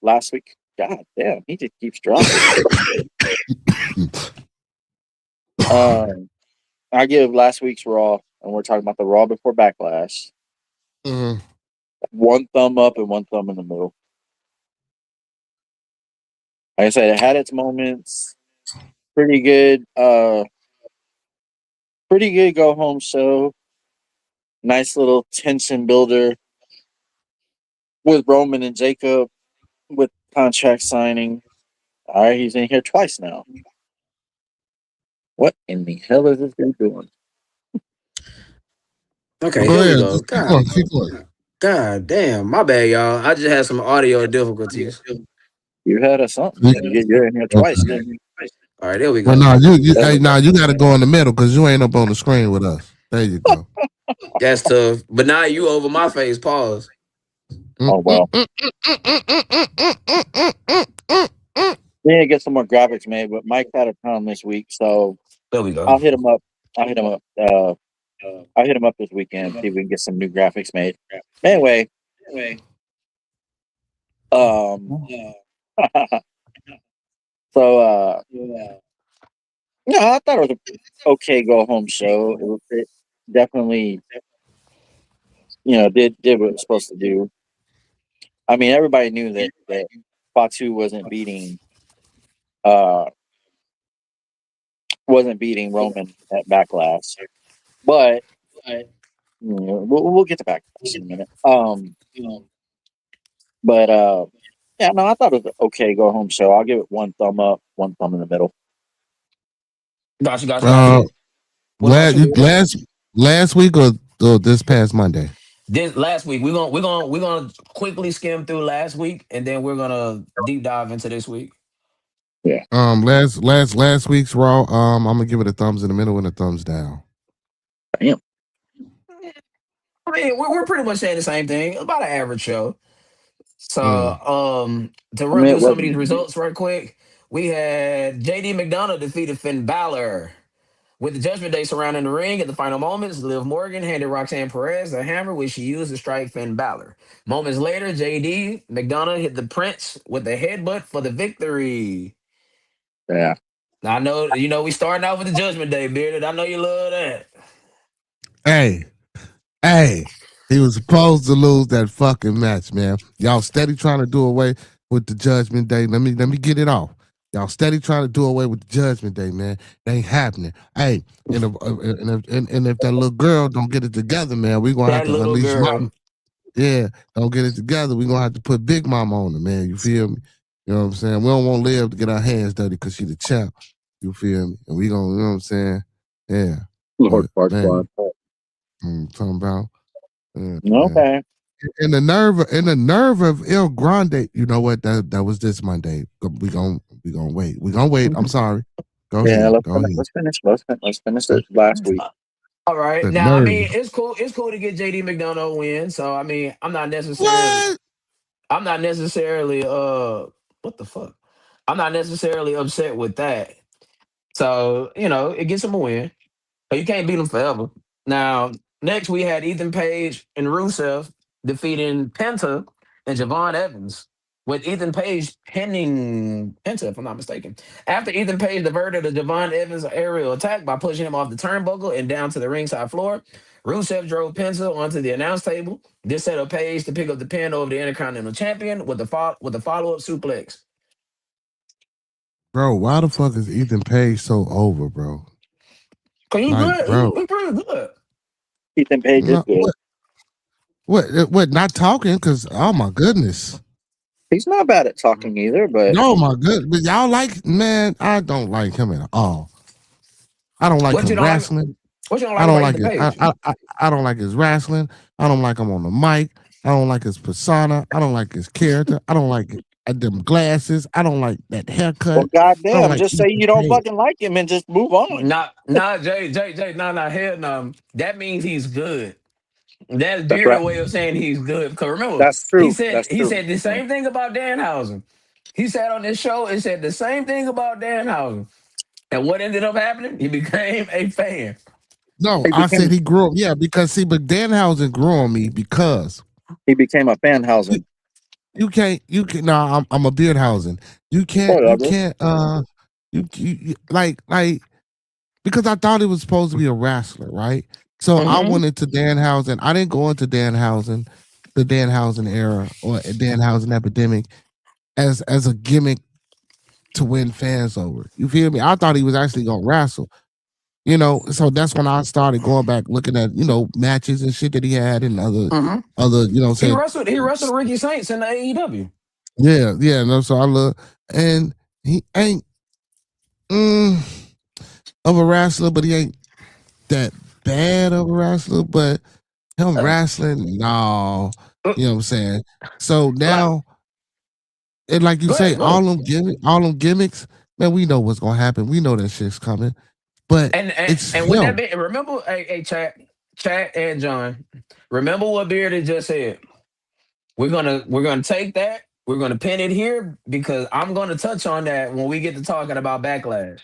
last week. God damn, he just keeps dropping. I give last week's Raw, and we're talking about the Raw before Backlash. Mm-hmm. One thumb up and one thumb in the middle. Like I said, it had its moments. Pretty good. Pretty good go home show. Nice little tension builder with Roman and Jacob with contract signing. All right, he's in here twice now. What in the hell is this guy doing? Okay, Go here we ahead. go. Keep going. God damn, my bad, y'all. I just had some audio difficulties. You had us something. You're in here twice. Okay. All right, there we go. Well, nah, you got to go in the middle because you ain't up on the screen with us. There you go. That's tough. But now you over my face. Pause. Oh well. We need to get some more graphics made, but Mike's out of town this week, so There we go. I'll hit him up. I'll hit him up this weekend. See if we can get some new graphics made. Anyway. So no, I thought it was an okay go home show. It definitely, did what it was supposed to do. I mean, everybody knew that Fatu wasn't beating Roman at Backlash, but we'll get to Backlash in a minute. But yeah, no, I thought it was an okay go home show. I'll give it one thumb up, one thumb in the middle. Gotcha. Last week or this past Monday? This last week we're gonna quickly skim through last week and then we're gonna deep dive into this week. Yeah. Last week's Raw. I'm gonna give it a thumbs in the middle and a thumbs down. Damn. I mean, we're pretty much saying the same thing. About an average show. So to run through some of these results right quick, we had JD McDonough defeated Finn Balor. With the Judgment Day surrounding the ring at the final moments, Liv Morgan handed Roxanne Perez the hammer, which she used to strike Finn Balor. Moments later, JD McDonough hit the Prince with the headbutt for the victory. Yeah. I know, we starting out with the Judgment Day, Bearded. I know you love that. Hey, he was supposed to lose that fucking match, man. Y'all steady trying to do away with the Judgment Day. Let me get it off. Y'all steady trying to do away with the Judgment Day, man. It ain't happening. Hey, and if that little girl don't get it together, man, we gonna have to unleash Mama. Yeah, don't get it together. We gonna have to put Big Mama on her, man. You feel me? You know what I'm saying? We don't want Liv to get our hands dirty because she the champ. You feel me? And we gonna, you know what I'm saying? Yeah. Lord Farquaad. Talking about. Okay. And the nerve of El Grande, you know what? That was this Monday. We gonna wait. We gonna wait. I'm sorry. Go ahead. Let's finish this last week. All right. Now, I mean, it's cool. It's cool to get JD McDonough a win. So I mean, I'm not necessarily what the fuck? I'm not necessarily upset with that. So, it gets him a win. But you can't beat him forever. Now, next we had Ethan Page and Rusev defeating Penta and Javon Evans, with Ethan Page pinning Penta, if I'm not mistaken. After Ethan Page diverted a Javon Evans aerial attack by pushing him off the turnbuckle and down to the ringside floor, Rusev drove Penta onto the announce table. This set up Page to pick up the pin over the Intercontinental Champion with a follow-up suplex. Bro, why the fuck is Ethan Page so over, bro? Cause he's good. Bro. He's pretty good. Ethan Page is good. What? Not talking? Cause oh my goodness, he's not bad at talking either. But no, my good. But y'all man, I don't like him at all. I don't like him wrestling. What you don't like? I don't like it. I don't like his wrestling. I don't like him on the mic. I don't like his persona. I don't like his character. I don't like them glasses. I don't like that haircut. Well, goddamn, just say you don't fucking like him and just move on. Nah, Jay, hell no. That means he's good. That's Beard's way of saying he's good. Because remember, that's true. He said the same thing about Danhausen. He sat on this show and said the same thing about Danhausen. And what ended up happening? He became a fan. No, I said he grew up. Yeah, because but Danhausen grew on me because he became a Fanhausen. you can't. No, I'm a Beardhausen. You can't. Like because I thought it was supposed to be a wrestler, right? So I Mhm. went into Danhausen. I didn't go into Danhausen, the Danhausen era or Danhausen epidemic as a gimmick to win fans over. You feel me? I thought he was actually gonna wrestle. So that's when I started going back looking at, matches and shit that he had and Mhm. He saying, wrestled. He wrestled Ricky Saints in the AEW. yeah, no, so I love, and he ain't of a wrestler, but he ain't that bad of a wrestler, but him Uh, wrestling, no, uh, you know what I'm saying? So like, now, and like you go say, ahead, go ahead. all them gimmicks, man, we know what's gonna happen. We know that shit's coming, but And and, it's and with that him. being, remember, hey, chat, and John, remember what Bearded just said. We're gonna take that. We're gonna pin it here because I'm gonna touch on that when we get to talking about backlash.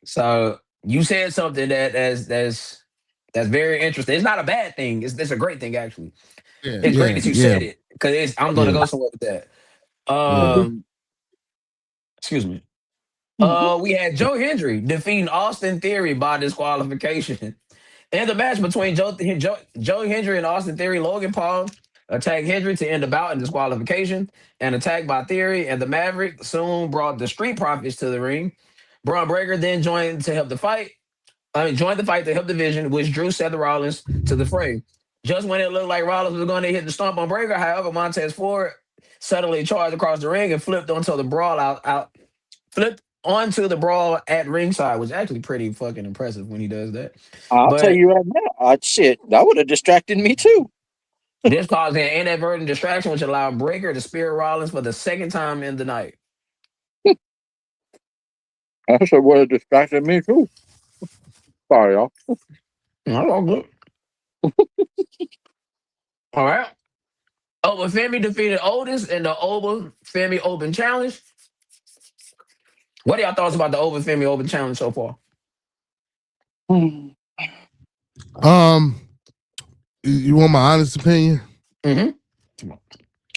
So you said something that's very interesting. It's not a bad thing. It's a great thing actually. Yeah, It's great yeah, that you yeah, said it because I'm gonna yeah, go somewhere with that. yeah. Excuse me. We had Joe Hendry defeating Austin Theory by disqualification. In the match between Joe Hendry and Austin Theory, Logan Paul attacked Hendry to end the bout in disqualification. An attack by Theory and the Maverick soon brought the Street Profits to the ring. Braun Breaker then joined the fight to help the Division, which drew Seth Rollins to the fray. Just when it looked like Rollins was going to hit the stomp on Breaker, however, Montez Ford suddenly charged across the ring and flipped onto the brawl at ringside, was actually pretty fucking impressive when he does that. I'll tell But you right now, shit, that would have distracted me too. this caused an inadvertent distraction, which allowed Breaker to spear Rollins for the second time in the night. That shit would have distracted me too. Sorry, y'all. That's all good. All right. Oba Femi defeated Otis in the Oba Femi Open Challenge. What are y'all thoughts about the Oba Femi Open Challenge so far? Um, you want my honest opinion? Mm-hmm.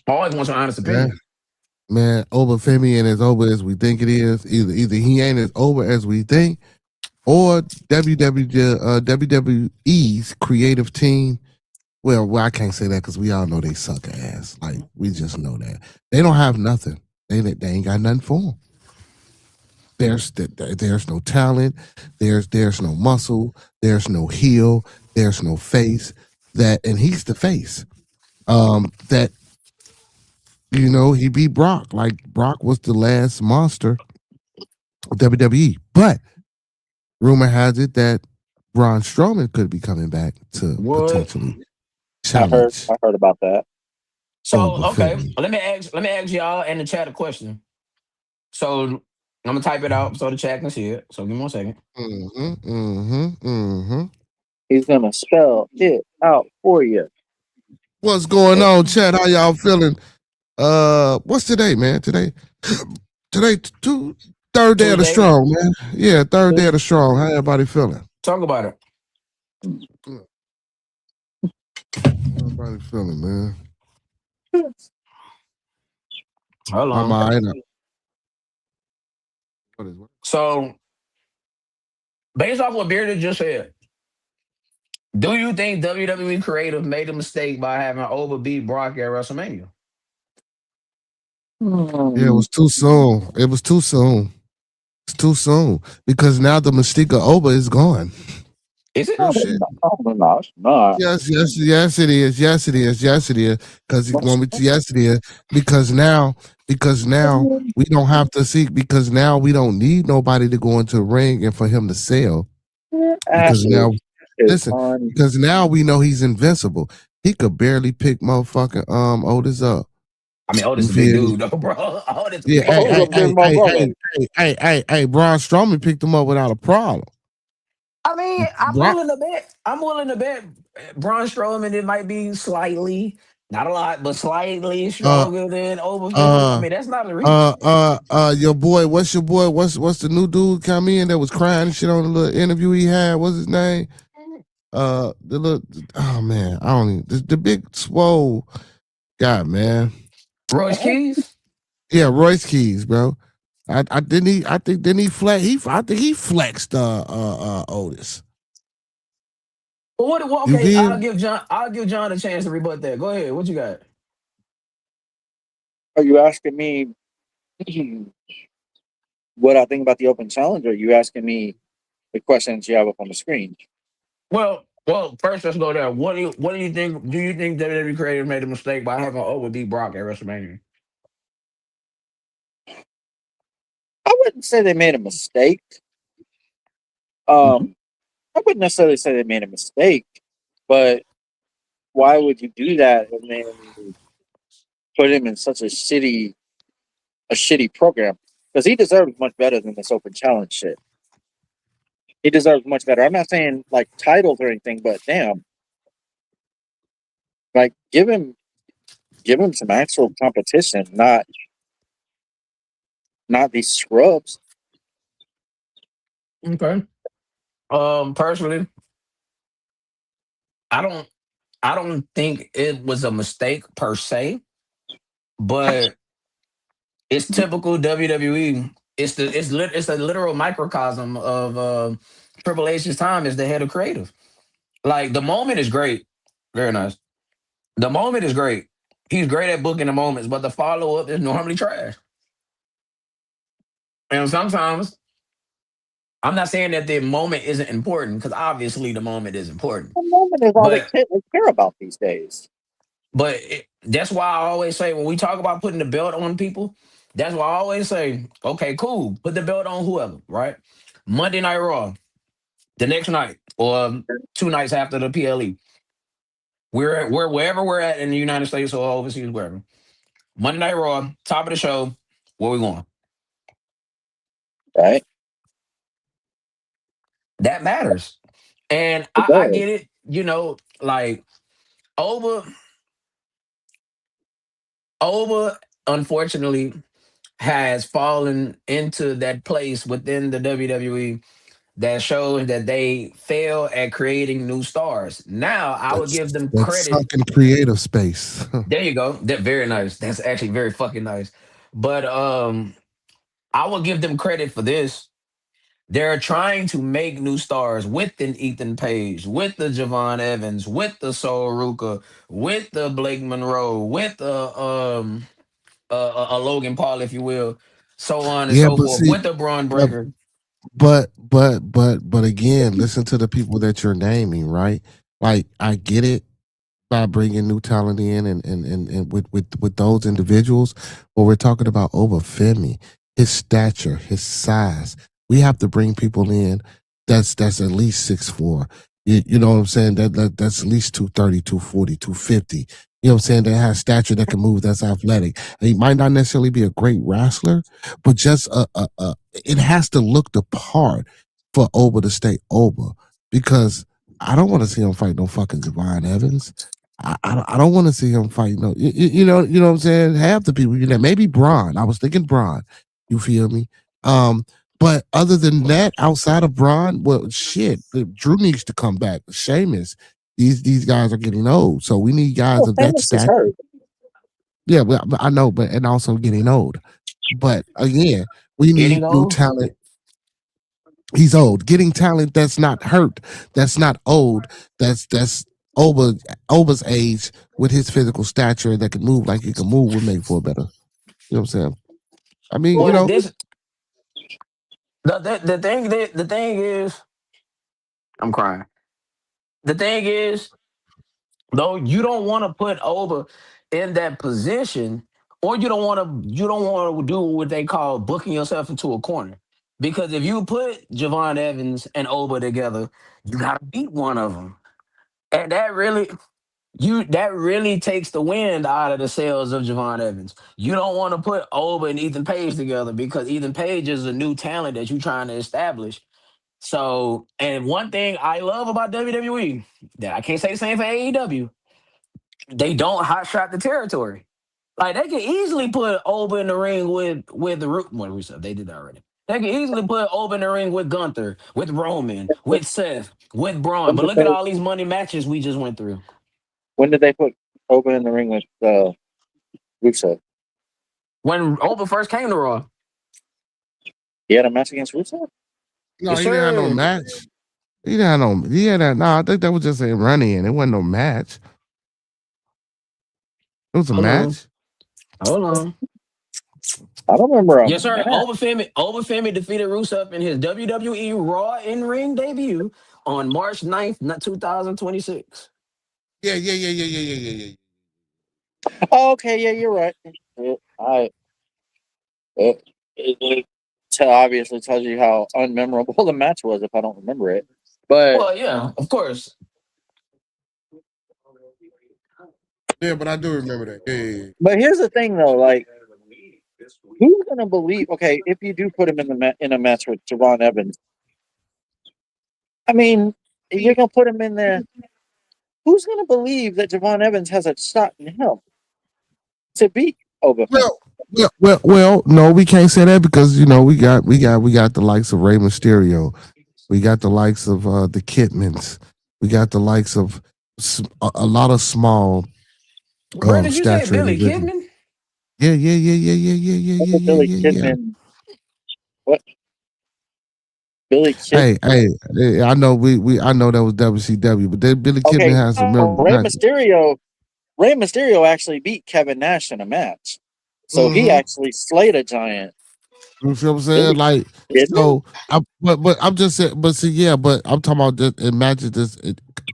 I always want your honest Yeah. opinion. Man, over Femi ain't as over as we think it is. Either he ain't as over as we think, or WWE's creative team. Well, I can't say that because we all know they suck ass. Like we just know that they don't have nothing. They ain't got nothing for them. There's no talent. There's no muscle. There's no heel. There's no face. And he's the face. That he beat Brock. Like Brock was the last monster of WWE. But rumor has it that Braun Strowman could be coming back to What? potentially I challenge. heard about that. So Oba okay, Femi. let me ask y'all in the chat a question. So I'm gonna type it out so the chat can see it. So give me 1 second. He's gonna spell it out for you. What's going on, Chad? How y'all feeling? What's today, man? Today, third day of the Tuesday. strong, man. Yeah, third day of the strong. How everybody feeling? Talk about it. How everybody feeling, man? Hold I'm on. all right. What is what? So based off what Bearded just said, do you think WWE creative made a mistake by having Oba beat Brock at WrestleMania? Yeah, it was too soon. It was too soon. It's too soon because now the mystique of Oba is gone. Is it? Real shit. No, it's not. Yes, it is. Yes, it is. Because yes, it is. Because now we don't have to seek. Because now we don't need nobody to go into the ring and for him to sell. Because now, listen. Because now we know he's invincible. He could barely pick motherfucking Otis up. I mean, Otis is a big dude, though, bro. Otis Yeah, hey, Braun Strowman picked him up without a problem. I mean, I'm willing to bet Braun Strowman, it might be slightly, not a lot, but slightly stronger than Oba Femi. I mean, that's not a reach. Your boy, what's the new dude come in that was crying and shit on the little interview he had? What's his name? The little, oh man, I don't even, the big swole guy, man. Royce Keys. Yeah, Royce Keys, bro. I didn't he. I think didn't he flex. I think he flexed Otis. Well, You okay, feel? I'll give John a chance to rebut that. Go ahead. What you got? Are you asking me what I think about the open challenge, or are you asking me the questions you have up on the screen? First let's go there. What do you think? Do you think WWE creative made a mistake by having Owen beat Brock at WrestleMania? I wouldn't say they made a mistake. Mhm. I wouldn't necessarily say they made a mistake, but why would you do that and then put him in such a shitty program? Because he deserves much better than this open challenge shit. He deserves much better. I'm not saying like titles or anything, but damn, like give him some actual competition, not these scrubs. Okay. Personally, I don't I don't think it was a mistake per se, but it's typical WWE. It's a literal microcosm of Triple H's time as the head of creative. Like the moment is great, very nice. The moment is great. He's great at booking the moments, but the follow up is normally trash. And sometimes I'm not saying that the moment isn't important because obviously the moment is important. The moment is all But they care about these days. that's why I always say when we talk about putting the belt on people, that's why I always say, okay, cool, put the belt on whoever, right? Monday Night Raw, the next night, or 2 nights after the PLE. We're wherever we're at in the United States or overseas, wherever. Monday Night Raw, top of the show, where we going? Right? That matters. And It I does. get it, like over over unfortunately has fallen into that place within the WWE that shows that they fail at creating new stars. Now, I would give them That's credit. sucking creative space. There you go. That very nice. That's actually very fucking nice. But I would give them credit for this. They're trying to make new stars with an Ethan Page, with the Javon Evans, with the Sol Ruka, with the Blake Monroe, with a Logan Paul, if you will, so on and Yeah, so but forth, see, with the Braun yeah, Breaker. but again, listen to the people that you're naming, right? Like, I get it by bringing new talent in and with those individuals, but we're talking about Obafemi, his stature, his size. We have to bring people in that's at least 6'4". You know what I'm saying? That's at least 230, 240, 250. You know what I'm saying? That has stature that can move, that's athletic. And he might not necessarily be a great wrestler, but just it has to look the part for Oba to stay Oba. Because I don't want to see him fight no fucking Javon Evans. I don't want to see him fight. No, you know what I'm saying. Half the people, maybe Braun. I was thinking Braun. You feel me? But other than that, outside of Braun, well, shit, Drew needs to come back. Sheamus, these guys are getting old, so we need guys Oh, of that Famous is stature. hurt. Yeah, but I know, but and also getting old. But again, we Getting need new old. talent. He's old. Getting talent that's not hurt, that's not old, that's Oba's age with his physical stature that can move like he can move would make for a better. You know what I'm saying? I mean, Well, Well, this the thing is, I'm crying. The thing is, though, you don't want to put Oba in that position, or you don't want to do what they call booking yourself into a corner. Because if you put Javon Evans and Oba together, you gotta beat one of them, and that really takes the wind out of the sails of Javon Evans. You don't want to put Oba and Ethan Page together because Ethan Page is a new talent that you're trying to establish. So, and one thing I love about WWE that I can't say the same for AEW, they don't hot shot the territory. Like they can easily put Oba in the ring with the root. What we said they did that already. They can easily put Oba in the ring with Gunther, with Roman, with Seth, with Braun. when But did look at they all these money matches we just went through. when did they put Oba in the ring with Rusev? When Oba first came to Raw. He had a match against Rusev? No, Yes, he didn't have no sir. match. He didn't have no. He had that. No, I think that was just a run in. It wasn't no match. It was a Hold on. match. Hold on. I don't remember a Yes, sir. match. Oba Femi defeated Rusev in his WWE Raw in-ring debut on March 9th, 2026. Yeah. Oh, okay, yeah, you're right. It obviously tells you how unmemorable the match was if I don't remember it. But Well, yeah, of course. Yeah, but I do remember that. Yeah. but here's the thing though, like who's gonna believe? Okay, if you do put him in a match with Javon Evans, I mean, you're gonna put him in there. Who's gonna believe that Javon Evans has a shot in hell to beat Oba? Well, no, we can't say that because you know we got the likes of Rey Mysterio, we got the likes of the Kidmans, we got the likes of a lot of small Bro, did you say stature Billy individuals. Kidman? Billy Yeah. Kidman. What? Billy Kidman. Hey, I know I know that was WCW, but Billy Kidman Okay, has some Rey Mysterio. Rey Mysterio actually beat Kevin Nash in a match, so he actually slayed a giant. You feel what I'm saying? Like, so, but I'm just saying, but see, yeah, but I'm talking about just imagine this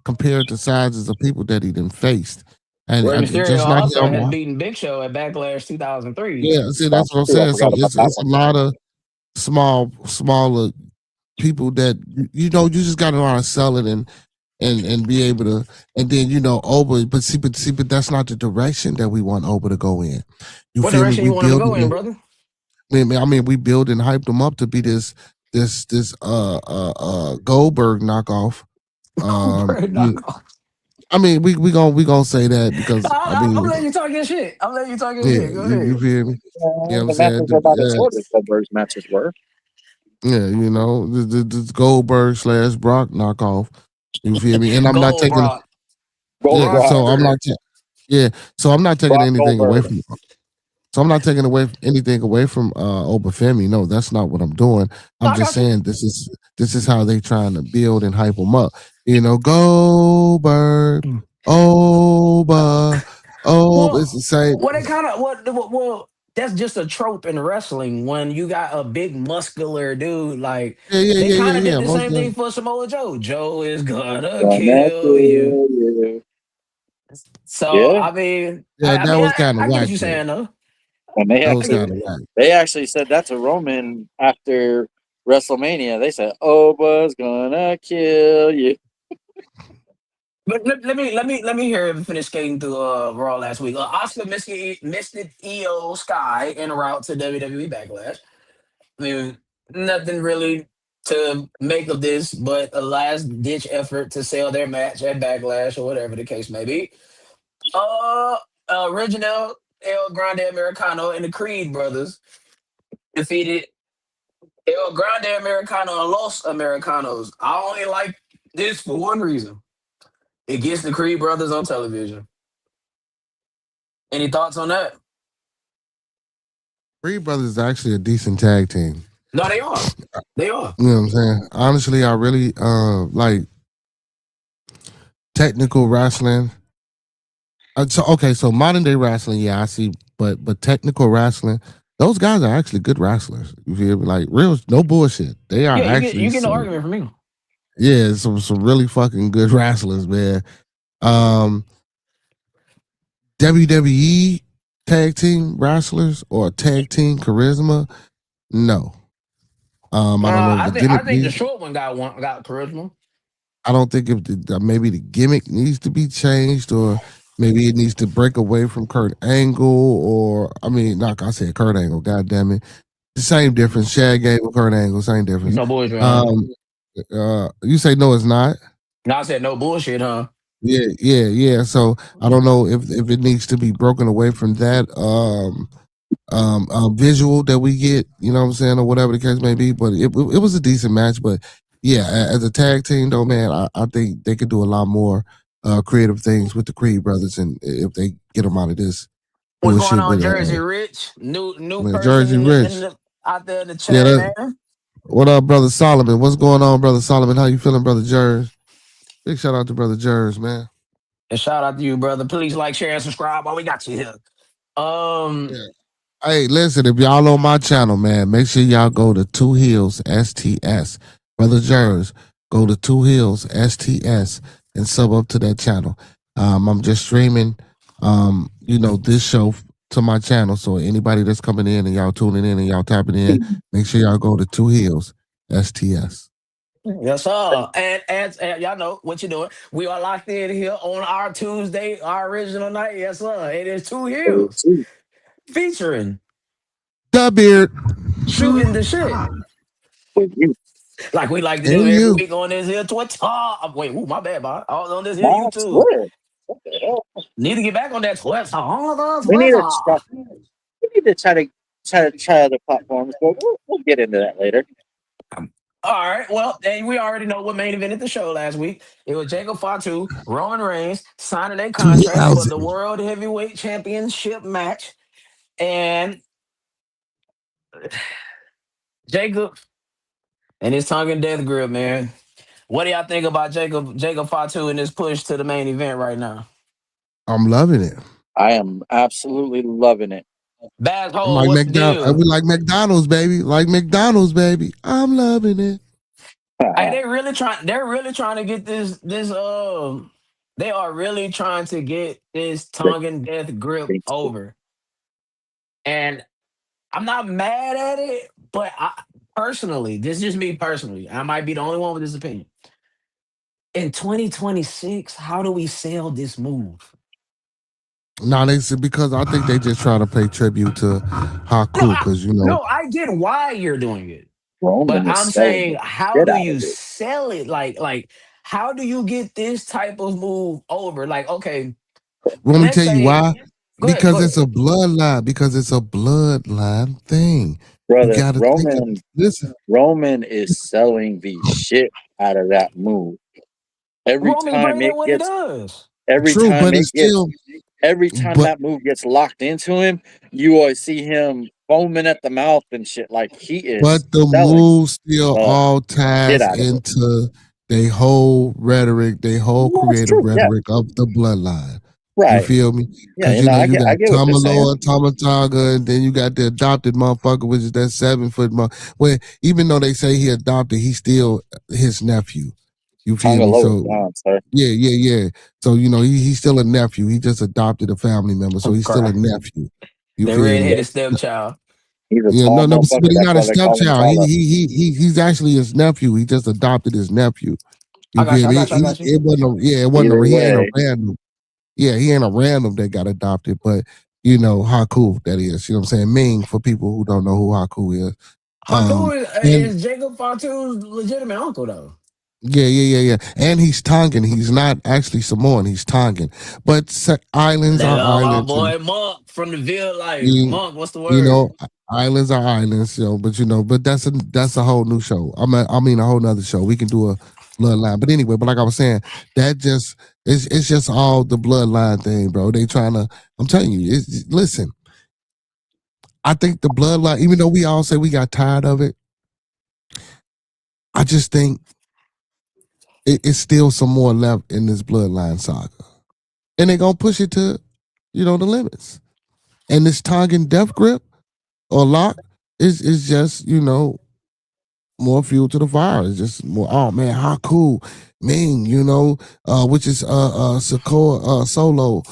compared to sizes of people that he didn't faced, and Rey Mysterio just not also him. has beaten Big Show at Backlash 2003. Yeah, see, that's what I'm saying. So it's a lot of smaller people that you know. You just got to learn how to sell it and be able to, and then you know Oba. But that's not the direction that we want Oba to go in. You What feel direction me? you want him to go in, brother? I mean, we build and hyped him up to be this Goldberg knockoff. I mean, we gonna say that because I'm letting you talk your shit. I'm letting you talk your shit. Go ahead. You feel me? You know what I'm saying? The matches were about as short as Goldberg's matches were. Yeah, you know, this Goldberg / Brock knockoff. You feel me? And I'm not taking. So I'm not. So I'm not taking Brock anything Goldberg. away from. So I'm not taking anything away from Obafemi. No, that's not what I'm doing. I'm just saying this is how they trying to build and hype them up. You know, Goldberg, Oba, it's the same. Well, they kind of well, that's just a trope in wrestling when you got a big muscular dude. Like they kind of did the same thing for Samoa Joe. Joe is gonna kill you. So I mean, that was kind of I get whack. what you're saying though. And they actually said that to Roman after WrestleMania. They said, "Oba's gonna kill you." But let me hear him finish skating through Raw last week. Oscar missed it Io Sky en route to WWE Backlash. I mean, nothing really to make of this, but a last ditch effort to sell their match at Backlash or whatever the case may be. Reginald El Grande Americano and the Creed brothers defeated El Grande Americano and Los Americanos. I only like this for one reason. It gets the Creed brothers on television. Any thoughts on that? Creed brothers is actually a decent tag team. No, they are. They are. You know what I'm saying? Honestly, I really like technical wrestling. So modern day wrestling, yeah, I see, but technical wrestling, those guys are actually good wrestlers. You feel me? Like real, no bullshit. They are actually. You get no argument from me. Yeah, some really fucking good wrestlers, man. WWE tag team wrestlers or tag team charisma, no. I don't know. I think the short one got charisma. I don't think if maybe the gimmick needs to be changed, or maybe it needs to break away from Kurt Angle, or I mean, not I said Kurt Angle. God damn it, the same difference. Shad Gable, Kurt Angle, same difference. No bullshit. You say no, it's not. No, I said no bullshit, huh? Yeah. So I don't know if it needs to be broken away from that visual that we get, you know what I'm saying, or whatever the case may be. But it was a decent match. But yeah, as a tag team though, man, I think they could do a lot more creative things with the Creed brothers, and if they get them out of this What's doing going shit on, with Jersey Rich? New man, person Jersey Rich. out there in the Yeah, chat, man. what up, brother Solomon? What's going on, brother Solomon? How you feeling, brother Jers? Big shout out to brother Jers, man. And shout out to you, brother. Please like, share, and subscribe while we got you here. Yeah. Hey, listen, if y'all on my channel, man, make sure y'all go to Two Hills STS. Brother Jers, go to Two Hills STS and sub up to that channel. I'm just streaming, this show to my channel. So anybody that's coming in and y'all tuning in and y'all tapping in, make sure y'all go to Two Hills STS. Yes, sir. And as y'all know what you're doing, we are locked in here on our Tuesday, our original night. Yes, sir. It is Two Hills featuring The Beard. shooting the shit. Like we like to do And every you. week on this here Twitter. Wait, my bad, boy. On this here That's YouTube. weird. What the hell? Need to get back on that Twitter. We need to stop. We need to try other platforms, but we'll get into that later. All right. Well, and we already know what main evented the show last week. It was Jacob Fatu, Roman Reigns signing their contracts for the 2000. World Heavyweight Championship match. And Jacob and his tongue and death grip, man. What do y'all think about Jacob Fatu and this push to the main event right now? I'm loving it. I am absolutely loving it. Bass I'm Hole, like what's the McDonald's. deal? We like McDonald's, baby. Like McDonald's, baby. I'm loving it. Hey, they're really trying to get they are really trying to get this tongue and death grip over. And I'm not mad at it, but personally, this is just me personally. I might be the only one with this opinion. In 2026, how do we sell this move? No, they said because I think they just trying to pay tribute to Haku because No, I get why you're doing it. But Roman is I'm selling saying, the how shit do out you of it. sell it? Like, how do you get this type of move over? Like, okay, let me let's tell you say, why. go ahead, Because go it's ahead. a bloodline. Because it's a bloodline thing. You Brother, gotta think of listen. Roman is selling the shit out of that move. Every Roman's time great at it what he gets does. every True, time but it's it gets still every time but that move gets locked into him, you always see him foaming at the mouth and shit. Like he is but the selling move still the all shit ties out of it. into their whole rhetoric, their whole No, it's creative true. Yeah, rhetoric of the bloodline. You right. feel me? Yeah, Because you know you I got get what you're saying. Tamaloa, Tamataga, and then you got the adopted motherfucker, which is that 7 foot Where even though they say he adopted, he's still his nephew. You feel Tonga me? low is So gone, sir. yeah. So he's still a nephew. He just adopted a family member, so he's still a Okay. nephew. You The feel me? redheaded stepchild. He's a Yeah, tall no, but motherfucker. he's That's not a why they call him stepchild. Chala. He's actually his nephew. He just adopted his nephew. I You got feel you. I me? got you. I got you. It wasn't. Either He ain't a way, random. Yeah, he ain't a random that got adopted, but you know Haku that is. You know what I'm saying? Ming for people who don't know who Haku is. Haku And is Jacob Fatu's legitimate uncle, though. yeah. And he's Tongan. He's not actually Samoan. He's Tongan. But islands They are love our islands. boy Monk from the Ville Life. You, Monk, what's the you word? know, islands are islands. But that's a whole new show. I mean a whole nother show. We can do a bloodline. But anyway, but like I was saying, that just it's just all the bloodline thing, bro. They trying to. I'm telling you, listen. I think the bloodline, even though we all say we got tired of it, I just think it's still some more left in this bloodline saga. And they're gonna push it to, the limits. And this Tongan death grip or lock is just, more fuel to the fire. It's just more, oh man, how cool. Ming, which is Sokoa Solo,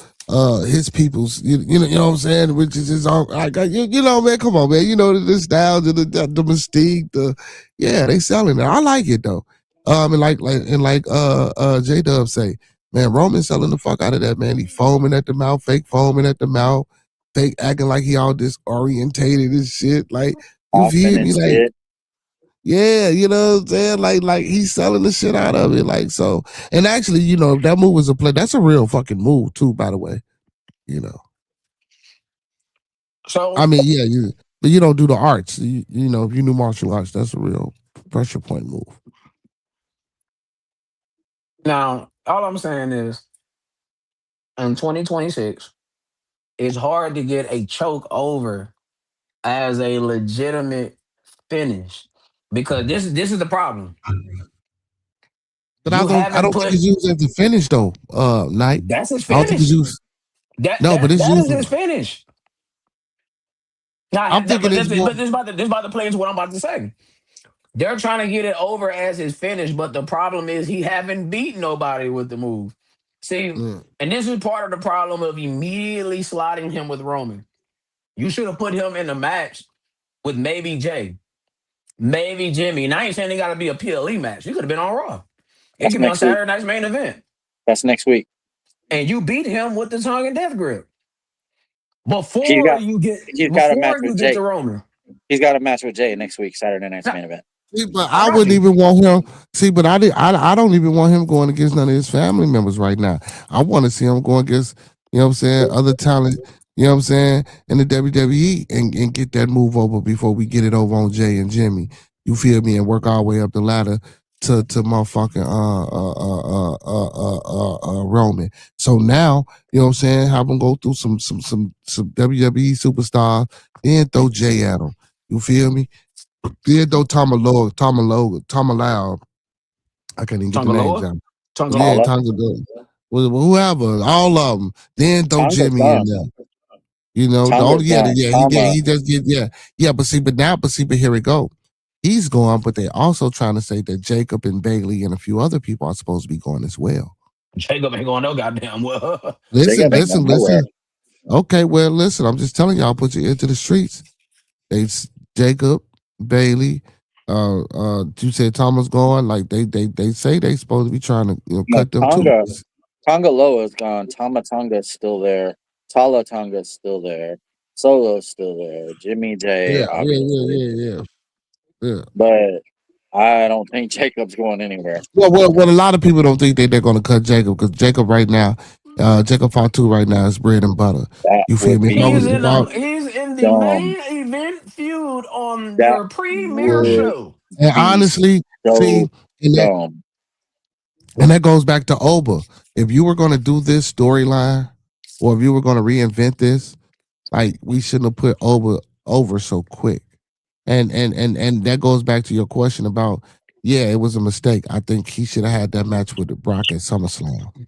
his people's, you know what I'm saying, which is his own, man, come on, man, the nostalgia, the mystique, they selling it. I like it though. J Dub say, man, Roman selling the fuck out of that, man. He foaming at the mouth, fake foaming at the mouth, fake acting like he all disorientated and shit. Like, you often feel me? and Like, shit. yeah, you know what I'm saying? Like he's selling the shit out of it. Like, so, and actually, if that move was a play, that's a real fucking move too, by the way. So I mean, yeah, but you don't do the arts. If you knew martial arts, that's a real pressure point move. now, all I'm saying is, in 2026, it's hard to get a choke over as a legitimate finish because this is the problem. But You I haven't don't think put it's used as the finish though, Knight. that's his I don't think it's finish. used. That No, but that it's that used. is his finish. Now, I'm thinking but it's more. this about to play into what I'm about to say. They're trying to get it over as his finish, but the problem is he haven't beaten nobody with the move. See, Mm. and this is part of the problem of immediately slotting him with Roman. You should have put him in the match with maybe Jay, maybe Jimmy. And I ain't saying it got to be a PLE match. He could have been on Raw. It That's could be on next week. Saturday night's main event. That's next week. And you beat him with the tongue and death grip He's before got you get he's got a match to with Jay. Roman. He's got a match with Jay next week, Saturday night's main event. See, but I I got wouldn't you. even want him. See, but I don't even want him going against none of his family members right now. I want to see him going against, you know what I'm saying, other talent, you know what I'm saying, in the WWE and get that move over before we get it over on Jay and Jimmy. You feel me? And work our way up the ladder to motherfucking Roman. So now, you know what I'm saying, have him go through some WWE superstars, then throw Jay at him. You feel me? Then though Tomalau, I can't even get the names Tungaloa? out. Yeah, Tungaloa? Tonga, whoever, all of them. Then throw Tonga's Jimmy in gone. there. You know, the Tonga's only gone. he just get but here we go. He's going, but they also trying to say that Jacob and Bailey and a few other people are supposed to be going as well. Jacob ain't going no goddamn well. Jacob ain't going nowhere. Okay, well, listen, I'm just telling y'all, put your ear to the streets. Jacob, Bailey, you said Thomas going, like they say they supposed to be trying to No, cut them Tonga. too. Tongaloa's gone. Tama Tonga's still there. Tala Tonga's still there. Solo's still there. Jimmy J, obviously. Yeah. But I don't think Jacob's going anywhere. Well, a lot of people don't think they're going to cut Jacob because Jacob right now, Jacob Fatu right now is bread and butter. That You feel would me? be He's in the dumb. main event feud on That your premier would show. And be honestly, so see, dumb. and that goes back to Oba. If you were going to do this storyline, or if you were going to reinvent this, like we shouldn't have put Oba over so quick. And that goes back to your question about, yeah, it was a mistake. I think he should have had that match with Brock at SummerSlam,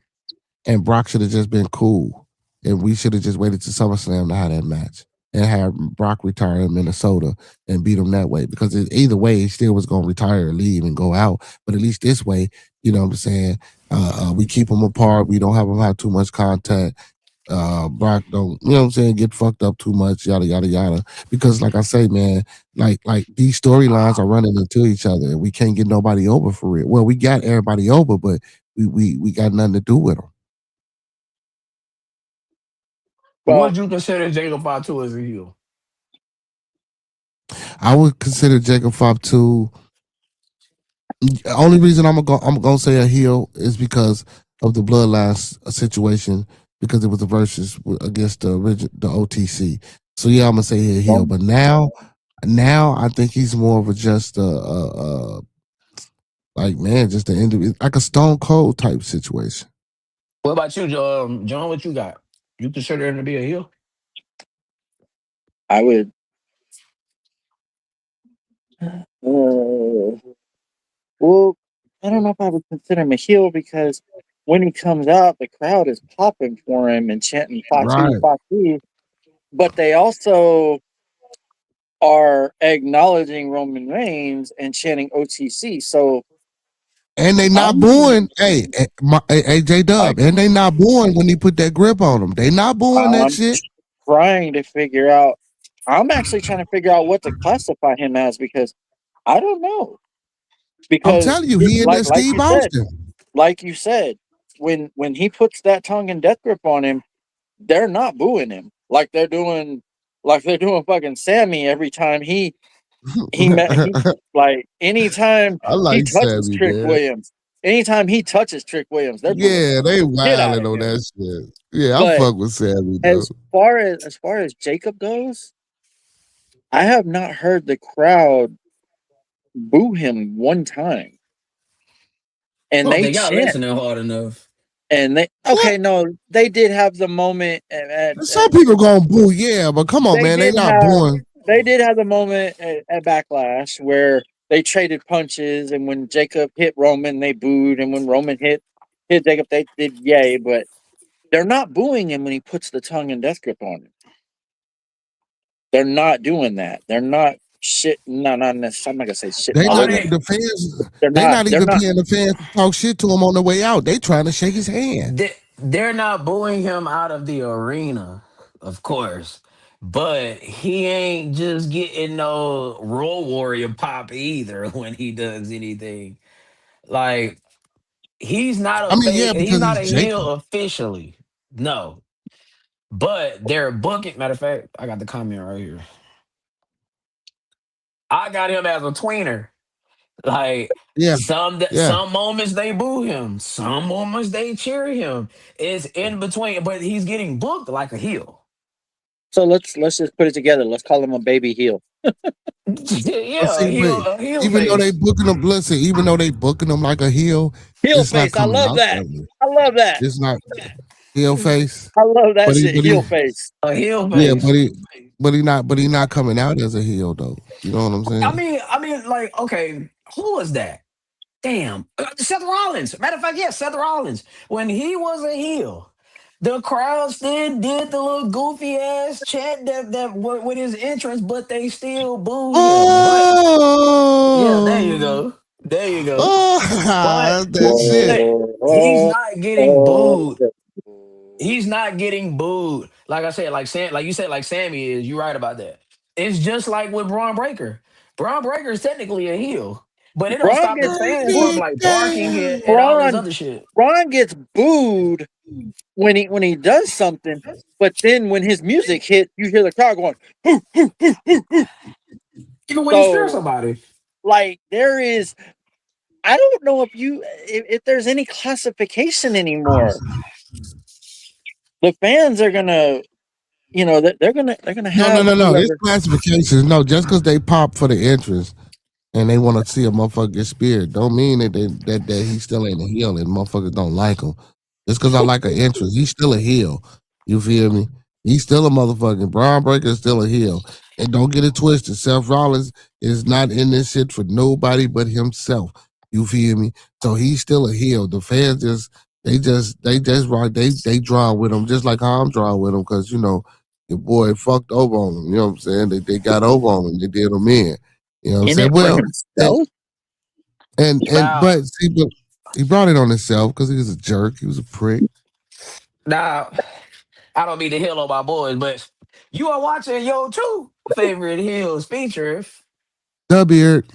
and Brock should have just been cool, and we should have just waited to SummerSlam to have that match and have Brock retire in Minnesota and beat him that way. Because either way, he still was going to retire or leave and go out. But at least this way, you know what I'm saying? We keep them apart. We don't have them have too much contact. Brock don't, you know what I'm saying, get fucked up too much, yada yada yada. Because like I say, man, like these storylines are running into each other, and we can't get nobody over for it. Well, we got everybody over, but we got nothing to do with them. Well, Would you consider Jacob Fatu as a heel? I would consider Jacob Fatu. The only reason I'm gonna say a heel is because of the bloodline situation, because it was a versus against the OTC. So yeah, I'm gonna say a heel. But now I think he's more of a just like, man, just an individual, like a Stone Cold type situation. What about you, John? What you got? You consider him to be a heel? I would. Well, I don't know if I would consider him a heel because when he comes out, the crowd is popping for him and chanting Fatu, Right. Fatu. But they also are acknowledging Roman Reigns and chanting OTC. So, And they not booing. Hey, J Dub, and they not booing when he put that grip on them. They not booing that shit. Trying to figure out. I'm actually trying to figure out what to classify him as because I don't know. Because I'm telling you, he and that Steve Austin. Like you said, when he puts that tongue and death grip on him, they're not booing him like they're doing fucking Sammy every time he like anytime he touches Sammy, Trick man. Williams. Anytime he touches Trick Williams, they're booing they Get out wilding of on here. that shit. Yeah, But I fuck with Sammy though. as far as Jacob goes, I have not heard the crowd boo him one time. And Well, they they got chant. listening hard enough. And they did have the moment Some people gonna boo, yeah, but come on, man, they not booing. They did have the moment at Backlash where they traded punches, and when Jacob hit Roman, they booed, and when Roman hit Jacob, they did yay. But they're not booing him when he puts the tongue and death grip on him. They're not doing that. They're not shit. No, not necessarily. I'm not gonna say shit. They not even the fans. They're not even paying the fans to talk shit to him on the way out. They trying to shake his hand. They're not booing him out of the arena, of course. But he ain't just getting no Road Warrior pop either when he does anything. Like he's not he's not a heel officially. No. But they're booking. Matter of fact, I got the comment right here. I got him as a tweener. Like some moments they boo him, some moments they cheer him. It's in between, but he's getting booked like a heel. So let's just put it together. Let's call him a baby heel. Even though they booking him, listen, even though they booking him like a heel face. I love that. I love that. It's not heel face. I love that shit. Heel face. A heel face. Yeah, but he not coming out as a heel though. You know what I'm saying? I mean, like, okay, who was that? Damn, Seth Rollins. Matter of fact, yeah, Seth Rollins. When he was a heel, the crowd still did the little goofy ass chant that with his entrance, but they still booed him. Yeah, there you go. There you go. But he's not getting booed. He's not getting booed. Like I said, like you said, like Sammy is. You're right about that. It's just like with Braun Breaker. Braun Breaker is technically a heel. But it don't stop the fans from like barking and all this other shit. Braun gets booed when he does something, but then when his music hit, you hear the crowd going, hoo, hoo, hoo, hoo, hoo. Even when he scares somebody. Like there is, I don't know if there's any classification anymore. The fans are gonna, they're gonna have no. This classification, no, just because they pop for the entrance. And they want to see a motherfucker get speared. Don't mean that he still ain't a heel and motherfuckers don't like him. Just because I like an entrance, he's still a heel. You feel me? He's still a motherfucking Braun Breaker is still a heel. And don't get it twisted. Seth Rollins is not in this shit for nobody but himself. You feel me? So he's still a heel. The fans they draw with him just like how I'm drawing with him because your boy fucked over on him. You know what I'm saying? They got over on him. They did him in. You know what I'm saying? Well, but he brought it on himself because he was a jerk. He was a prick. Now, I don't mean to hill on my boys, but you are watching your two favorite heels feature. The Beard.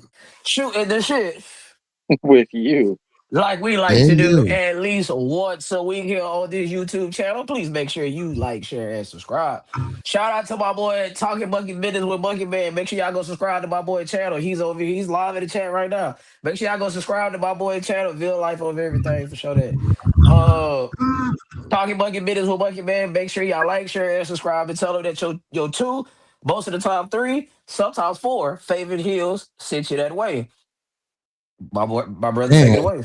Shooting the shit. With you. Like we like to do at least once a week here on this YouTube channel. Please make sure you like, share, and subscribe. Shout out to my boy Talking Monkey Business with Monkey Man. Make sure y'all go subscribe to my boy channel. He's over here. He's live in the chat right now. Make sure y'all go subscribe to my boy channel. Real life over everything for sure that. Talking Monkey Business with Monkey Man. Make sure y'all like, share, and subscribe, and tell them that your two, most of the time 3, sometimes 4 favorite heels sent you that way. My brother, take it away.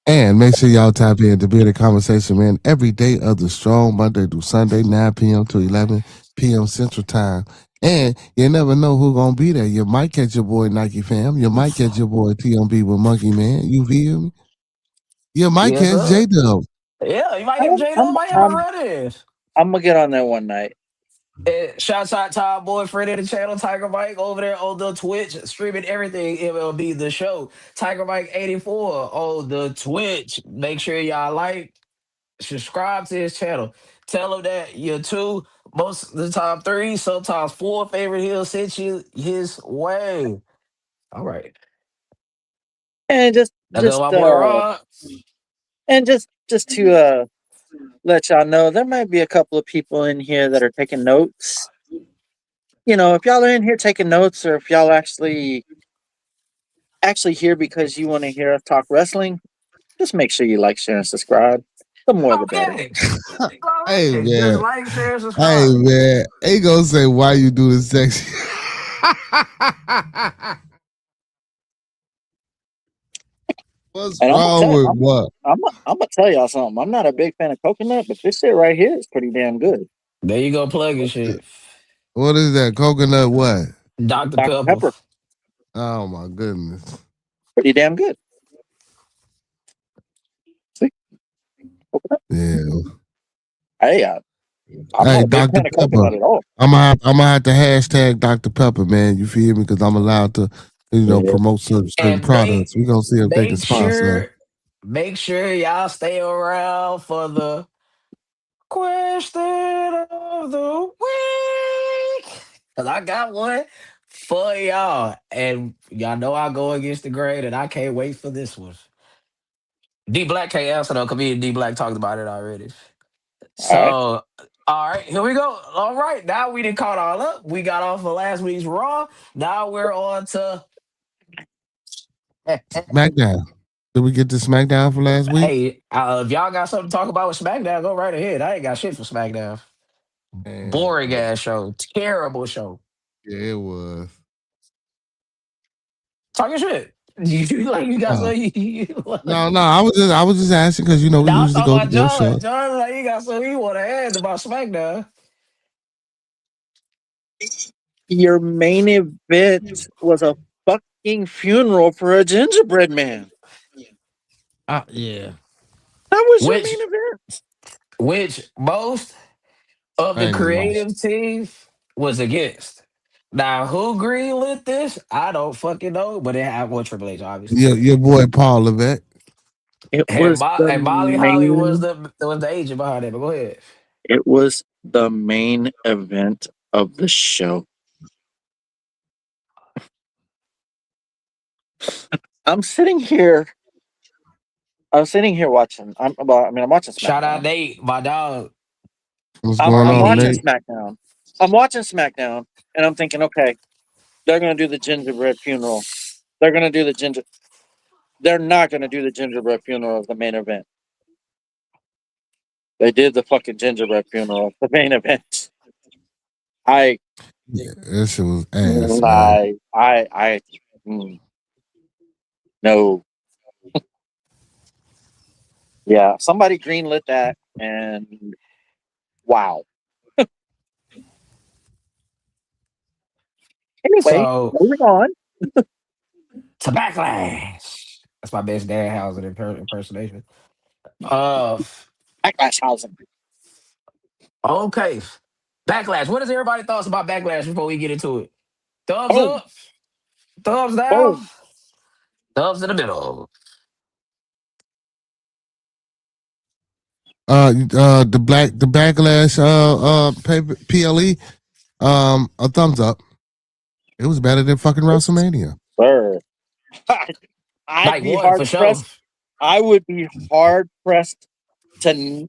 And make sure y'all tap in to be in the conversation, man. Every day of the strong, Monday through Sunday, 9 p.m. to 11 p.m. Central Time. And you never know who's going to be there. You might catch your boy Nike Fam. You might catch your boy TMB with Monkey Man. You feel me? You might catch J-Dub. Yeah, you might have J-Dub. Might have Reddit. I'm going to get on there one night. Shouts out to our boy Fred of the channel, Tiger Mike, over there on the Twitch, streaming everything MLB The Show. Tiger Mike 84 on the Twitch. Make sure y'all like, subscribe to his channel. Tell him that your two, most of the time 3, sometimes 4 favorite heels sent you his way. All right. And just to let y'all know, there might be a couple of people in here that are taking notes. If y'all are in here taking notes, or if y'all actually here because you want to hear us talk wrestling, just make sure you like, share, and subscribe. The more the better. Hey man, just like, share, subscribe. Hey man, ain't gonna say why you do this sexy. What's And wrong with what? I'm gonna tell y'all something. I'm not a big fan of coconut, but this shit right here is pretty damn good. There you go, plugging shit. What is that? Coconut what? Dr. Dr Pepper. Pepper, Oh my goodness. pretty damn good. See, coconut. Yeah. Hey, I'm Hey, not a big Dr. fan of Pepper. coconut at all. I'm gonna have to hashtag Dr. Pepper, man. You feel me? Because I'm allowed to, Yeah. promote certain And products. We're gonna see if they can make sponsor us. make sure y'all stay around for the question of the week. Cause I got one for y'all. And y'all know I go against the grain and I can't wait for this one. D Black can't answer though, because me and D Black talked about it already. All right. So, all right, here we go. All right, now we didn't caught all up. We got off of last week's Raw. Now we're on to. SmackDown. Did we get to SmackDown for last week? Hey, if y'all got something to talk about with SmackDown, go right ahead. I ain't got shit for SmackDown. Man, Boring ass show. Terrible show. yeah, it was. Talking shit. You got Oh. something? No. I was just asking because we Now I'm usually talking go about to your John. show. John, like, you got something you want to add about SmackDown. Your main event was a fucking funeral for a gingerbread man. Yeah. That was your Which main event. which most of I the ain't gonna lie. creative team was against. Now, who greenlit this? I don't fucking know, but it had one Triple H, obviously. Your boy Paul Levesque. It And, was the and Molly Holly was main. the agent behind it. But go ahead. It was the main event of the show. I'm sitting here. I'm sitting here watching. I'm watching Shout out SmackDown. Nate, my dog. What's I'm, going I'm on, watching Nate? SmackDown. I'm watching SmackDown, and I'm thinking, okay, they're gonna do the gingerbread funeral. They're gonna do the ginger. They're not gonna do the gingerbread funeral as the main event. They did the fucking gingerbread funeral as the main event. I, Yeah, that shit was ass, man. I, mm, no, yeah. Somebody greenlit that, and wow. Anyway, So moving on. to Backlash. That's my best Danhausen impersonation. Backlash housing. Okay. Backlash. What is everybody thoughts about Backlash before we get into it? Thumbs Boom, up, thumbs down, boom. thumbs in the middle. The backlash PLE, a thumbs up. It was better than fucking WrestleMania. Sir. I'd Like be one hard for sure. pressed. I would be hard pressed to.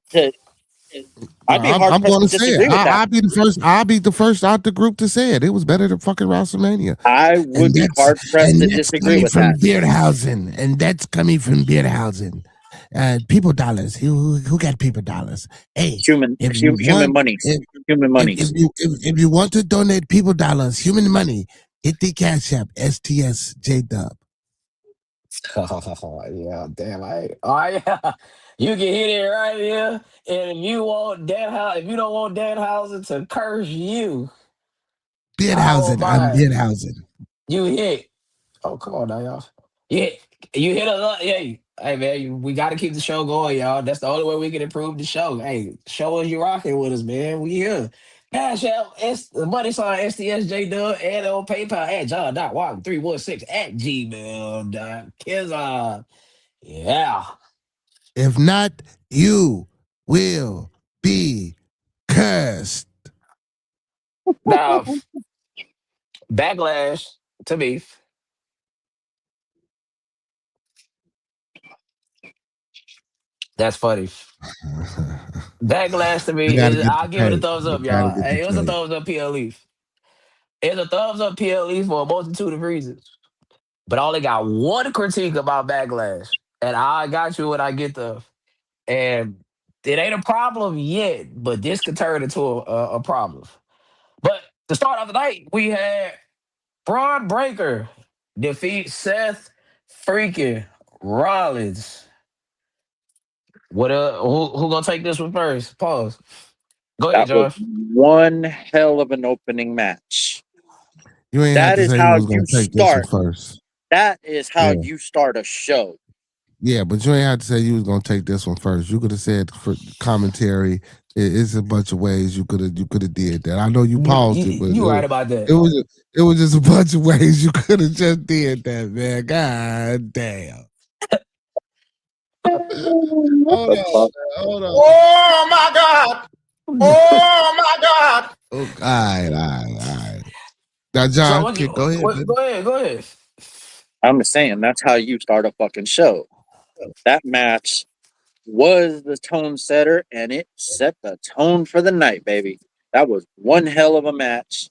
No, I'd be hard I'm pressed going to to say it. disagree with that. I'll be the first. I'll be the first out the group to say it. It was better than fucking WrestleMania. I would be hard pressed to disagree Coming with from that. Beardhausen, and that's coming from Beardhausen. People dollars. Who got people dollars? Hey, Human monies. Human monies. if you want to donate people dollars, human money, hit the cash app STS J Dub. Oh, yeah, damn. Oh, yeah. You can hit it right here. And if you don't want Danhausen to curse you, I won't Beardhausen, I'm mind. Beardhausen. You hit. Oh, come on now, y'all. Yeah, you hit a lot. Yeah, hey man, we got to keep the show going, y'all. That's the only way we can improve the show. Hey, show us you rocking with us, man. We here. Cash out the money sign STSJ Dub and on PayPal at John.Walton316 at gmail.com. Yeah. If not, you will be cursed. Now, backlash to me. That's funny. Backlash to I me gotta is get the I'll give it a tape. thumbs I up, gotta y'all. get the Hey, it was a tape. thumbs up PLE. It's a thumbs up PLE for a multitude of reasons. But I only got one critique about Backlash. And I got you when I get the. And it ain't a problem yet, but this could turn into a problem. But to start off the night, we had Braun Breaker defeat Seth freaking Rollins. What who gonna take this one first? Pause. Go ahead, That was Josh. one hell of an opening match. You ain't have That to is say you how was you gonna take this one start. first. That is how Yeah. you start a show. Yeah, but you ain't have to say you was gonna take this one first. You could have said for commentary. It's a bunch of ways you could have did that. I know you paused it, but You right about that. it was just a bunch of ways you could have just did that, man. God damn. What Hold the on, fuck? man. Hold on. Oh my God! Oh my God! Oh, all right. Now, So John, what you go ahead, baby. go ahead. I'm just saying that's how you start a fucking show. That match was the tone setter, and it set the tone for the night, baby. That was one hell of a match.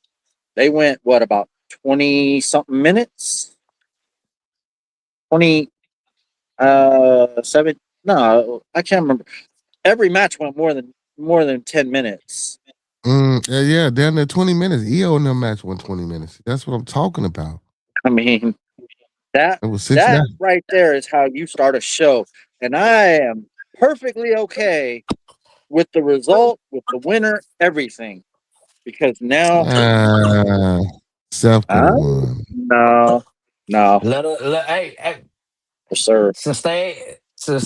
They went what about 20 something minutes? 20 7 no, I can't remember. Every match went more than 10 minutes. Yeah, down there 20 minutes. EO in them match went 20 minutes. That's what I'm talking about. I mean, that It was 6 that minutes. right there is how you start a show. And I am perfectly okay with the result, with the winner, everything. Because now Seth could have huh? won. No. Hey, Sir. sustain.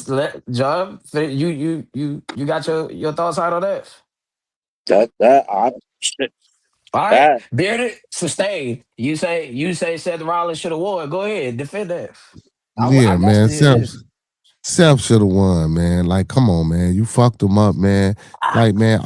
Let John. You got your thoughts out on that? Shit, All right, that Bearded, sustain. You say Seth Rollins should have won. Go ahead, defend that. I Yeah, got man. to hear this. Seth should have won, man. Like, come on, man. You fucked him up, man. Like, man,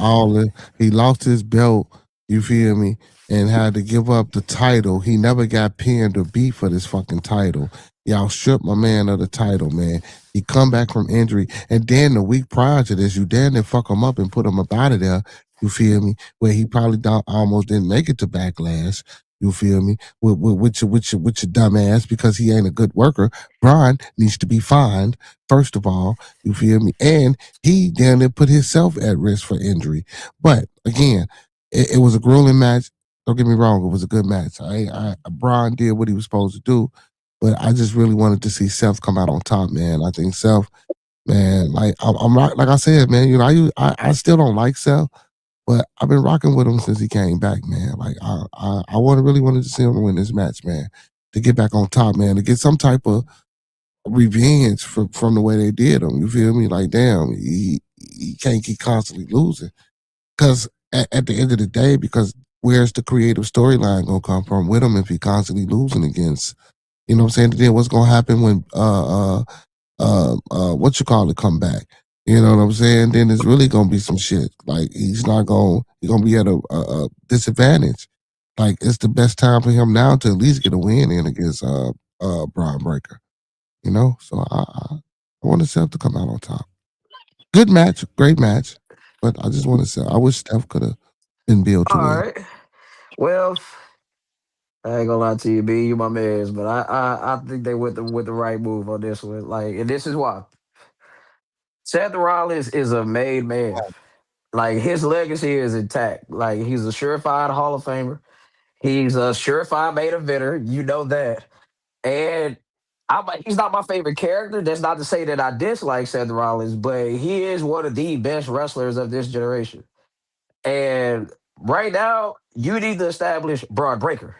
he lost his belt, you feel me, and had to give up the title. He never got pinned or beat for this fucking title. Y'all stripped my man of the title, man. He come back from injury. And then the week prior to this, you damn near fuck him up and put him up out of there, you feel me, where he probably almost didn't make it to Backlash. You feel me? With your dumb ass because he ain't a good worker. Braun needs to be fined. First of all, you feel me? And he damn near put himself at risk for injury. But again, it was a grueling match. Don't get me wrong, it was a good match. Braun did what he was supposed to do, but I just really wanted to see Seth come out on top, man. I think Seth, man, like I'm not, like I said, man. You know, I still don't like Seth, but I've been rocking with him since he came back, man. Like I really wanted to see him win this match, man, to get back on top, man, to get some type of revenge from the way they did him. You feel me? Like, damn, he can't keep constantly losing. Because at the end of the day, because where's the creative storyline gonna come from with him if he constantly losing against? You know what I'm saying? Then what's gonna happen when what you call it come back? You know what I'm saying? Then it's really gonna be some shit. Like he's gonna be at a disadvantage. Like it's the best time for him now to at least get a win in against Brian Breaker. You know, so I want Seth to come out on top. Good match, great match, but I just want to say I wish Steph could have been built to All win. right. Well, I ain't gonna lie to you, B. You my man, but I think they went with the right move on this one. Like, and this is why Seth Rollins is a made man. Like his legacy is intact. Like he's a surefire Hall of Famer. He's a surefire main eventer. You know that. And he's not my favorite character. That's not to say that I dislike Seth Rollins, but he is one of the best wrestlers of this generation. And right now, you need to establish Braun Breaker.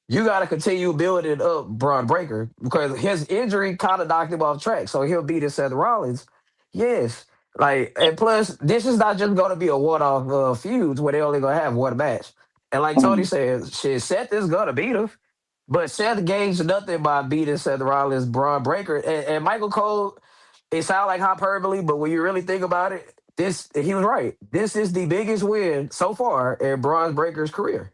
You got to continue building up Braun Breaker because his injury kind of knocked him off track. So he'll beat Seth Rollins. Yes. Like, and plus, this is not just going to be a one-off feud where they only going to have one match. And like Tony said, shit, Seth is going to beat him. But Seth gains nothing by beating Seth Rollins, Braun Breaker. And Michael Cole, it sounds like hyperbole, but when you really think about it, he was right. This is the biggest win so far in Braun Breaker's career.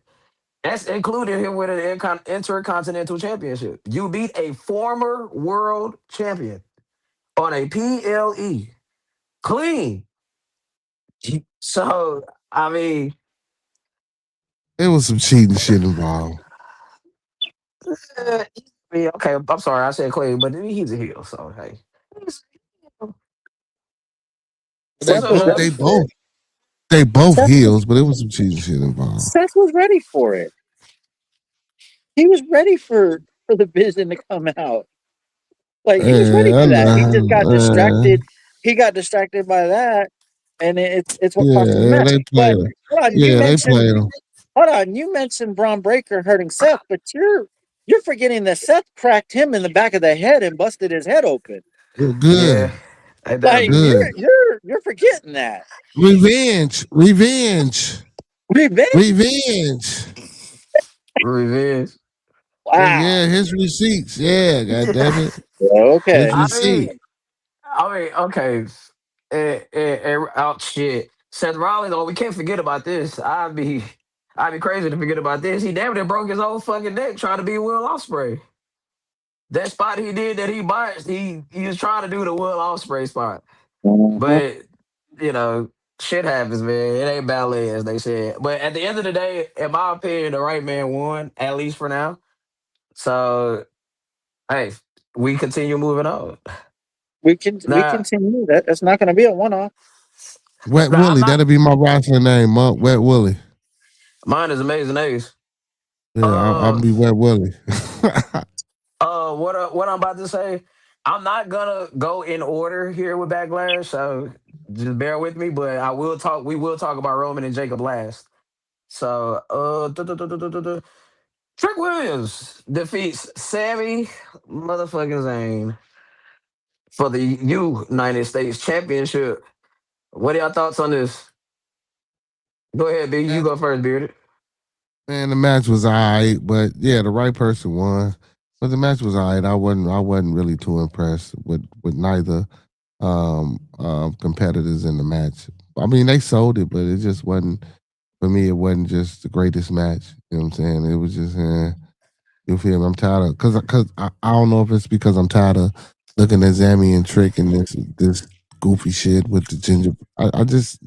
That's including him winning the Intercontinental Championship. You beat a former world champion on a PLE. Clean. So, I mean, There was some cheating shit involved. okay, I'm sorry I said clean, but he's a heel, so hey. They What's Seth up, was both ready they Josh? for both it. they both Seth was, heels, but it was some cheating shit involved. Seth was ready for it. He was ready for the vision to come out. Like he was ready for that. He just got Yeah, distracted. He got distracted by that, and it's what cost him the yeah, match. they But played him. hold on, Yeah, they played him. you mentioned Braun Breaker hurting Seth, but you're forgetting that Seth cracked him in the back of the head and busted his head open. Good, Yeah, ain't that a Like bitch? good. you're forgetting that. Revenge, revenge, Revenge. revenge. Revenge. Wow. Yeah, his receipts. Yeah, god damn it. His Okay. I receipt. mean, okay. Out shit. Seth Rollins, oh, we can't forget about this. I'd be crazy to forget about this. He damn near broke his whole fucking neck trying to be Will Ospreay. That spot he did that he botched, he was trying to do the Will Ospreay spot. Mhm. But, you know, shit happens, man. It ain't ballet, as they said. But at the end of the day, in my opinion, the right man won, at least for now. So, hey, we continue moving on. We Now, continue that. That's not going to be a one off. Wet now I'm Willie, not. that'll be my wrestling name, Wet Willie. Mine is Amazing Ace. Yeah, I'll Uh, be Wet Willie. what I'm about to say, I'm not gonna go in order here with Backlash, so just bear with me. But I will talk. We will talk about Roman and Jacob last. So, Trick Williams defeats Sami motherfucking Zayn for the United States Championship. What are y'all thoughts on this? Go ahead, B. You go first, Bearded. Man, the match was alright, but yeah, the right person won. But the match was alright. I wasn't really too impressed with neither competitors in the match. I mean, they sold it, but it just wasn't for me. It wasn't just the greatest match. You know what I'm saying? It was just, you feel me? I'm tired of because I don't know if it's because I'm tired of looking at Zammy and Trick and this goofy shit with the ginger. I just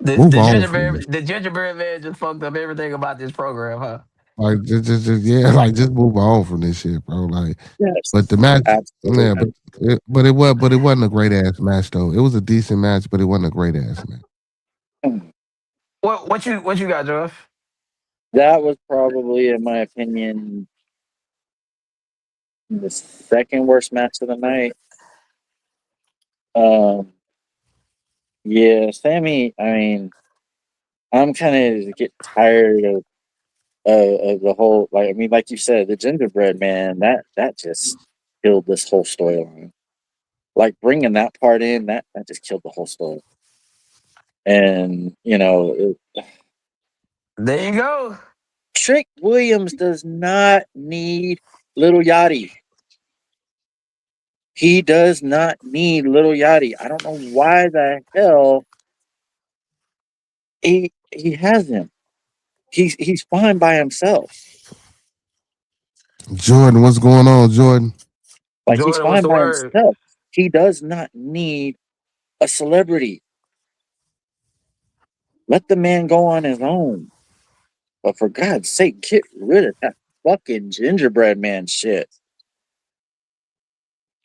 The, move the on from gingerbread this. the gingerbread man just fucked up everything about this program, huh? Like yeah, like just move on from this shit, bro. Like, Yes. but the match, yeah, Absolutely. but it wasn't a great ass match though. It was a decent match, but it wasn't a great ass match. What you got, Josh? That was probably, in my opinion, the second worst match of the night. Um, yeah, Sammy. I mean, I'm kind of getting tired of the whole. Like, I mean, like you said, the gingerbread man. That just killed this whole storyline. Like bringing that part in, that just killed the whole story. And There you go. Trick Williams does not need Little Yachty. He does not need Little Yachty. I don't know why the hell he has him. He's fine by himself. Jordan, what's going on, Jordan? Like he's Jordan, what's fine the by word? himself. He does not need a celebrity. Let the man go on his own. But for God's sake, get rid of that fucking gingerbread man shit.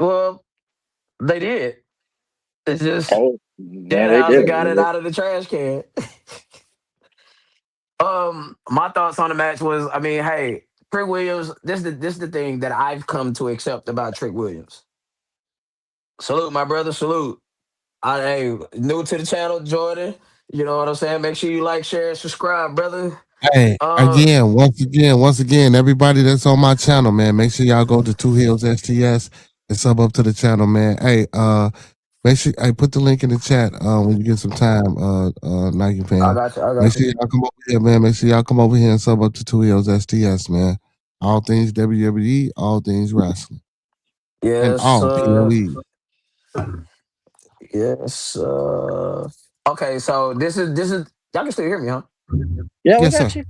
Well, they did. It's just Oh, no, they did. Danhausen got it out of the trash can. My thoughts on the match was, I mean, hey, Trick Williams. This is the thing that I've come to accept about Trick Williams. Salute, my brother. Salute. Hey, new to the channel, Jordan. You know what I'm saying? Make sure you like, share, and subscribe, brother. Hey, Uh, once again, everybody that's on my channel, man, make sure y'all go to Two Hills STS and sub up to the channel, man. Hey, make sure I put the link in the chat when you get some time, Nike I fam. got you. I Make got sure you. y'all come over here, man. Make sure y'all come over here and sub up to Two Hills STS, man. All things WWE, all things wrestling, and Yes, all PLE. yes. Okay, so this is y'all can still hear me, huh? Yeah, we Yes, sir. got you.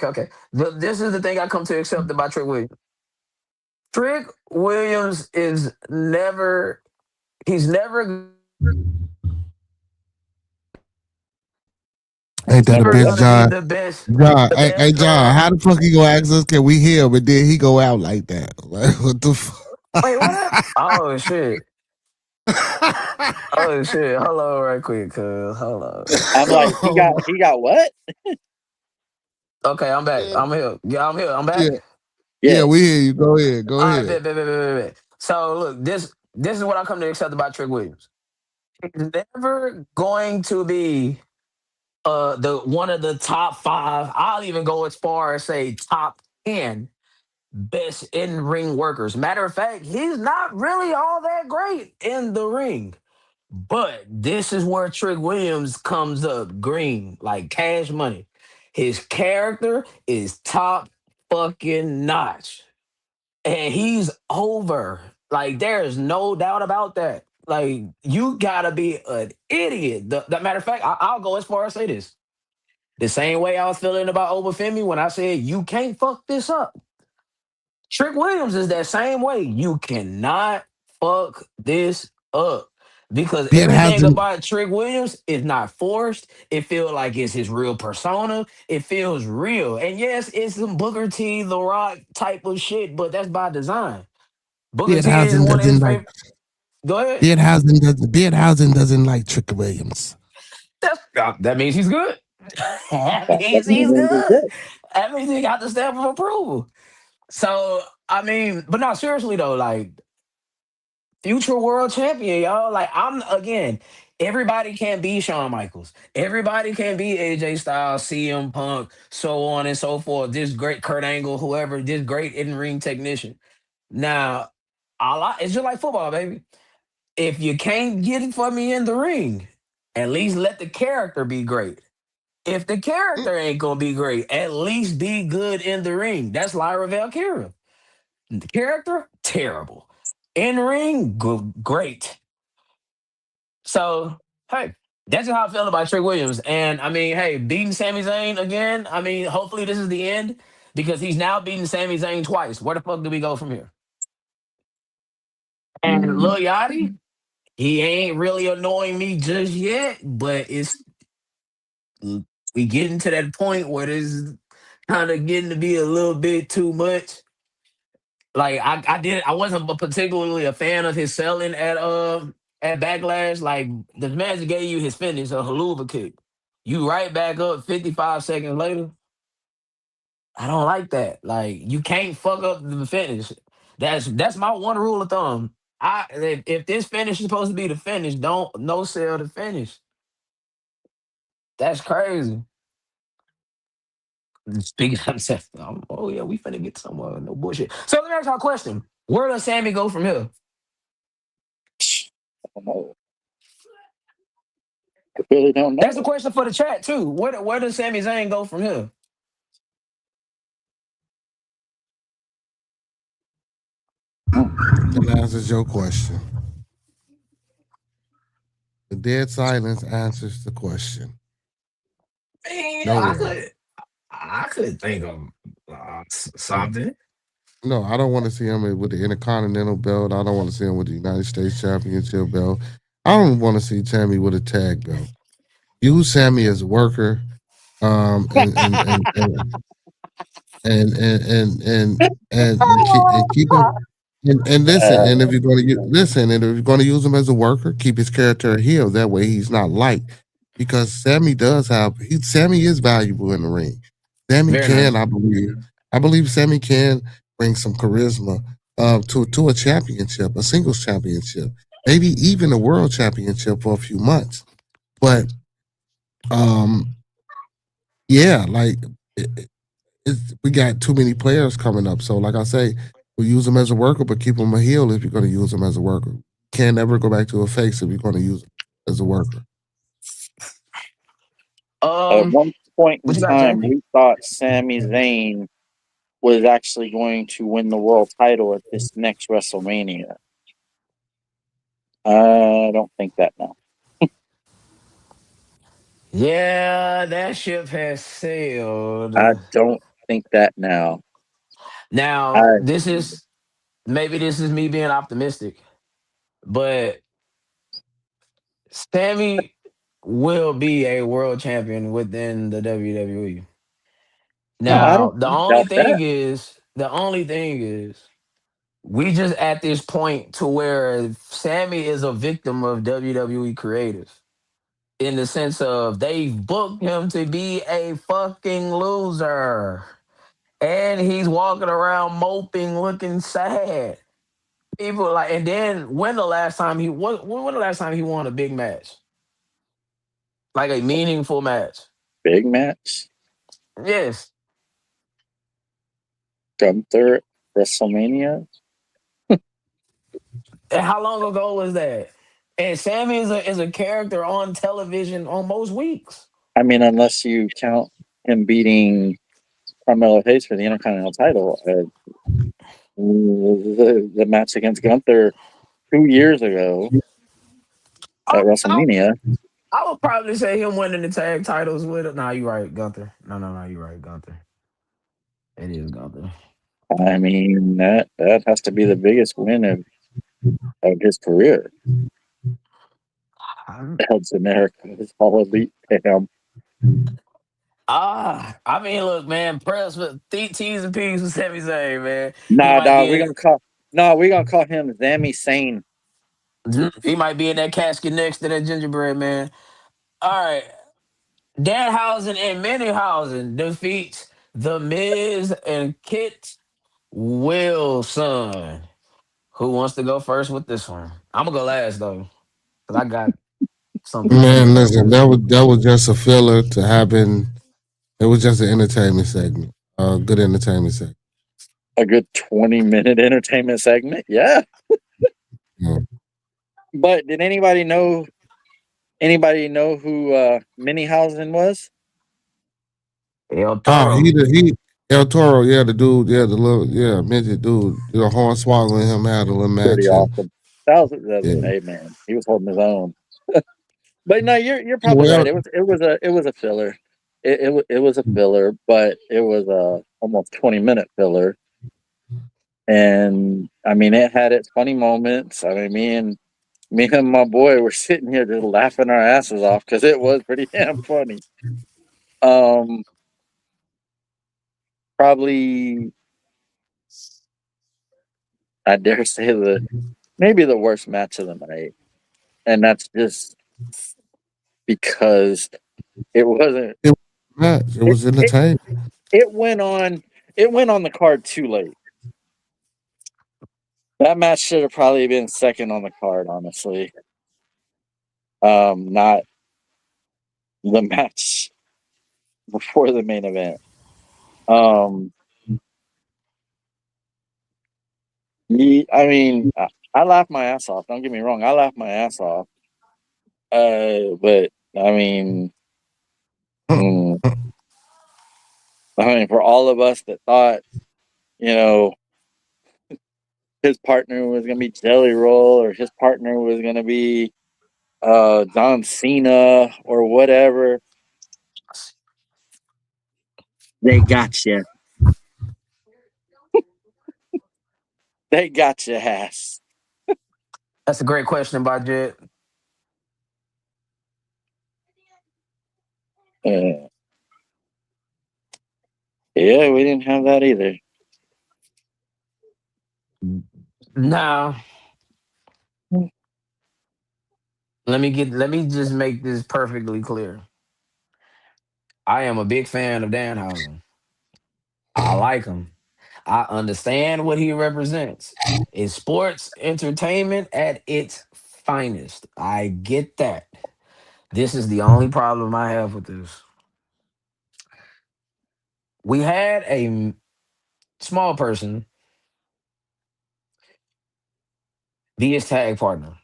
Okay. This is the thing I come to accept about Trick Williams. Trick Williams is never. He's never. Ain't that a Never bitch, gonna be John? the best. John, The hey, best John, draw. how the fuck he gonna ask us? Can we hear him? And then he go out like that? Like, what the fuck? Wait, what happened? Oh shit. Oh shit. Hold on right quick, cuz. Hold on. I'm like, he got what? Okay, I'm back. I'm here. Yeah, I'm here. I'm yeah, back. yeah, we Yes. hear you. Go ahead, go All right, ahead. bet. So look, this is what I come to accept about Trick Williams. He's never going to be the one of the top five. I'll even go as far as say top 10 best in ring workers. Matter of fact, he's not really all that great in the ring. But this is where Trick Williams comes up green, like cash money. His character is top fucking notch. And he's over. Like, there's no doubt about that. Like, you gotta be an idiot. The matter of fact, I'll go as far as say this. The same way I was feeling about Obafemi when I said you can't fuck this up. Trick Williams is that same way. You cannot fuck this up because It everything hasn't. about Trick Williams is not forced. It feels like it's his real persona. It feels real. And yes, it's some Booker T, The Rock type of shit, but that's by design. Booker Beard T is Housing one of his doesn't like. favorite. Go ahead. Beardhausen doesn't like Trick Williams. That means he's good. That That means he's means he's good. good. That means he got the stamp of approval. So I mean, but no, seriously though, like future world champion, y'all. Like I'm again, everybody can't be Shawn Michaels. Everybody can't be AJ Styles, CM Punk, so on and so forth. This great Kurt Angle, whoever, this great in-ring technician. Now, it's just like football, baby. If you can't get it for me in the ring, at least let the character be great. If the character ain't gonna be great, at least be good in the ring. That's Lyra Valkyria. The character, terrible. In ring, great. So, hey, that's just how I feel about Trick Williams. And I mean, hey, beating Sami Zayn again. I mean, hopefully this is the end because he's now beaten Sami Zayn twice. Where the fuck do we go from here? And Mm. Lil Yachty, he ain't really annoying me just yet, but it's we getting to that point where this kind of getting to be a little bit too much. Like I wasn't particularly a fan of his selling at Backlash. Like the man that gave you his finish, a haluva kick. You right back up 55 seconds later. I don't like that. Like you can't fuck up the finish. That's my one rule of thumb. If this finish is supposed to be the finish, don't no sell the finish. That's crazy. Speaking of himself, oh yeah, we finna get somewhere. No bullshit. So let me ask you a question. Where does Sammy go from here? I don't know. I really don't That's the know. question for the chat too. Where does Sami Zayn go from here? That answers your question. The dead silence answers the question. Man, Nowhere. I could think of something. No, I don't want to see him with the Intercontinental belt. I don't want to see him with the United States Championship belt. I don't want to see Sammy with a tag belt. Use Sammy as a worker, um, and and and and and and and keep him. And listen, and if you're going to listen, and if you're going to use him as a worker, keep his character a heel. That way, he's not light, because Sammy does have. Sammy is valuable in the ring. Sammy Very can, nice. I believe Sammy can bring some charisma to a championship, a singles championship, maybe even a world championship for a few months. But um, yeah, like we got too many players coming up. So, like I say, we use them as a worker, but keep them a heel if you're going to use them as a worker. Can't ever go back to a face if you're going to use them as a worker. At one point in What you got, time, Jay? we thought Sami Zayn was actually going to win the world title at this next WrestleMania. I don't think that now. Yeah, that ship has sailed. I don't think that now. Now, I this is me being optimistic, but Sammy will be a world champion within the WWE. no, I Now, don't doubt that. the only thing is, we just at this point to where Sammy is a victim of WWE creators in the sense of they've booked him to be a fucking loser. And he's walking around moping, looking sad. People like, and then when the last time he won a big match, like a meaningful match? Big match. Yes. Gunther WrestleMania. And how long ago was that? And Sammy is a character on television on most weeks. I mean, unless you count him beating Carmelo Hayes for the Intercontinental title, the match against Gunther 2 years ago I, at I, WrestleMania. I would probably say him winning the tag titles with it. Nah, you right, Gunther. No, you right, Gunther. It is Gunther. I mean, that has to be the biggest win of his career. I, Helps America is all elite to him. I mean, look, man, press with T's and P's with Sami Zayn, man. He Nah, might dog, be in. we gonna call him Sami Sane. He might be in that casket next to that gingerbread man. All right, Danhausen and Minihausen defeats The Miz and Kit Wilson. Who wants to go first with this one? I'm gonna go last though, because I got something to Man, say. listen, that was just a filler to happen. It was just an entertainment segment. Good entertainment segment. A good 20-minute entertainment segment. Yeah. Yeah. But did anybody know who Minihausen was? El Oh, Toro. he El Toro, yeah, the dude, yeah, the little, yeah, midget dude, the horn swallowing him had a little Pretty match, and awesome. That was yeah, hey man. He was holding his own. But no, you're probably well, right. It was a filler. It was a filler, but it was a almost 20-minute filler. And I mean, it had its funny moments. I mean, me and my boy were sitting here just laughing our asses off because it was pretty damn funny. Um, Probably I dare say maybe the worst match of the night, and that's just because it wasn't. it was a match. It It was it, entertaining. it went on. It went on the card too late. That match should have probably been second on the card, honestly. Not the match before the main event. Um, I mean, I laughed my ass off. Don't get me wrong, I laughed my ass off. But mm, I mean, for all of us that thought, you know, his partner was gonna be Jelly Roll or his partner was gonna be John Cena or whatever, they got you. They got your ass. That's a great question by Jet. Uh, yeah, we didn't have that either. Now, let me just make this perfectly clear. I am a big fan of Danhausen. I like him. I understand what he represents. It's sports entertainment at its finest. I get that. This is the only problem I have with this. We had small person be his tag partner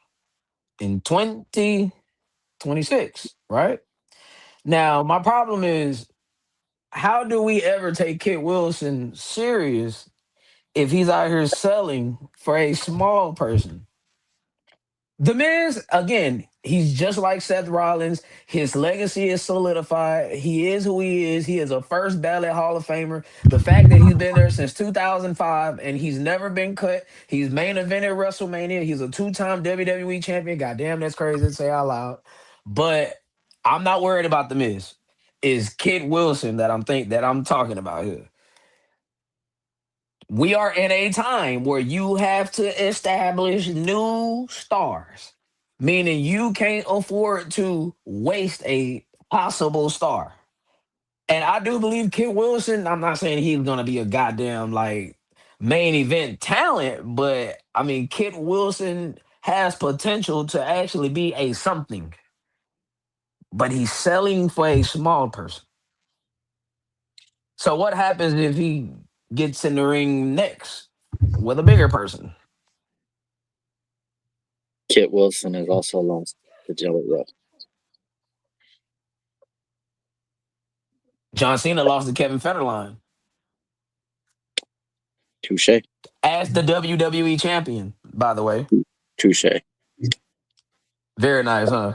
in 2026, right? Now, my problem is, how do we ever take Kit Wilson serious if he's out here selling for a small person? The Miz, again, he's just like Seth Rollins. His legacy is solidified. He is who he is. He is a first ballot Hall of Famer. The fact that he's been there since 2005 and he's never been cut. He's main evented WrestleMania. He's a two-time WWE champion. Goddamn, that's crazy to say out loud. But I'm not worried about the Miz. Is Kid Wilson that I'm talking about here. We are in a time where you have to establish new stars, meaning you can't afford to waste a possible star. And I do believe Kid Wilson, I'm not saying he's going to be a goddamn like main event talent, but I mean, Kit Wilson has potential to actually be a something, but he's selling for a small person. So what happens if he gets in the ring next with a bigger person? Kit Wilson has also lost to Jelly Roll. John Cena lost to Kevin Federline Touche. as the WWE champion, by the way. Touche. Very nice, huh?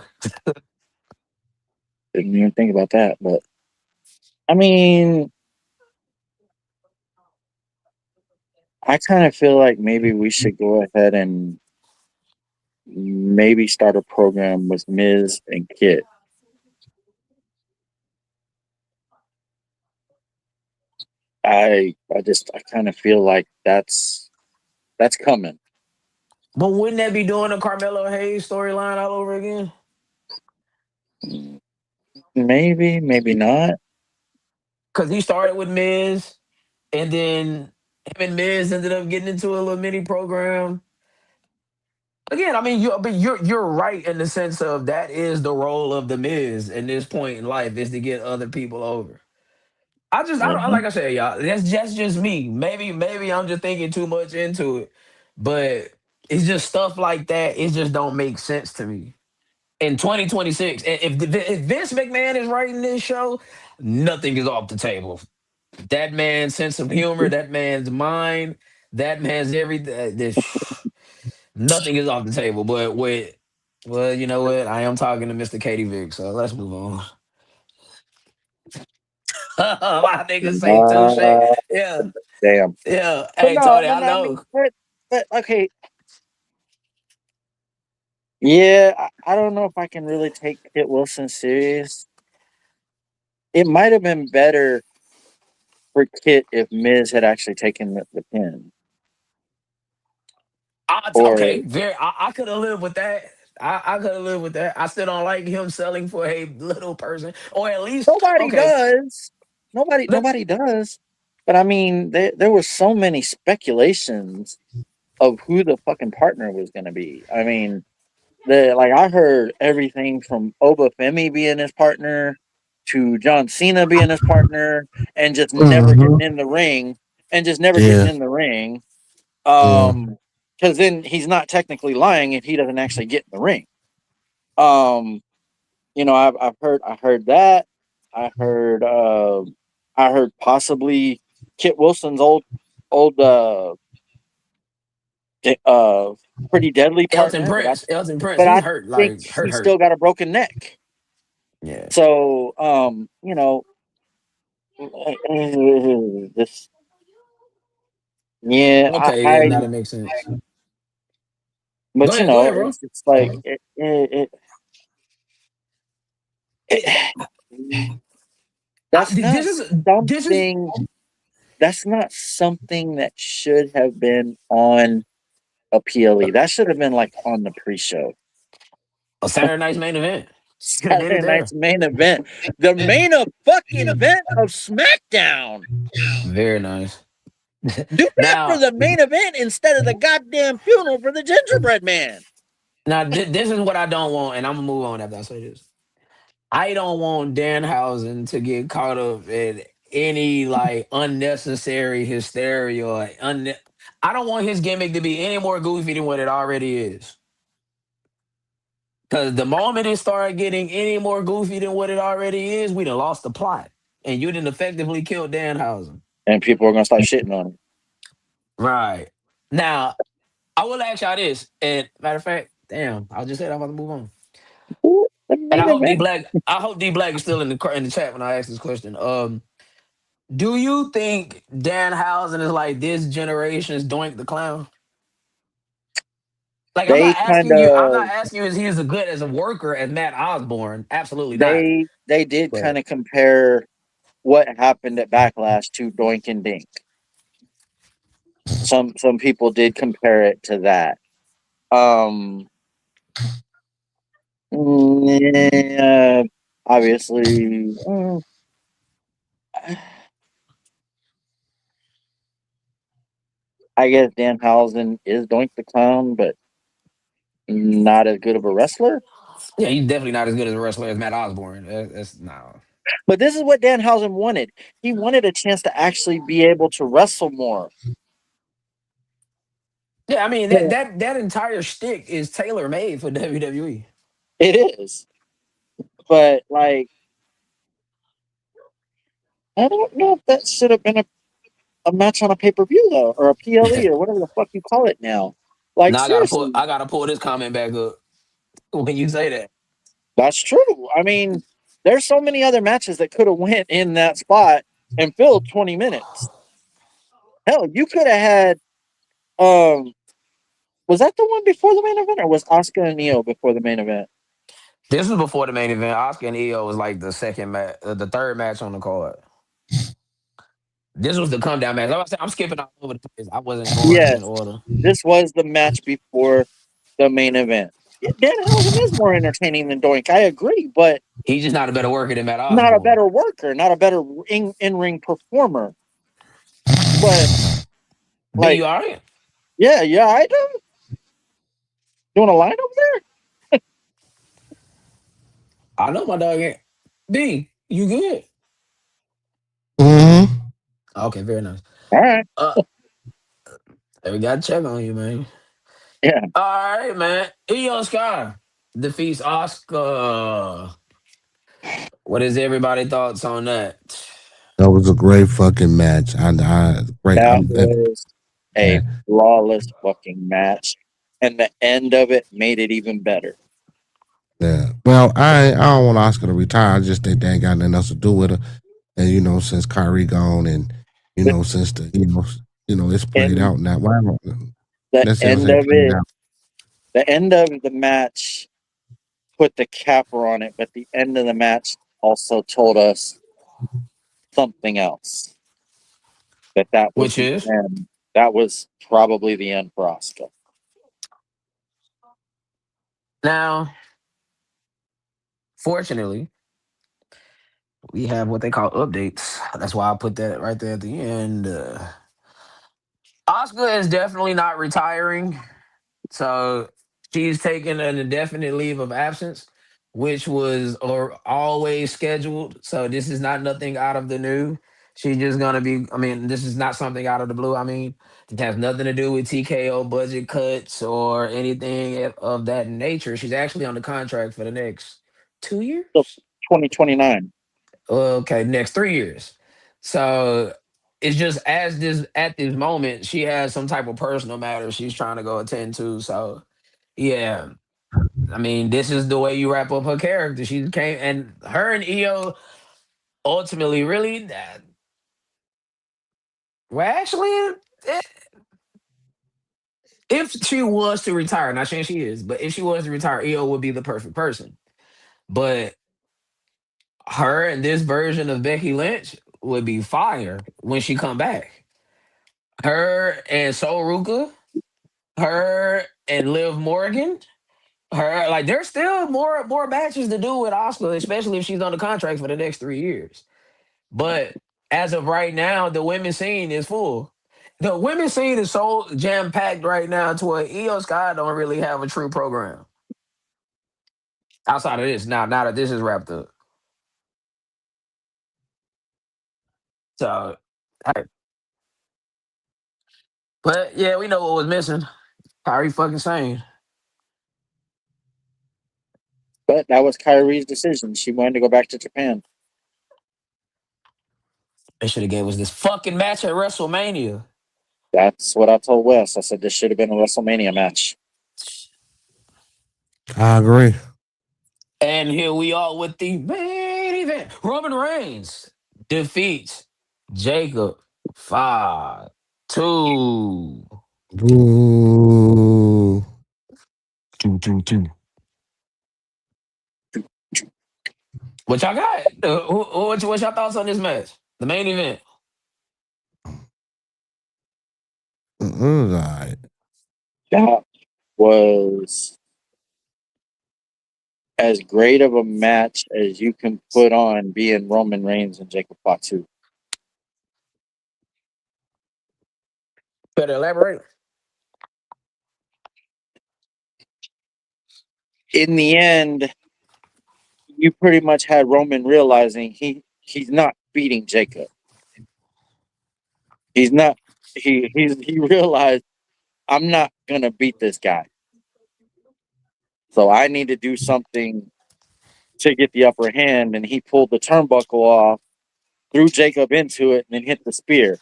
Didn't even think about that, but I mean, I kind of feel like maybe we should go ahead and maybe start a program with Miz and Kit. I kind of feel like that's coming. But wouldn't that be doing the Carmelo Hayes storyline all over again? Maybe, maybe not. Because he started with Miz, and then him and Miz ended up getting into a little mini program. Again, I mean, you're right in the sense of that is the role of the Miz in this point in life is to get other people over. I don't Mhm. like I said, y'all. That's just me. Maybe I'm just thinking too much into it, but it's just stuff like that. It just don't make sense to me. In 2026, if Vince McMahon is writing this show, nothing is off the table. That man's sense of humor, that man's mind, that man's everything. Nothing is off the table. But well, you know what? I am talking to Mr. Katie Vick, so let's move on. My niggas say touche. Uh, Yeah, damn. yeah. But Hey, no, Tony, but I no, I mean, know. but okay. Yeah, I don't know if I can really take Kit Wilson serious. It might have been better for Kit if Miz had actually taken the pin. Or Okay, I could have lived with that. I could have lived with that. I still don't like him selling for a little person, or at least nobody okay. does. Let, Nobody does. But I mean, there were so many speculations of who the fucking partner was going to be. I mean, I heard everything from Oba Femi being his partner to John Cena being his partner, and just never Mm-hmm. getting in the ring, and just never getting Yeah, in the ring. yeah. Because then he's not technically lying if he doesn't actually get in the ring. Um, I heard that. I heard I heard possibly Kit Wilson's old uh pretty deadly partner, Elton Prince, but he's I hurt, think like he hurt. still got a broken neck. Yeah. So this yeah, Okay, yeah, I now that makes sense. but Go ahead, bro. it's like it that's not This is something that's not something that should have been on a PLE. That should have been like on the pre-show. a Saturday night's main event. You could have did Saturday it there. night's main event. The main of fucking event of SmackDown. Very nice. Do that for Now, the main event instead of the goddamn funeral for the gingerbread man. this is what I don't want, and I'm gonna move on after I say this. I don't want Danhausen to get caught up in any like unnecessary hysteria. I don't want his gimmick to be any more goofy than what it already is. Because the moment it started getting any more goofy than what it already is, we done lost the plot. And you didn't effectively kill Danhausen. And people are gonna start shitting on him. Right. Now, I will ask y'all this. And matter of fact, damn, I just said I'm about to move on. Ooh, the And main event. I hope D Black is still in the chat when I ask this question. Do you think Danhausen is like this generation's Doink the Clown? Like They kind I'm not of asking you is he as good as a worker as Matt Osborne? Absolutely not. they did But kind of compare what happened at Backlash to Doink and Dink. Some people did compare it to that. Um, yeah, obviously, I guess Danhausen is Doink the Clown, but not as good of a wrestler. Yeah, he's definitely not as good as a wrestler as Matt Osborne. That's no. But this is what Danhausen wanted. He wanted a chance to actually be able to wrestle more. Yeah, I mean Yeah. that entire shtick is tailor made for WWE. It is. But like, I don't know if that should have been a match on a pay-per-view though, or a PLE or whatever the fuck you call it now. Like Now seriously, I gotta pull this comment back up when you say that. that's true. I mean, there's so many other matches that could have went in that spot and filled 20 minutes. Hell, you could have had was that the one before the main event or was Asuka and Neo before the main event? This was before the main event. Oscar and Io was like the second match, the third match on the card. This was the come down match. I'm skipping all over the place. I wasn't going in Yes. order. This was the match before the main event. Yeah, Danhausen is more entertaining than Doink. I agree, but He's just not a better worker than Matt not a Osborne. better worker, not a better in-ring performer. But B, like, you all right? yeah, I do. You want a line over there? I know my dog ain't. B, you good? Mm-hmm. Okay, very nice. All right. Uh, we got to check on you, man. Yeah. All right, man. Io Sky defeats Oscar. What is everybody thoughts on that? That was a great fucking match. I great. That was a Man. flawless fucking match. And the end of it made it even better. Yeah. Well, I don't want Oscar to retire. I just think they ain't got nothing else to do with her. And since Kyrie gone, and since the it's played And out now. Why the let's say end say of played it, out. the end of the match put the capper on it, but the end of the match also told us something else. That was Which the is end. That was probably the end for Oscar. now, fortunately, we have what they call updates. That's why I put that right there at the end. Oscar is definitely not retiring. So she's taking an indefinite leave of absence, which was or always scheduled. So this is not nothing out of the new. She's just gonna be. I mean, this is not something out of the blue. I mean, it has nothing to do with TKO budget cuts or anything of that nature. She's actually on the contract for the next 2 years. So 2029. Okay, next 3 years. So it's just as this at this moment, she has some type of personal matter she's trying to go attend to. So yeah, I mean, this is the way you wrap up her character. She came and her and Io ultimately really well actually eh, if she was to retire, not saying she is, but if she was to retire, Io would be the perfect person. But her and this version of Becky Lynch would be fire when she come back. Her and Sol Ruka, her and Liv Morgan, her like there's still more matches to do with Oscar, especially if she's on the contract for the next 3 years. But as of right now, the women's scene is full. The women's scene is so jam packed right now to where Io Sky don't really have a true program outside of this. Now that this is wrapped up, so hey, but yeah, we know what was missing. Kyrie fucking Sane. But that was Kyrie's decision. She wanted to go back to Japan. They should have gave us this fucking match at WrestleMania. That's what I told Wes. I said this should have been a WrestleMania match. I agree. And here we are with the main event. Roman Reigns defeats Jacob 5-2. Boo. 2-2-2. What y'all got? What's your thoughts on this match? The main event. All right. That was as great of a match as you can put on being Roman Reigns and Jacob Fatu. Better elaborate. In the end, you pretty much had Roman realizing he's not beating Jacob. He's not. He realized I'm not gonna beat this guy. So I need to do something to get the upper hand, and he pulled the turnbuckle off, threw Jacob into it, and then hit the spear.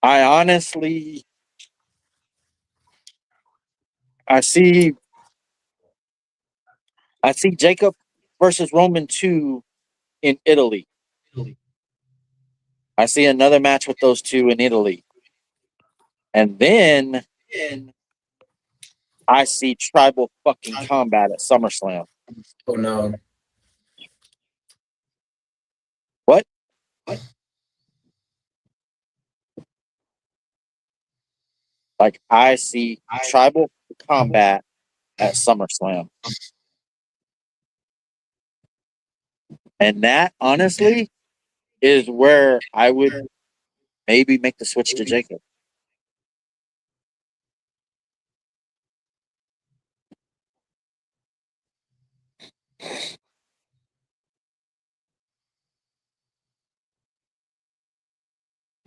I honestly, I see, I see Jacob versus Roman 2 in Italy. I see another match with those two in Italy, and then I see tribal fucking combat at SummerSlam. Oh no. What? Like I see tribal combat at SummerSlam, and that honestly is where I would maybe make the switch to Jacob.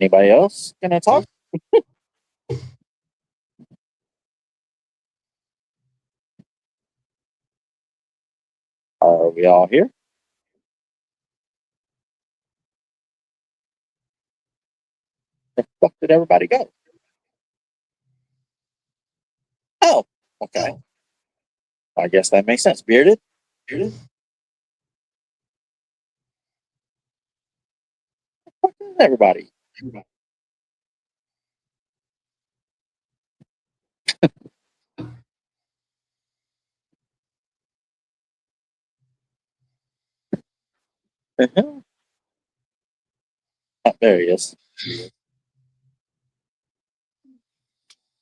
Anybody else gonna talk? Are we all here? The fuck did everybody go? Oh, okay. I guess that makes sense. Bearded? Everybody. Oh, there he is.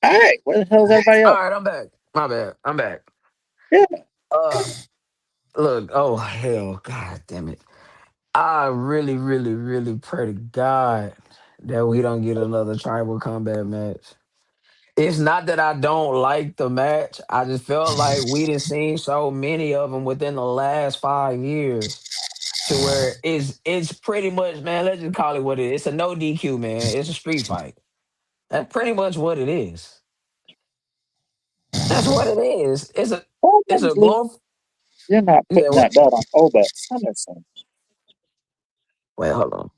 All right, where the hell is everybody All else? right, I'm back. My bad. I'm back. Yeah. Uh, look. Oh hell, God damn it! I really, really, really pray to God that we don't get another tribal combat match. It's not that I don't like the match. I just felt like we didn't seen so many of them within the last 5 years to where it's pretty much, man. Let's just call it what it is. It's a no DQ, man. It's a street fight. That's pretty much what it is. That's what it is. It's a Obviously, glow. you're not Yeah. putting that belt on Oba Summerson. Wait, hold on.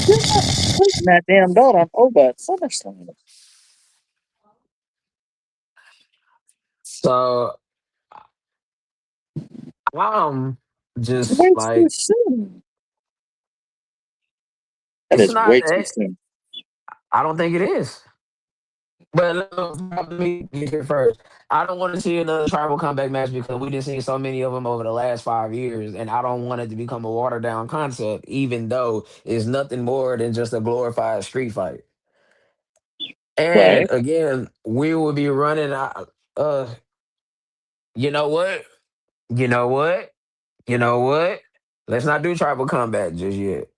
You're not putting that damn belt on Oba at SummerSlam. So I'm It's just way too like, soon. That it's is not. way too soon. I don't think it is. But let me get here first. I don't want to see another tribal comeback match because we didn't see so many of them over the last 5 years, and I don't want it to become a watered down concept, even though it's nothing more than just a glorified street fight. And Right. again, we will be running out. You know what? You know what? You know what? Let's not do tribal combat just yet.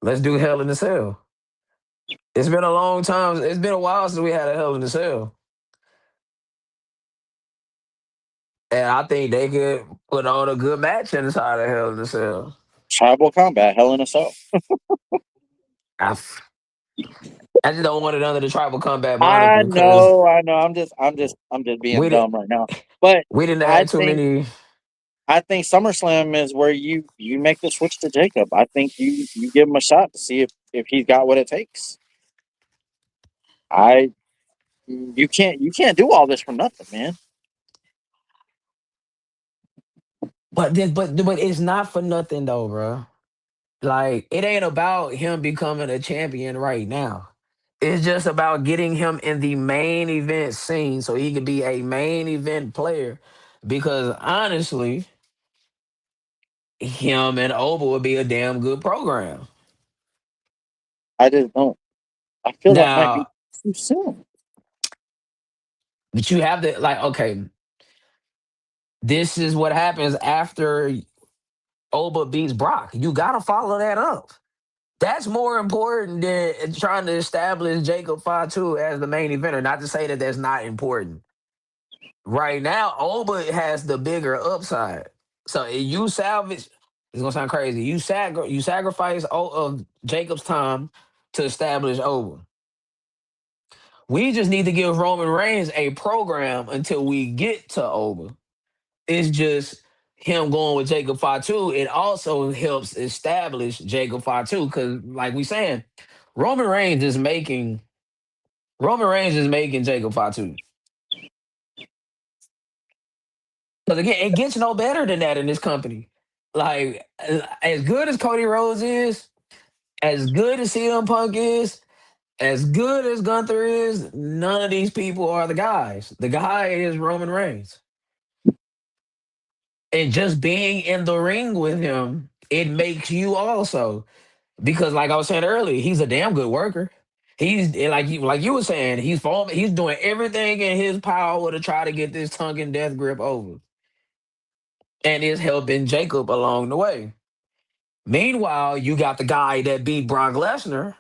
Let's do Hell in the Cell. It's been a long time. It's been a while since we had a Hell in the Cell. And I think they could put on a good match inside of Hell in a Cell. Tribal combat, Hell in a Cell. I, f- I just don't want it under the tribal combat I moniker because know, I know. I'm just being we did dumb right now. But we didn't I have too think many. I think SummerSlam is where you make the switch to Jacob. I think you give him a shot to see if he's got what it takes. I you can't do all this for nothing, man. But it's not for nothing though, bro. Like it ain't about him becoming a champion right now. It's just about getting him in the main event scene so he could be a main event player. Because honestly, him and Oba would be a damn good program. I just don't. I feel that might be Now, too soon. but you have to like, okay, this is what happens after Oba beats Brock. You gotta follow that up. That's more important than trying to establish Jacob Fatu as the main eventer. Not to say that that's not important. Right now, Oba has the bigger upside. So if you salvage, it's gonna sound crazy. You sacrifice of Jacob's time to establish Oba. We just need to give Roman Reigns a program until we get to Oba. It's just him going with Jacob Fatu. It also helps establish Jacob Fatu because, like we saying, Roman Reigns is making Jacob Fatu. Because again, it gets no better than that in this company. Like as good as Cody Rhodes is, as good as CM Punk is, as good as Gunther is, none of these people are the guys. The guy is Roman Reigns. And just being in the ring with him, it makes you also because, like I was saying earlier, he's a damn good worker. He's like you were saying, he's doing everything in his power to try to get this tongue and death grip over, and is helping Jacob along the way. Meanwhile, you got the guy that beat Brock Lesnar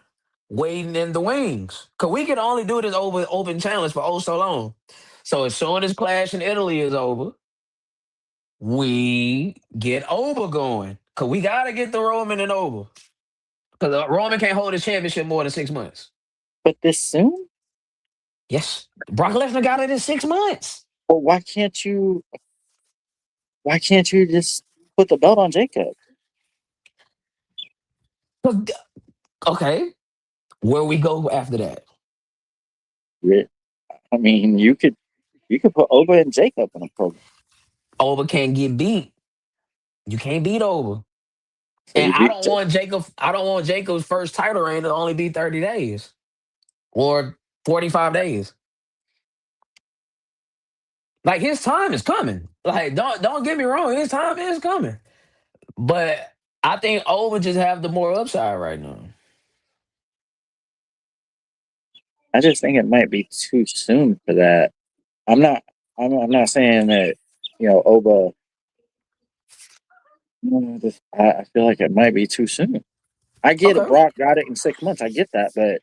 waiting in the wings. Cause we can only do this over open challenge for oh so long. So as soon as Clash in Italy is over, we get Oba going. Cause we gotta get the Roman and Oba. Cause Roman can't hold his championship more than 6 months. But this soon? Yes. Brock Lesnar got it in 6 months. Well, why can't you? Why can't you just put the belt on Jacob? Okay. Where we go after that? I mean, you could put Oba and Jacob in a program. Oba can't get beat. You can't beat Oba. So And you beat Jacob. I don't want Jacob's first title reign to only be 30 days or 45 days. Like his time is coming. Like don't get me wrong, his time is coming. But I think Oba just have the more upside right now. I just think it might be too soon for that. I'm not. I'm not saying that Oba. I feel like it might be too soon. I get it. Okay. Brock got it in 6 months. I get that, but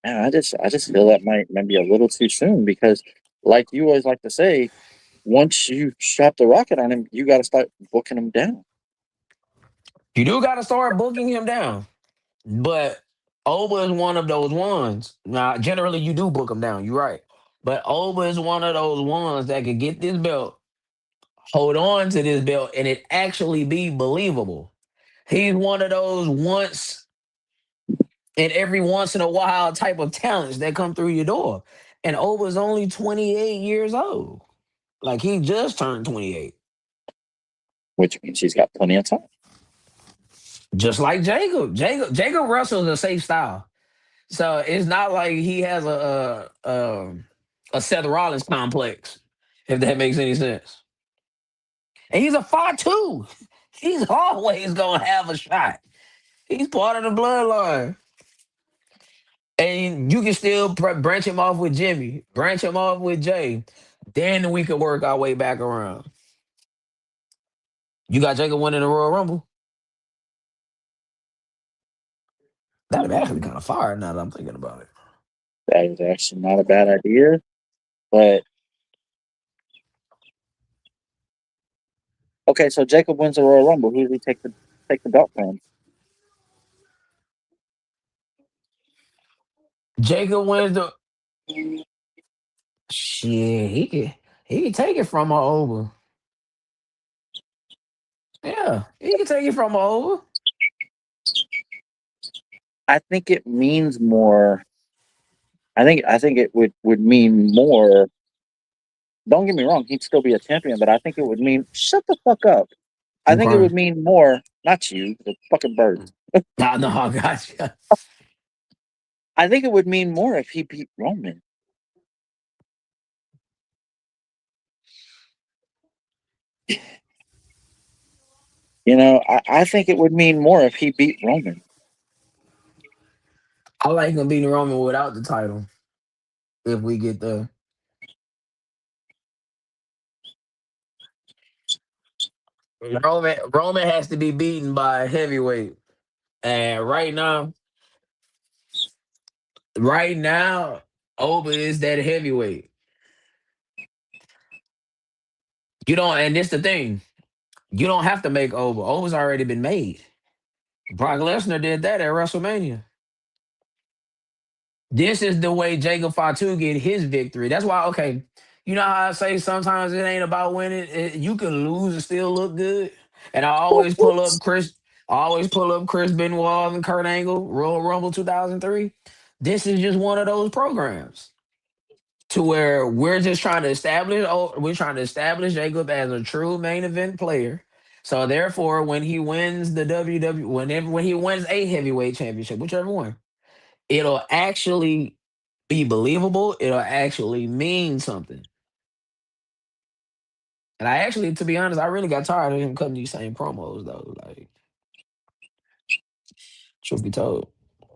man, I just feel that might be a little too soon because, like you always like to say, once you strap the rocket on him, you got to start booking him down. You do gotta start booking him down. But Oba is one of those ones. Now, generally you do book him down, you're right. But Oba is one of those ones that can get this belt, hold on to this belt, and it actually be believable. He's one of those once and every once in a while type of talents that come through your door. And Oba's only 28 years old. Like he just turned 28. Which means he's got plenty of time. Just like Jacob. Jacob Russell's a safe style. So it's not like he has a Seth Rollins complex, if that makes any sense. And he's a 5'2". He's always gonna have a shot. He's part of the bloodline. And you can still branch him off with Jimmy, branch him off with Jay. Then we can work our way back around. You got Jacob winning the Royal Rumble? That'd actually kind of fire now that I'm thinking about it. That is actually not a bad idea, but okay. So Jacob wins the Royal Rumble. Who does he take the belt from? Jacob wins the shit. He can take it from over. Yeah, he can take it from over. I think it means more. I think it would mean more. Don't get me wrong, he'd still be a champion, but I think it would mean shut the fuck up. I I'm think it crying. would mean more, not you, the fucking birds. Nah, no, I got you. I think it would mean more if he beat Roman. I think it would mean more if he beat Roman. I like him beating Roman without the title. If we get the Roman has to be beaten by a heavyweight. And right now, Oba is that heavyweight. You don't, and this the thing. You don't have to make Oba. Oba's already been made. Brock Lesnar did that at WrestleMania. This is the way Jacob Fatu get his victory. That's why, okay, you know how I say sometimes it ain't about winning. You can lose and still look good. And I always pull up Chris Benoit and Kurt Angle, Royal Rumble 2003. This is just one of those programs to where we're trying to establish Jacob as a true main event player. So therefore, when he wins the when he wins a heavyweight championship, whichever one, it'll actually be believable. It'll actually mean something. And I actually, to be honest, I really got tired of him cutting these same promos though. Like, truth be told.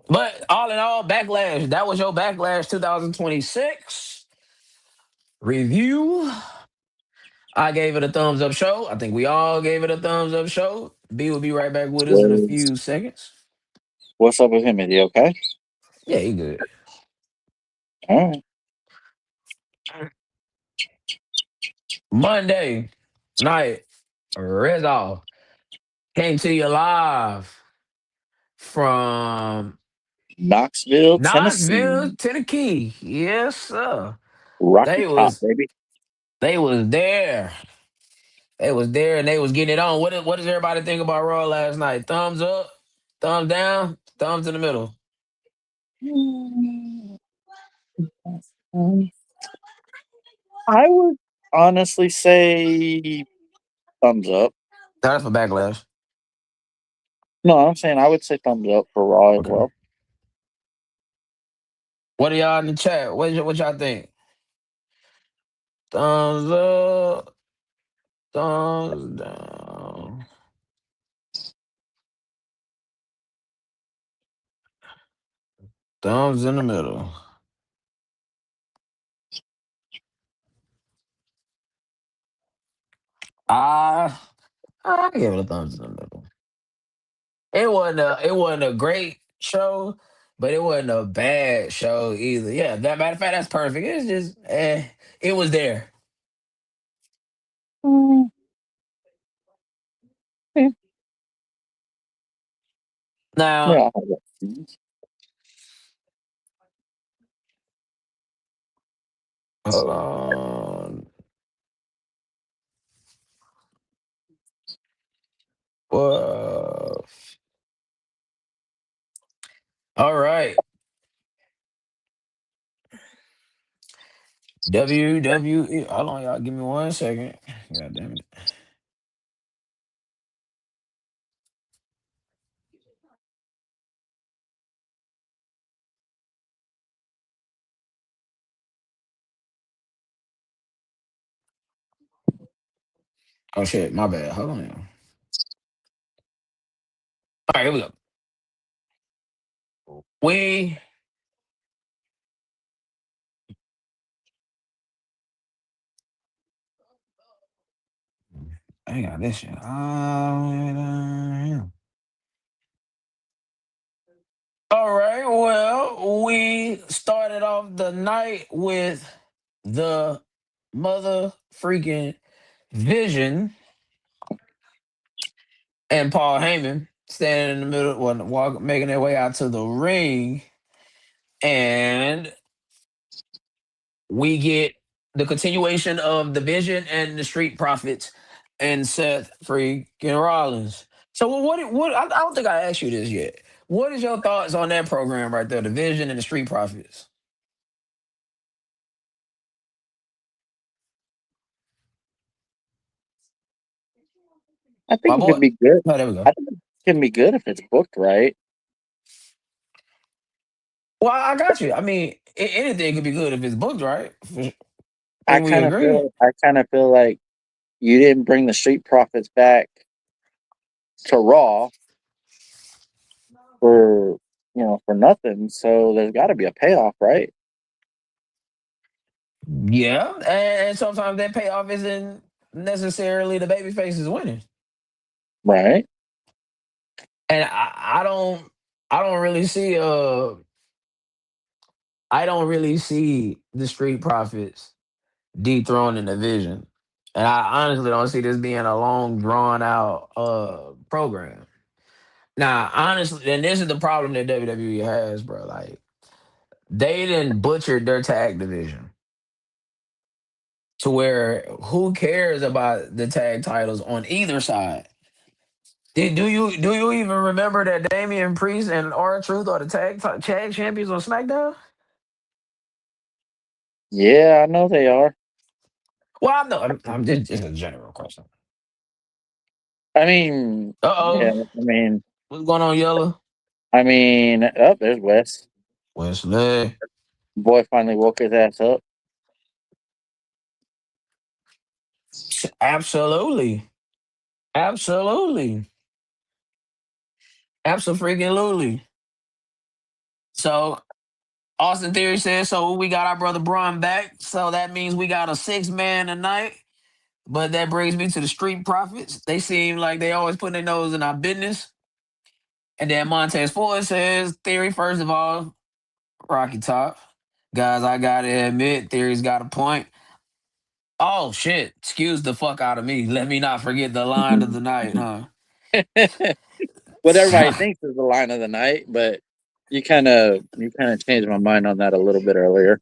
But all in all, Backlash. That was your Backlash 2026 review. I gave it a thumbs up show. I think we all gave it a thumbs up show. B will be right back with us in a few seconds. What's up with him? Is he okay? Yeah, he good. All right. Monday night, Resolve came to you live from Knoxville, Knoxville, Tennessee. Tennessee. Yes, sir. Rocky They Top, was baby. they was there. They was there and they was getting it on. What does everybody think about Raw last night? Thumbs up, thumbs down, thumbs in the middle. I would honestly say thumbs up. That's for Backlash. No, I'm saying I would say thumbs up for Raw as Okay. well. What are y'all in the chat? What y'all think? Thumbs up, thumbs down. Thumbs in the middle. I give it a thumbs in the middle. It wasn't a great show, but it wasn't a bad show either. Yeah, that matter of fact, that's perfect. It's just it was there. Yeah. Now, Yeah. hold on. Whoa. All right. WWE. Hold on, y'all. Give me 1 second. God damn it. Oh shit, my bad. Hold on, y'all. All right, here we go. We I got this shit. All right. Well, we started off the night with the mother freaking Vision and Paul Heyman standing in the middle, making their way out to the ring, and we get the continuation of the Vision and the Street Profits and Seth freaking Rollins. So what I don't think I asked you this yet. What is your thoughts on that program right there, the Vision and the Street Profits? I My think it boy. can be good. Oh, there we go. I think it can be good if it's booked right. Well, I got you. I mean, anything could be good if it's booked right. I Can we kind of agree? feel like you didn't bring the Street Profits back to Raw for for nothing. So there's got to be a payoff, right? Yeah, and sometimes that payoff isn't necessarily the baby faces winning. Right. and I don't really see I don't really see the Street Profits dethroning the division. And I honestly don't see this being a long drawn out program. Now, honestly, and this is the problem that WWE has, bro. Like they didn't butchered their tag division to where who cares about the tag titles on either side? Do you even remember that Damian Priest and R-Truth are the tag champions on SmackDown? Yeah, I know they are. Well, I'm just a general question. I mean, Uh yeah. oh, what's going on, Yellow? Oh, there's Wes. Wesley. Boy finally woke his ass up. Absolutely, absolutely, absolutely. So Austin Theory says so. We got our brother Braun back, so that means we got a 6 man tonight. But that brings me to the Street Profits. They seem like they always put their nose in our business. And then Montez Ford says, Theory, first of all, Rocky Top. Guys, I gotta admit, Theory's got a point. Oh shit. Excuse the fuck out of me. Let me not forget the line of the night, huh? What everybody thinks is the line of the night, but you kind of changed my mind on that a little bit earlier.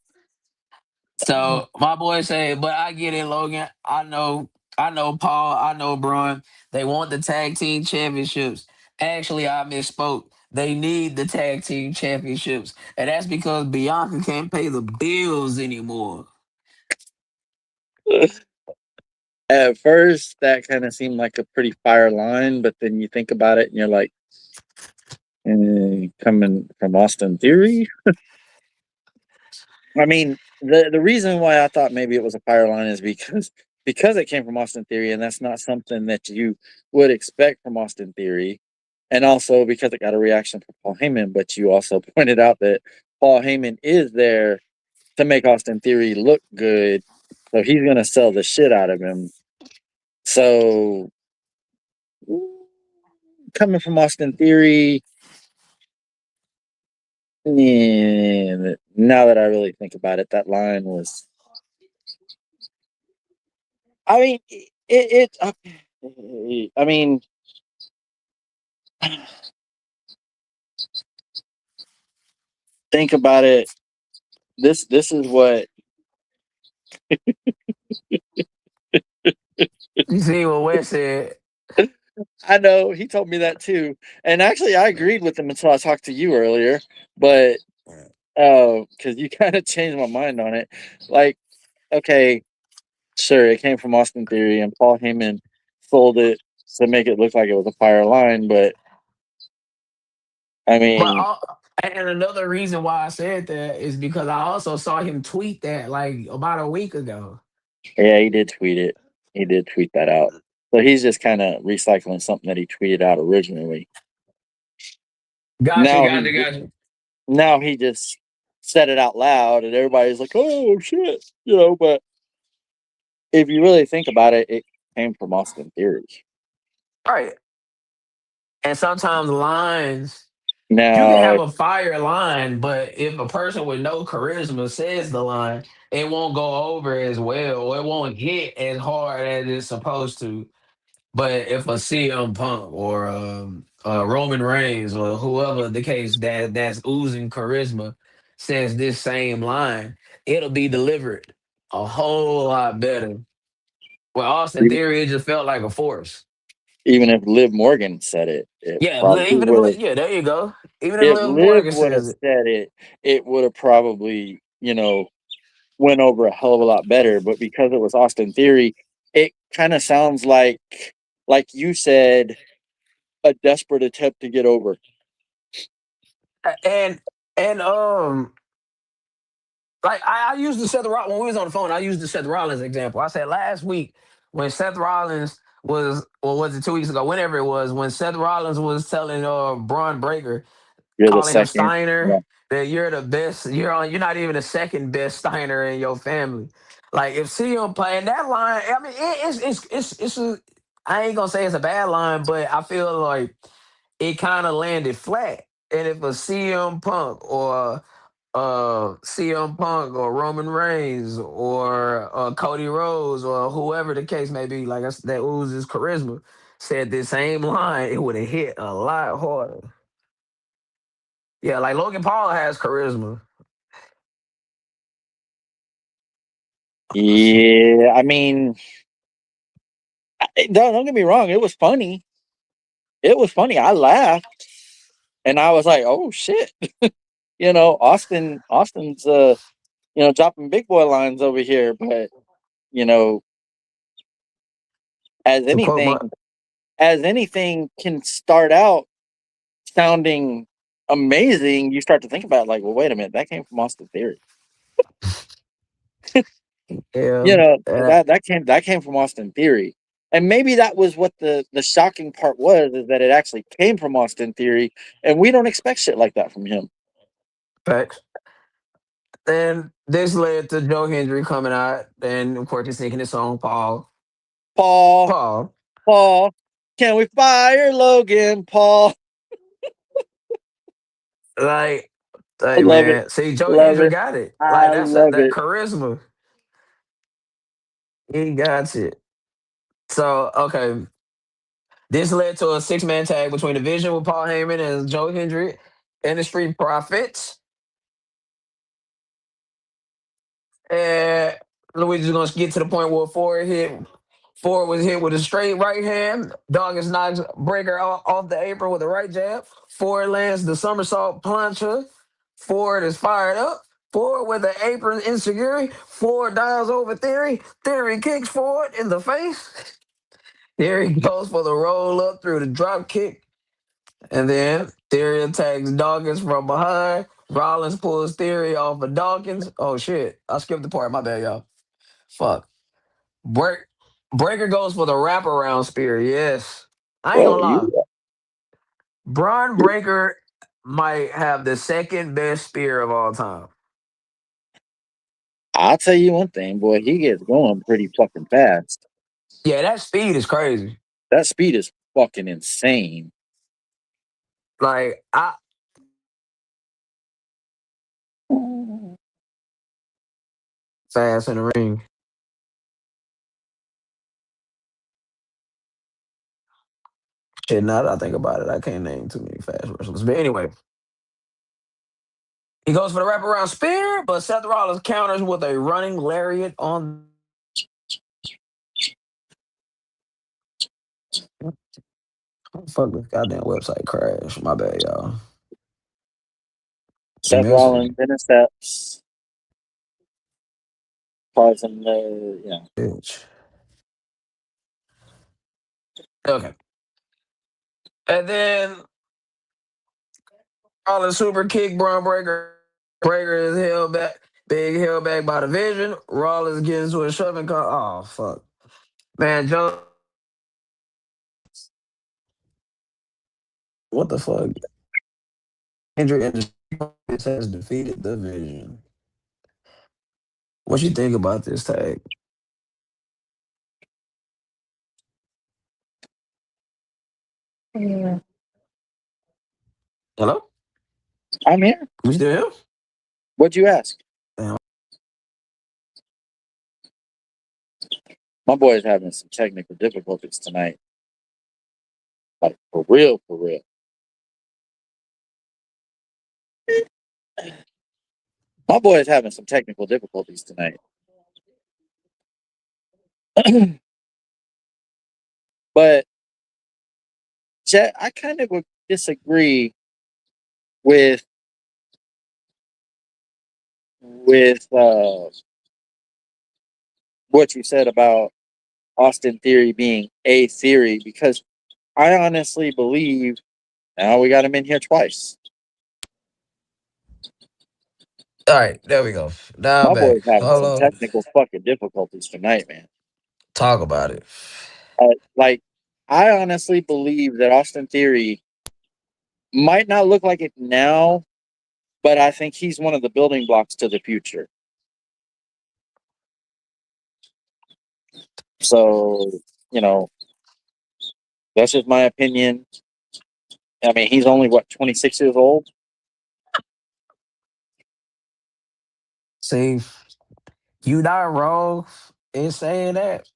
So my boy say, but I get it, Logan. I know Paul, I know Braun. They want the tag team championships. Actually, I misspoke. They need the tag team championships. And that's because Bianca can't pay the bills anymore. At first, that kind of seemed like a pretty fire line, but then you think about it and you're like, coming from Austin Theory. I mean, the reason why I thought maybe it was a fire line is because it came from Austin Theory, and that's not something that you would expect from Austin Theory, and also because it got a reaction from Paul Heyman. But you also pointed out that Paul Heyman is there to make Austin Theory look good, so he's gonna sell the shit out of him. So coming from Austin Theory, now that I really think about it, that line was. I mean, I mean, think about it. This is what You see what Wes said? I know. He told me that too, and actually, I agreed with him until I talked to you earlier. But because you kind of changed my mind on it. Like, okay, sure, it came from Austin Theory, and Paul Heyman sold it to make it look like it was a fire line. But I But mean, and another reason why I said that is because I also saw him tweet that like about a week ago. yeah, he did tweet it. He did tweet that out. So he's just kind of recycling something that he tweeted out originally. Gotcha, Now gotcha, he gotcha. now he just said it out loud, and everybody's like, "Oh shit," But if you really think about it, it came from Austin Theory. All right. And sometimes lines you can Now, have a fire line, but if a person with no charisma says the line, it won't go over as well, or it won't hit as hard as it's supposed to. But if a CM Punk or Roman Reigns or whoever the case that's oozing charisma says this same line, it'll be delivered a whole lot better. Well, Austin even Theory, it just felt like a force. even if Liv Morgan said it, it Yeah, probably even would have. if yeah, there you go. Even if If Liv Liv Morgan would have says it, said it, it would have probably, went over a hell of a lot better. But because it was Austin Theory, it kind of sounds like you said, a desperate attempt to get over. and and like I used the Seth Rollins when we was on the phone. I used the Seth Rollins example. I said last week when Seth Rollins was, or was it 2 weeks ago? Whenever it was, when Seth Rollins was telling Braun Breaker, You're the calling him second. Yeah. Steiner, that you're the best. You're not even the second best Steiner in your family. Like if CM playing that line, I mean it's a, I ain't gonna say it's a bad line, but I feel like it kind of landed flat. And if a CM Punk or Roman Reigns or Cody Rhodes or whoever the case may be, like that oozes charisma, said the same line, it would have hit a lot harder. Yeah, like Logan Paul has charisma. Yeah, I mean, don't get me wrong. It was funny. It was funny. I laughed, and I was like, "Oh shit!" Austin's dropping big boy lines over here. But you know, as To quote my anything, as anything can start out sounding amazing, you start to think about it, like, well, wait a minute, that came from Austin Theory. yeah, and That came from Austin Theory. And maybe that was what the shocking part was, is that it actually came from Austin Theory, and we don't expect shit like that from him. facts. Then this led to Joe Hendry coming out, and of course he's singing his song Paul. Paul, Paul. Paul, can we fire Logan Paul? Like, I hey love it. man, see Joe Love Hendry it. got it. Like I that's love that it. charisma. He got it. So okay. This led to a 6-man tag between the Vision with Paul Heyman and Joe Hendry and the Street Profits. And Luigi's gonna get to the point where Ford was hit with a straight right hand. Dawkins knocks Breaker off the apron with a right jab. Ford lands the somersault plancha. Ford is fired up. Ford with the apron insecurity. Ford dials over Theory. Theory kicks Ford in the face. Theory goes for the roll up through the drop kick. And then Theory attacks Dawkins from behind. Rollins pulls Theory off of Dawkins. Oh shit. I skipped the part. My bad, y'all. Fuck. Breaker goes for the wraparound spear. Yes. I ain't Well, gonna lie. Braun Breaker might have the second best spear of all time. I'll tell you one thing, boy, he gets going pretty fucking fast. Yeah, that speed is crazy. That speed is fucking insane. Like I fast in the ring. Shit, now that I think about it, I can't name too many fast wrestlers. But anyway, he goes for the wraparound spear, but Seth Rollins counters with a running lariat on. Oh, fuck, this goddamn website crashed. My bad, y'all. Give Seth me a Rollins second. intercepts, causing the Bitch. Okay. And then Rollins super kick Braun Breaker. Breaker is held back. Big held back by the Vision. Rollins gets into a shoving call. Oh, fuck. Man, Joe. What the fuck? Hendry has defeated the Vision. What you think about this tag? Hello? I'm here. You still here? What'd you ask? Damn. My boy is having some technical difficulties tonight. Like, for real, for real. My boy is having some technical difficulties tonight. But Jet, I kind of would disagree with what you said about Austin Theory being a theory, because I honestly believe now we got him in here twice. All right, there we go. Now I'm My back. boy's having Hold some on. technical fucking difficulties tonight, man. Talk about it. Like, I honestly believe that Austin Theory might not look like it now, but I think he's one of the building blocks to the future. So, that's just my opinion. I mean, he's only what 26 years old. See, you not wrong in saying that.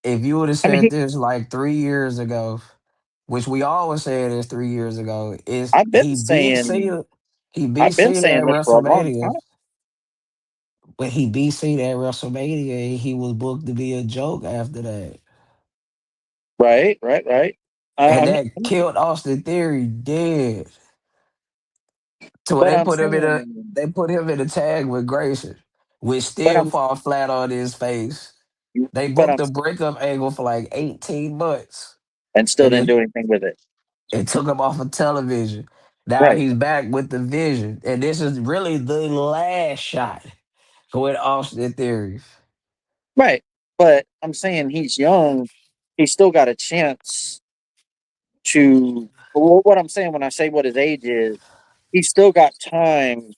If you would have I mean, said this like 3 years ago, which we always said is 3 years ago, is I've been saying He beat I've been Cena saying at this for a long WrestleMania. time. When he beat Cena at WrestleMania, he was booked to be a joke after that. Right, right, right. And I'm, that killed Austin Theory dead. So when but I'm saying, they put him in a tag with Grayson, which but still I'm, fall flat on his face. They but booked I'm, a breakup angle for like 18 months. and still And didn't then do anything with it. it took him off of television. Now Right, he's back with the vision. And this is really the last shot with Austin Theory. right. But I'm saying he's young. He's still got a chance to. What I'm saying when I say what his age is, he's still got time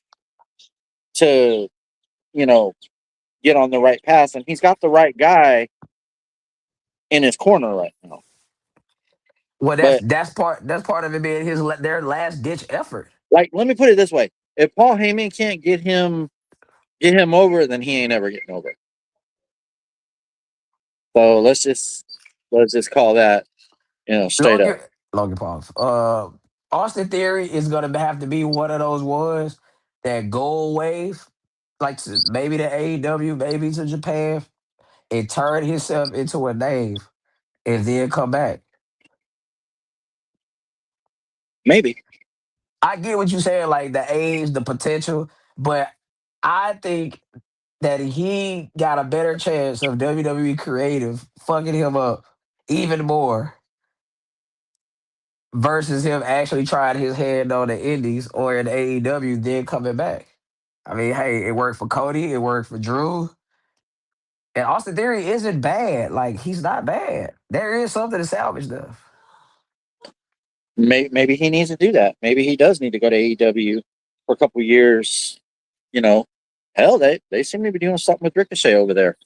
to, you know, get on the right path, and he's got the right guy in his corner right now. Well, But that's part of it being their last ditch effort. like, let me put it this way: if Paul Heyman can't get him over, then he ain't ever getting over. So let's just call that, straight up. Logan Paul. Austin Theory is gonna have to be one of those ones that go away, like maybe to AEW, maybe to Japan, and turn himself into a name, and then come back. Maybe. I get what you saying, like the age, the potential, but I think that he got a better chance of WWE creative fucking him up even more versus him actually trying his hand on the Indies or in AEW, then coming back. I mean, hey, it worked for Cody, it worked for Drew. And Austin Theory isn't bad. Like, he's not bad. There is something to salvage though. Maybe he needs to do that. Maybe he does need to go to AEW for a couple years. You know, hell, they seem to be doing something with Ricochet over there.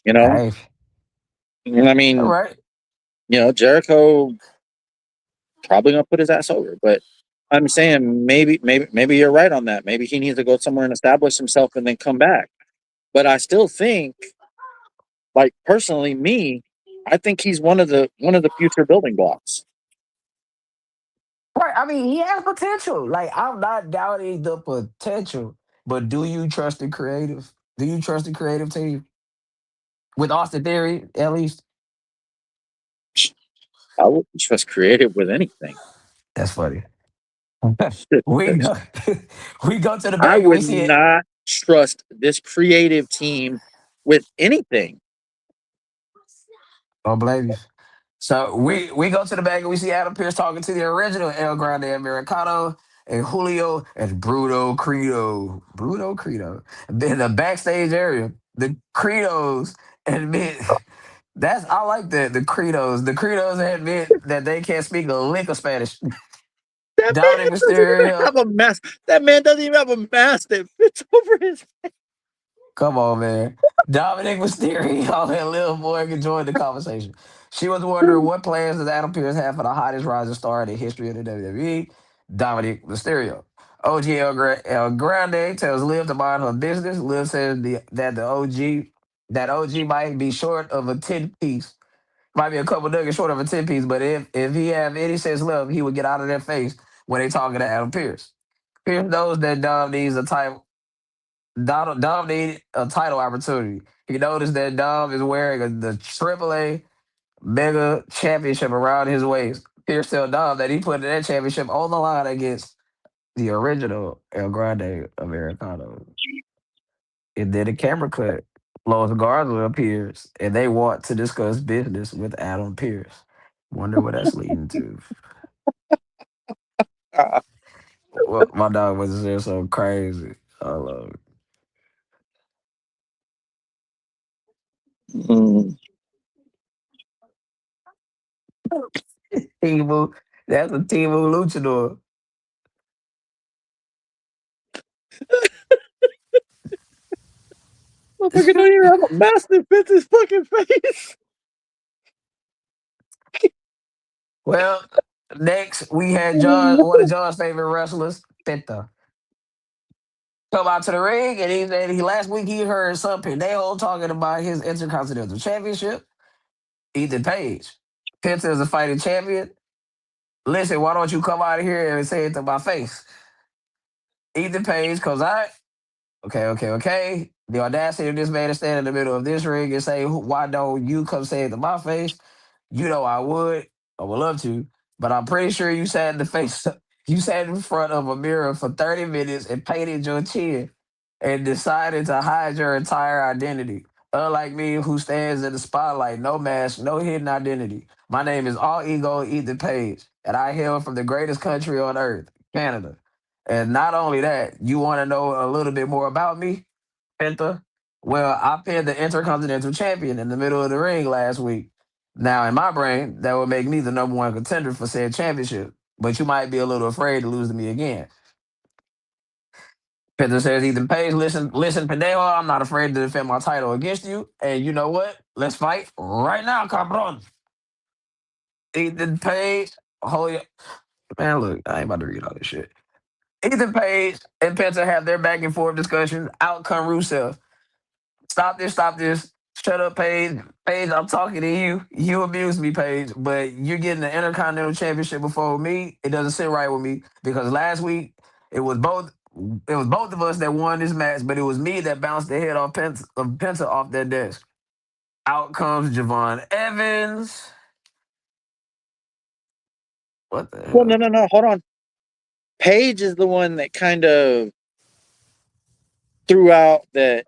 You know, Hey, and I all mean, right. Jericho probably gonna put his ass over, but I'm saying maybe you're right on that. Maybe he needs to go somewhere and establish himself and then come back. But I still think, like personally, I think he's one of the future building blocks. Right. I mean, he has potential. Like, I'm not doubting the potential, but do you trust the creative? Do you trust the creative team? With Austin Theory, at least? I wouldn't trust creative with anything. That's funny. we go, we go to the I bank and we would see it. not trust this creative team with anything. Don't blame you. So we go to the back and we see Adam Pierce talking to the original El Grande Americano and Julio and Bruno Credo. Bruno Credo. In the backstage area, the Credos admit that's I like that. The Credos. The Credos admit that they can't speak a lick of Spanish. That man Dominic doesn't even Mysterio. have a mask. That man doesn't even have a mask that fits over his. Come on, man. Dominic Mysterio and Lil Morgan joined the conversation. She was wondering what plans does Adam Pearce have for the hottest rising star in the history of the WWE, Dominic Mysterio. OG El Grande tells Liv to mind her business. Liv says that OG might be short of a 10 piece. Might be a couple nuggets short of a 10 piece, but if he have any sense love, he would get out of their face when they talking to Adam Pearce. Pearce knows that Dom needs a type Dom needed a title opportunity. He noticed that Dom is wearing the AAA Mega Championship around his waist. Pierce tell Dom that he put that championship on the line against the original El Grande Americano. And then the camera cut. Lois Garza appears, and they want to discuss business with Adam Pierce. Wonder what that's leading to. Well, my dog was just so crazy. I love Mm. it. Timu, that's a Timu Luchador. Motherfucker don't even have a mask that fits his fucking face. Well, next we had John, one of John's favorite wrestlers, Penta, come out to the ring, and he said he last week he heard some Pendejo talking about his Intercontinental Championship. Ethan Page, Penta is a fighting champion. Listen, why don't you come out of here and say it to my face? Ethan Page comes out. Okay. The audacity of this man to stand in the middle of this ring and say, "Why don't you come say it to my face?" You know I would love to, but I'm pretty sure you sat in the face, you sat in front of a mirror for 30 minutes and painted your chin and decided to hide your entire identity. Unlike me, who stands in the spotlight, no mask, no hidden identity. My name is All Ego Ethan Page, and I hail from the greatest country on earth, Canada. And not only that, you want to know a little bit more about me, Penta? Well, I pinned the Intercontinental Champion in the middle of the ring last week. Now, in my brain, that would make me the number one contender for said championship. But you might be a little afraid to lose to me again. Penta says, Ethan Page, listen, Pendejo, I'm not afraid to defend my title against you. And you know what? Let's fight right now, cabron. Ethan Page, holy man, look, I ain't about to read all this shit. Ethan Page and Penta have their back and forth discussion. Out come Rusev. Stop this. Shut up, Paige. Paige, I'm talking to you. You abuse me, Paige, but you're getting the Intercontinental Championship before me. It doesn't sit right with me because last week it was both of us that won this match, but it was me that bounced the head of Penta off that desk. Out comes Javon Evans. What the Well, hell? no. Hold on. Page is the one that kind of threw out that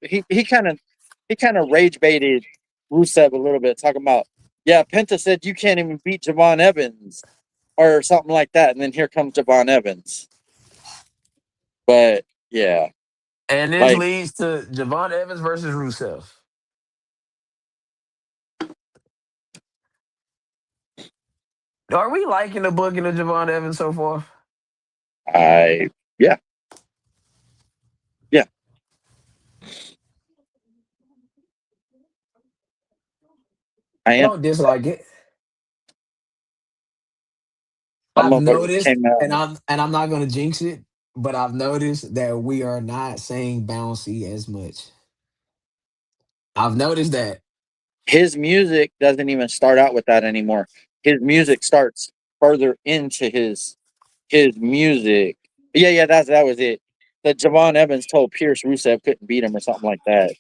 he kind of rage baited Rusev a little bit, talking about, yeah, Penta said you can't even beat Javon Evans or something like that, and then here comes Javon Evans. But yeah, And this like leads to Javon Evans versus Rusev. Are we liking the booking of Javon Evans so far? I yeah. I I am. don't dislike it. Some I've of it noticed, came out. and I'm not gonna jinx it, but I've noticed that we are not saying bouncy as much. I've noticed that. His music doesn't even start out with that anymore. His music starts further into his music. Yeah, that was it. That Javon Evans told Pierce Rusev couldn't beat him or something like that.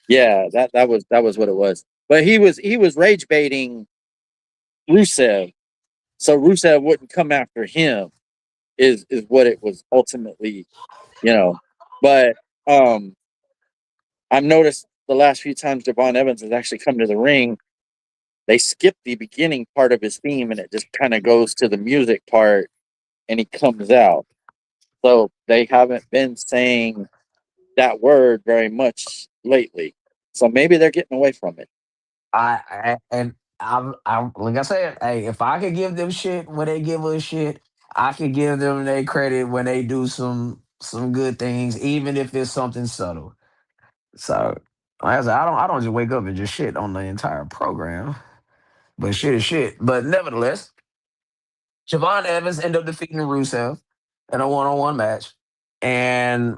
Yeah, that was what it was. But he was rage baiting Rusev, so Rusev wouldn't come after him. Is what it was ultimately, you know. But I've noticed the last few times Javon Evans has actually come to the ring, they skip the beginning part of his theme and it just kind of goes to the music part and he comes out. So they haven't been saying that word very much lately. So maybe they're getting away from it. I'm like I said, hey, if I could give them shit when they give us shit, I could give them their credit when they do some good things, even if it's something subtle. So like I said, I don't just wake up and just shit on the entire program. But shit is shit. But nevertheless, Javon Evans ended up defeating Rusev in a one-on-one match. And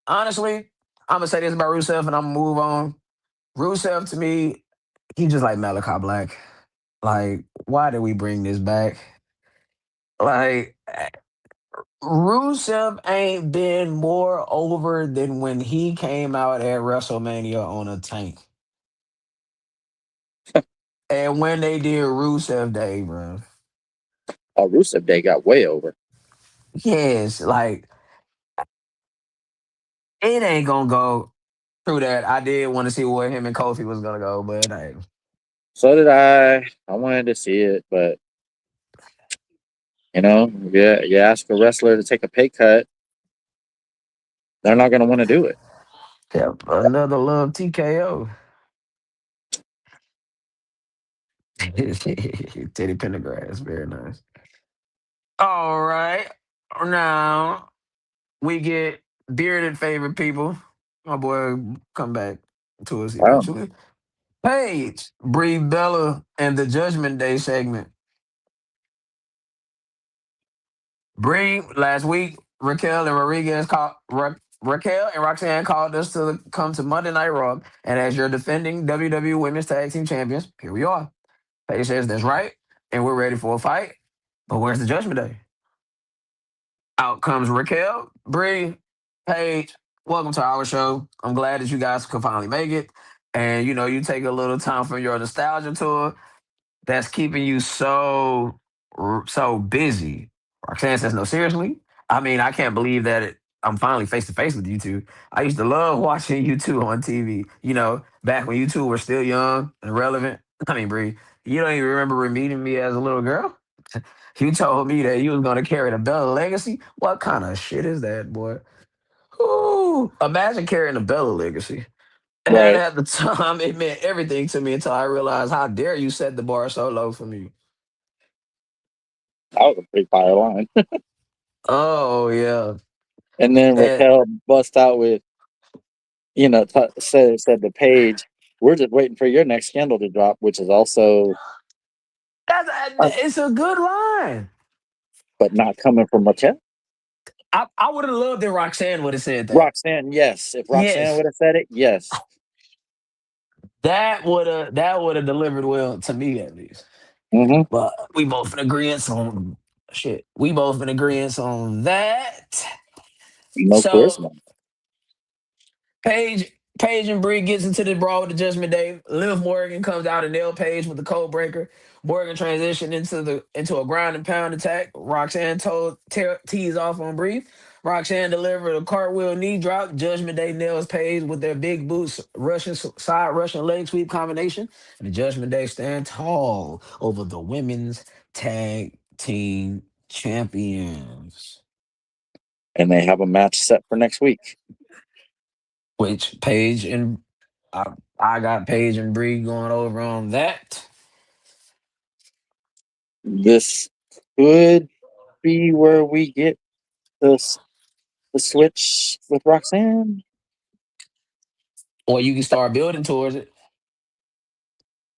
honestly, I'm gonna say this about Rusev, and I'm gonna move on. Rusev to me, he just like Malachi Black. Like, why did we bring this back? Like, Rusev ain't been more over than when he came out at WrestleMania on a tank. And when they did Rusev Day, bro. Rusev Day got way over. Yes, like it ain't gonna go through that. I did want to see where him and Kofi was gonna go, but hey, So did I. I wanted to see it, but yeah, you ask a wrestler to take a pay cut, they're not going to want to do it. yep, another love TKO. Teddy Pendergrass, very nice. All right, now we get bearded favorite people. My boy come back to us Wow. eventually. Paige, Brie Bella, and the Judgment Day segment. Brie last week, Raquel and Rodriguez called Raquel and Roxanne called us to come to Monday Night Raw, and as your defending WWE Women's Tag Team Champions, here we are. Paige says that's right, and we're ready for a fight. But where's the Judgment Day? Out comes Raquel, Brie, Paige. Welcome to our show. I'm glad that you guys could finally make it, and you take a little time from your nostalgia tour that's keeping you so busy. Roxanne says, no, seriously. I mean, I can't believe that I'm finally face to face with you two. I used to love watching you two on TV. Back when you two were still young and relevant. I mean, Bree, you don't even remember meeting me as a little girl. You told me that you was gonna carry the Bella legacy. What kind of shit is that, boy? Ooh, imagine carrying the Bella legacy. And Right. at the time, it meant everything to me until I realized how dare you set the bar so low for me. That was a pretty fire line. Oh yeah, And then and Raquel bust out with, said to Paige, "We're just waiting for your next scandal to drop," which is also, it's a good line. but not coming from Raquel. I would have loved if Roxanne would have said that. Roxanne, yes. If Roxanne Yes, would have said it, yes. that would have delivered well to me at least. Mm-hmm. But we both in agreement on shit. We both in agreement on that. No So charisma. Paige and Bree gets into the brawl with the Judgment Day. Liv Morgan comes out and nail Paige with the code breaker. Morgan transitioned into a ground and pound attack. Roxanne tees off on Bree. Roxanne delivered a cartwheel knee drop. Judgment Day nails Paige with their big boots, Russian side Russian leg sweep combination. And the Judgment Day stand tall over the women's tag team champions. And they have a match set for next week. Which Paige and I got Paige and Bree going over on that. This could be where we get the switch with Roxanne. Or you can start building towards it.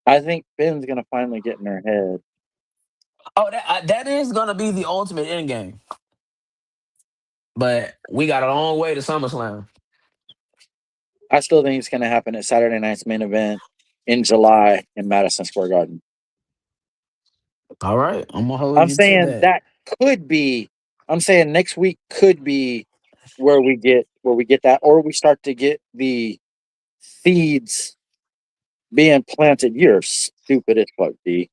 I think Finn's gonna finally get in her head. Oh, that is gonna be the ultimate end game. But we got a long way to SummerSlam. I still think it's gonna happen at Saturday night's main event in July in Madison Square Garden. All right, I'm gonna hold I'm you to saying that. that could be. I'm saying next week could be where we get that, or we start to get the seeds being planted. You're stupid as fuck, D.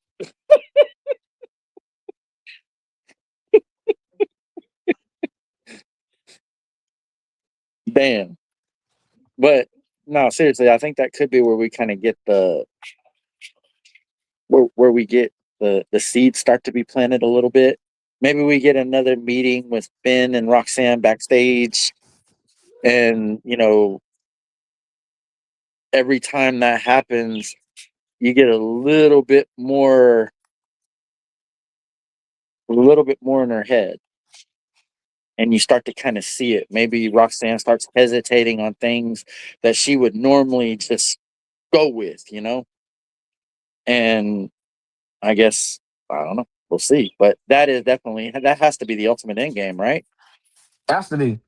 Damn. But no, seriously, I think that could be where we kind of get where we get the seeds start to be planted a little bit. Maybe we get another meeting with Finn and Roxanne backstage, and every time that happens, you get a little bit more in her head, and you start to kind of see it. Maybe Roxanne starts hesitating on things that she would normally just go with, and I guess I don't know. We'll see, but that has to be the ultimate end game, right? Has to be.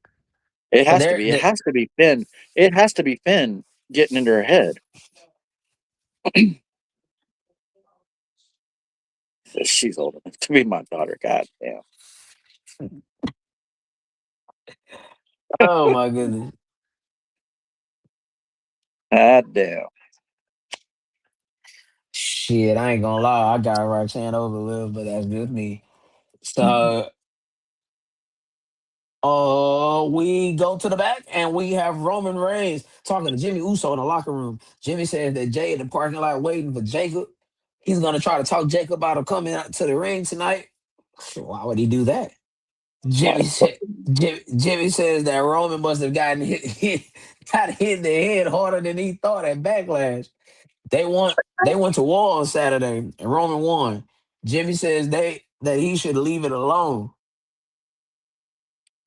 It has to There, be. It has to be Finn. It has to be Finn getting into her head. She's old enough to be my daughter. God damn. oh my goodness. God damn. Shit, I ain't gonna lie. I got Roxanne over Liv, but that's just me. So we go to the back and we have Roman Reigns talking to Jimmy Uso in the locker room. Jimmy says that Jay in the parking lot waiting for Jacob. He's gonna try to talk Jacob out of coming out to the ring tonight. Why would he do that? My Jimmy said. fucking Jimmy says that Roman must have gotten got hit in the head harder than he thought at Backlash. They went to war on Saturday and Roman won. Jimmy says that he should leave it alone.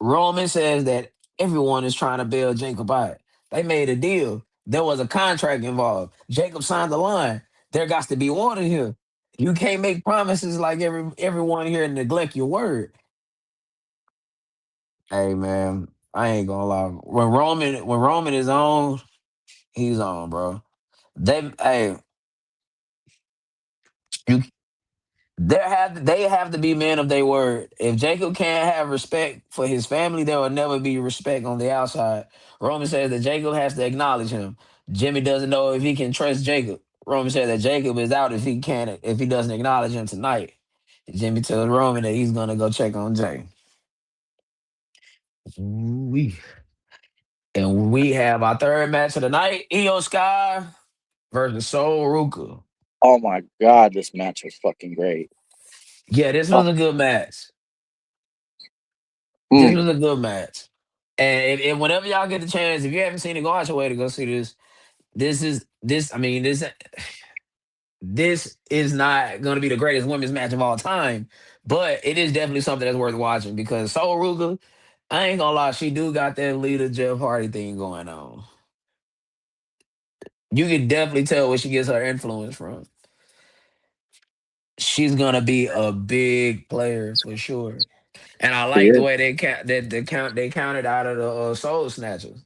Roman says that everyone is trying to bail Jacob out. They made a deal. There was a contract involved. Jacob signed the line. There got to be water here. You can't make promises like everyone here and neglect your word. Hey man, I ain't gonna lie. When Roman is on, he's on, bro. Hey, you they have to be men of their word. If Jacob can't have respect for his family, there will never be respect on the outside. Roman says that Jacob has to acknowledge him. Jimmy doesn't know if he can trust Jacob. Roman said that Jacob is out if he doesn't acknowledge him tonight. Jimmy tells Roman that he's gonna go check on Jay. Ooh-wee. And we have our third match of the night: Io Sky versus Soul Ruka. Oh my god, this match was fucking great. Yeah, this Oh, was a good match. This mm, was a good match. And if whenever y'all get the chance, if you haven't seen it, go out your way to go see this. This is this. I mean, this is not going to be the greatest women's match of all time, but it is definitely something that's worth watching because Soul Ruga, I ain't gonna lie, she do got that leader Jeff Hardy thing going on. You can definitely tell where she gets her influence from. She's gonna be a big player for sure. And I like the yeah. way they counted out of the Soul Snatchers.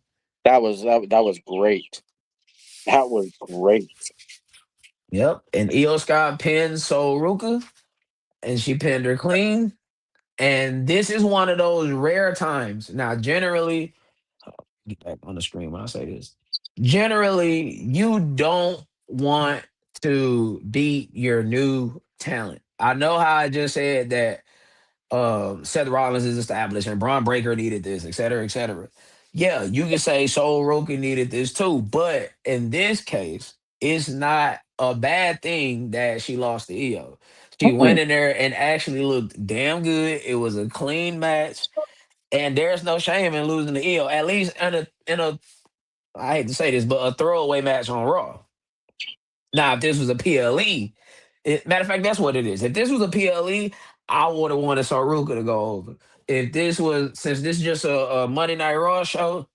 That was great. That was great. Yep. And Io Sky pinned Soul Ruka, and she pinned her clean. And this is one of those rare times. Now, generally, get back on the screen when I say this. Generally, you don't want to beat your new talent. I know how I just said that Seth Rollins is established and Braun Breaker needed this, et cetera, et cetera. Yeah, you can say Soul Roken needed this too, but in this case, it's not a bad thing that she lost to Io. She Mm-mm. went in there and actually looked damn good. It was a clean match, and there's no shame in losing to Io. At least in a I hate to say this, but a throwaway match on Raw. Now, if this was a PLE, matter of fact, that's what it is. If this was a PLE, I would have wanted Saruka to go over. If this was, since this is just a Monday Night Raw show,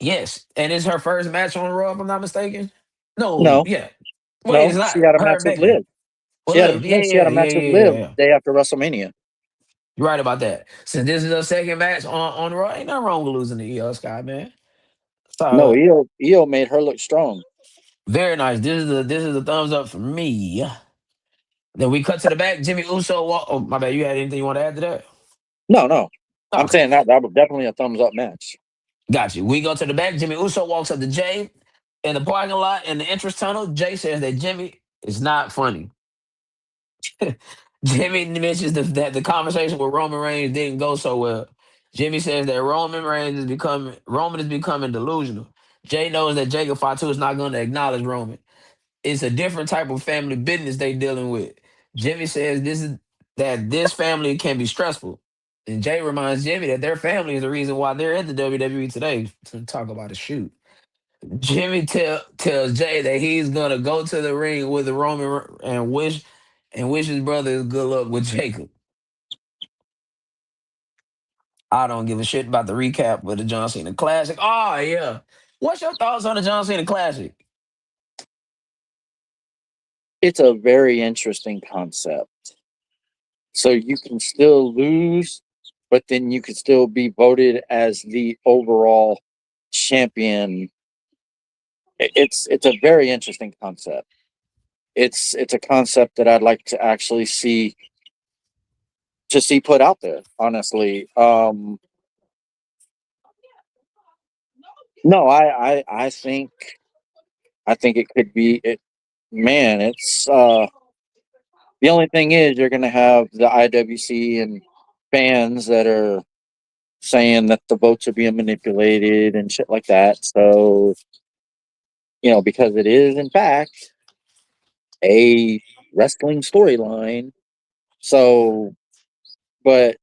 yes. And it's her first match on Raw, if I'm not mistaken. No, No, yeah. Wait, no, it's she not had a her match and with Becky. Liv. Well, Liv, yeah, She had yeah, a yeah, match with yeah, Liv yeah. day after WrestleMania. You're right about that. Since this is her second match on Raw, ain't nothing wrong with losing to EO Sky, man. No, So Io made her look strong. very nice. This is a thumbs up for me. Then we cut to the back. Jimmy Uso walk. Oh, my bad. You had anything you want to add to that? No, no. I'm Okay, saying that was definitely a thumbs up match. got you. We go to the back. Jimmy Uso walks up to Jay in the parking lot in the entrance tunnel. Jay says that Jimmy is not funny. Jimmy mentions that the conversation with Roman Reigns didn't go so well. Jimmy says that Roman is becoming delusional. Jay knows that Jacob Fatu is not going to acknowledge Roman. It's a different type of family business they dealing with. Jimmy says this family can be stressful. And Jay reminds Jimmy that their family is the reason why they're in the WWE today. To talk about a shoot. Jimmy tells Jay that he's gonna go to the ring with the Roman and wish his brother good luck with Jacob. I don't give a shit about the recap with the John Cena Classic. Oh yeah. What's your thoughts on the John Cena Classic? It's a very interesting concept. So you can still lose, but then you could still be voted as the overall champion. It's a very interesting concept. It's a concept that I'd like to actually see put out there. Honestly, no, I think it could be it. Man, it's the only thing is you're going to have the IWC and fans that are saying that the votes are being manipulated and shit like that. So, because it is in fact a wrestling storyline. So, but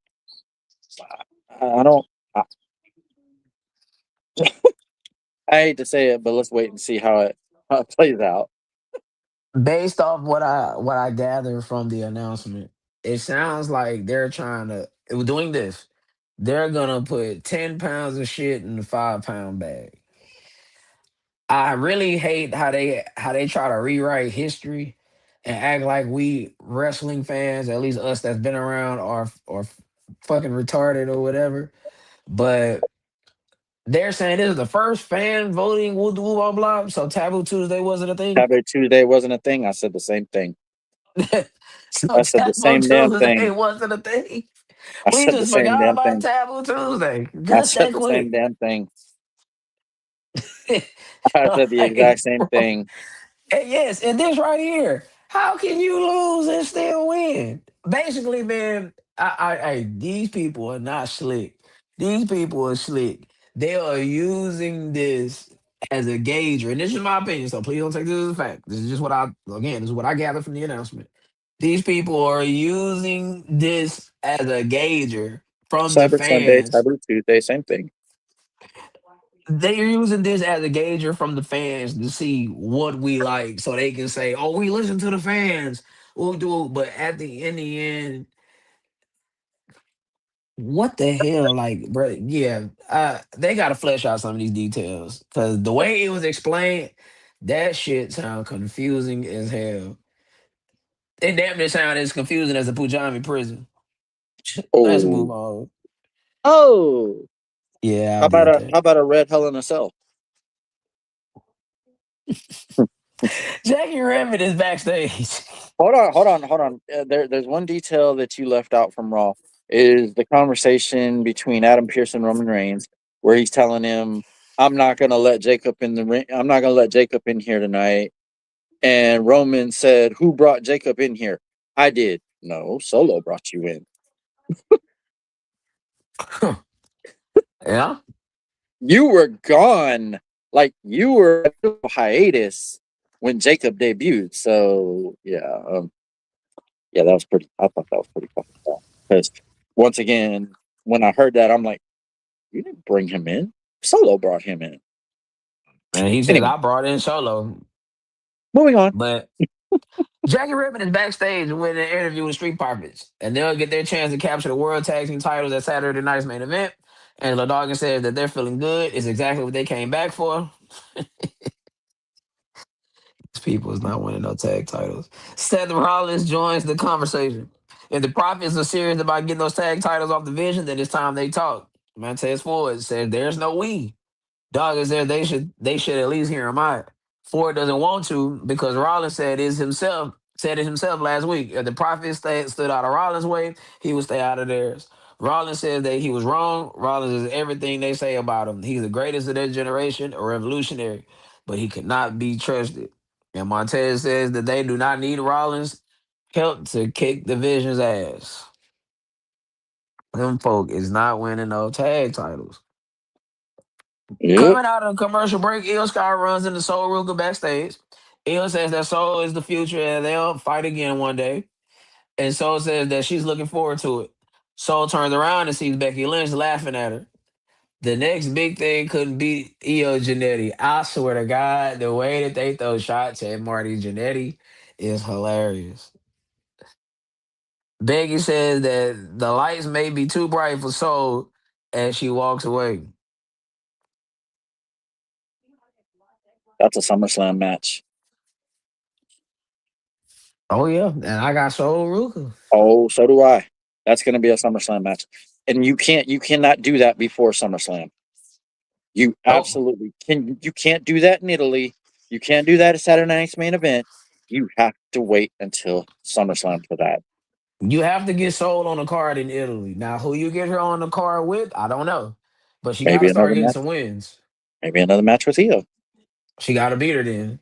I don't. I, I hate to say it, but let's wait and see how it plays out. Based off what I gather from the announcement, it sounds like they're trying to doing this. They're gonna put 10 pounds of shit in the 5 pound bag. I really hate how they try to rewrite history and act like we wrestling fans, at least us that's been around, are fucking retarded or whatever. But they're saying this is the first fan voting woo woo blah blah. So Taboo Tuesday wasn't a thing. Taboo Tuesday wasn't a thing. I said the same thing. So I said the Taboo same damn Tuesday thing. wasn't a thing. I We said the just same forgot damn about thing. Taboo Tuesday I just said that the same quick. damn thing. I said the Like, exact same bro. thing. And yes, and this right here. How can you lose and still win? Basically, man, these people are not slick. These people are slick. They are using this as a gauger, and this is my opinion. So please don't take this as a fact. This is just what this is what I gathered from the announcement. These people are using this as a gauger from the Cyber Sunday, fans. Taboo Tuesday, same thing. They're using this as a gauger from the fans to see what we like, so they can say, "Oh, we listen to the fans. We'll do." But at in the end, what the hell, like, bro? Yeah, they got to flesh out some of these details because the way it was explained, that shit sound confusing as hell. It damn near sound as confusing as a Pujami prison. Let's Oh, move on. oh. Yeah, I did that. How about a red Hell in a Cell? Jackie Rabbit is backstage. Hold on. There's one detail that you left out from Raw is the conversation between Adam Pearce and Roman Reigns, where he's telling him, "I'm not gonna let Jacob in the ring. I'm not gonna let Jacob in here tonight." And Roman said, "Who brought Jacob in here? I did." No, Solo brought you in. Yeah. You were gone, like you were on hiatus when Jacob debuted. So yeah, that was pretty. I thought that was pretty fucking cool. Because once again, when I heard that, I'm like, you didn't bring him in. Solo brought him in. And he says, Anyway, I brought in Solo. moving on. But Jackie Ribbon is backstage with an interview with Street Profits. And they'll get their chance to capture the World Tag Team titles at Saturday night's main event. And LaDoggan says that they're feeling good. It's exactly what they came back for. These people is not winning no tag titles. Seth Rollins joins the conversation. If the Profits are serious about getting those tag titles off the vision, then it's time they talk. Montez Ford says there's no we. Dog is there. They should at least hear him out. Ford doesn't want to because Rollins said it himself last week. If the Prophet stood out of Rollins' way, he would stay out of theirs. Rollins says that he was wrong. Rollins is everything they say about him. He's the greatest of their generation, a revolutionary, but he could not be trusted. And Montez says that they do not need Rollins' help to kick the Vision's ass. Them folk is not winning no tag titles. Yep. Coming out of a commercial break, Io Sky runs into Soul Ruka backstage. Io says that Soul is the future and they'll fight again one day. And Soul says that she's looking forward to it. Soul turns around and sees Becky Lynch laughing at her. The next big thing couldn't beat Io Jannetty. I swear to God, the way that they throw shots at Marty Jannetty is hilarious. Becky says that the lights may be too bright for Soul as she walks away. That's a SummerSlam match. Oh, yeah. And I got Soul Ruka. Oh, so do I. That's going to be a SummerSlam match, and you cannot do that before SummerSlam. You Nope. absolutely can. You can't do that in Italy. You can't do that at Saturday Night's Main Event. You have to wait until SummerSlam for that. You have to get sold on a card in Italy. Now, who you get her on the card with, I don't know. But she got Maybe to start another getting match. some wins. Maybe another match with Io. She got to beat her then.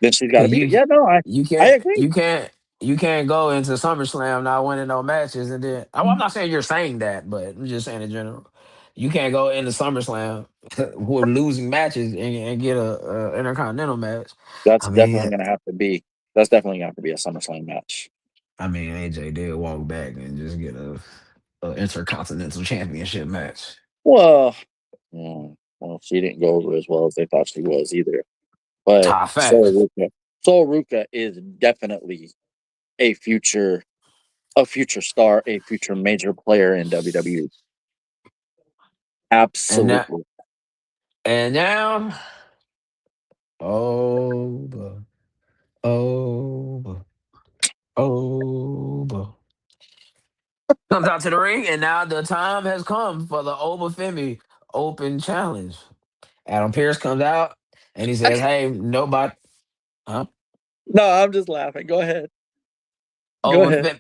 Then she's got to Cause beat you it. Yeah, no, you I can't agree. you can't you can't go into SummerSlam not winning no matches and then I'm not saying you're saying that, but I'm just saying in general. You can't go into SummerSlam with losing matches and get a intercontinental match. That's I definitely mean, going to have to be. That's definitely going to have to be a SummerSlam match. AJ did walk back and just get a intercontinental championship match. Well, well, she didn't go over as well as they thought she was either. But Ah, facts. Sol Ruka is definitely a future, star, a future major player in WWE. And that Absolutely. and now Oba, Oba, Oba. Comes out to the ring, and now the time has come for the Obafemi Open Challenge. Adam Pierce comes out, and he says, "Hey, nobody, huh?" No, I'm just laughing. Go ahead. Go ahead.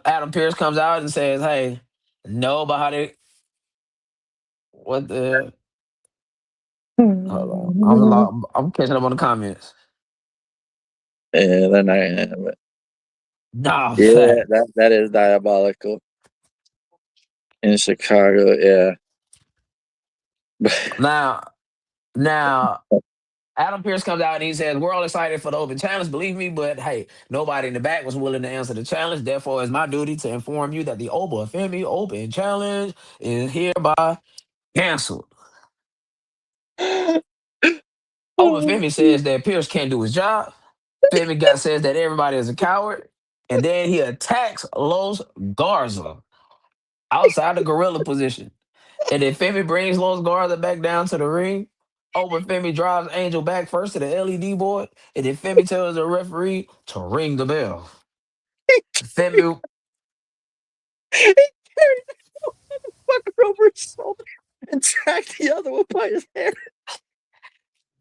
Adam Pierce comes out and says, "Hey, nobody, what the? Hold on, I'm catching up on the comments. Yeah, they're not gonna have it. Nah, Yeah, fact. that is diabolical in Chicago. Yeah. Now, now, Adam Pierce comes out and he says, "We're all excited for the Open Challenge, believe me, but hey, nobody in the back was willing to answer the challenge. Therefore, it's my duty to inform you that the Obafemi Open Challenge is hereby canceled." Obafemi says that Pierce can't do his job. Femi got says that everybody is a coward. And then he attacks Los Garza outside the gorilla position. And then Femi brings Los Garza back down to the ring. Femi drives Angel back first to the LED board. And then Femi tells the referee to ring the bell. Femi, He carried the fucker over his shoulder and dragged the other one by his hair.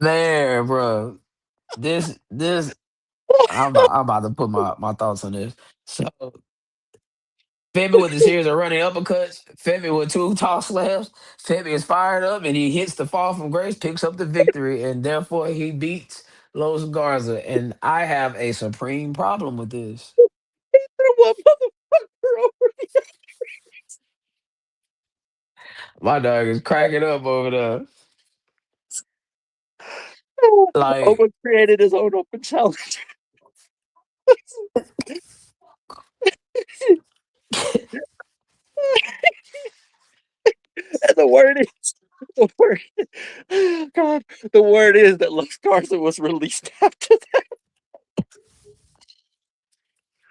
there, bro. This, I'm about to put my thoughts on this. So Femi with a series of running uppercuts. Femi with two toss slams. Femi is fired up and he hits the fall from grace, picks up the victory, and therefore he beats Los Garza. And I have a supreme problem with this. He threw one motherfucker over the My dog is cracking up over there. other. Like, Oba created his own open challenge. And the word, God, the word is that Los Garza was released after that.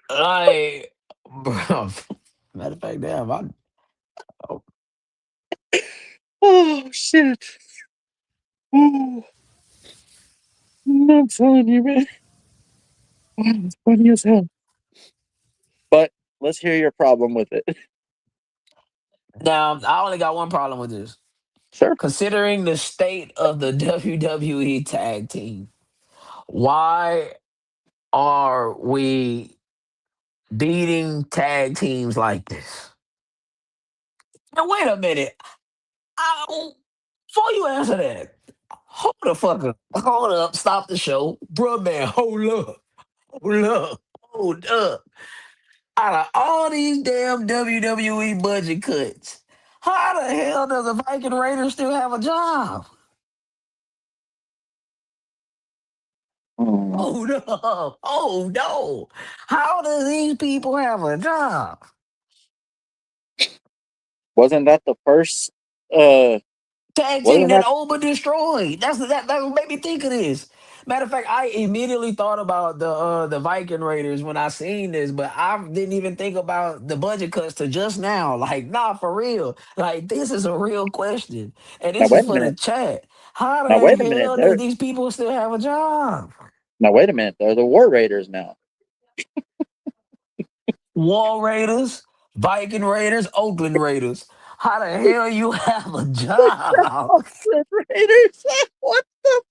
like, bro. Matter of fact, damn, oh, Oh shit! Ooh, I'm telling you, man, it's funny as hell. But let's hear your problem with it. now I only got one problem with this. Sure. Considering the state of the WWE tag team, why are we beating tag teams like this? Now wait a minute. Before you answer that, hold the fuck up. Hold up. Stop the show. Bruh man, hold up. Hold up. Hold up. Out of all these damn WWE budget cuts, how the hell does a Viking Raider still have a job? Hold up. Oh no. How do these people have a job? Wasn't that the first? Tag team Wasn't that that? Oba destroyed. That what made me think of this. Matter of fact, I immediately thought about the Viking Raiders when I seen this, but I didn't even think about the budget cuts to just now. Like, nah, for real. Like, this is a real question, and Now this is wait a for the minute. chat. How Now the wait a minute. hell do these people still have a job? Now wait a minute. They're the War Raiders now. War Raiders, Viking Raiders, Oakland Raiders. How the hell you have a job? Oakland Raiders. What the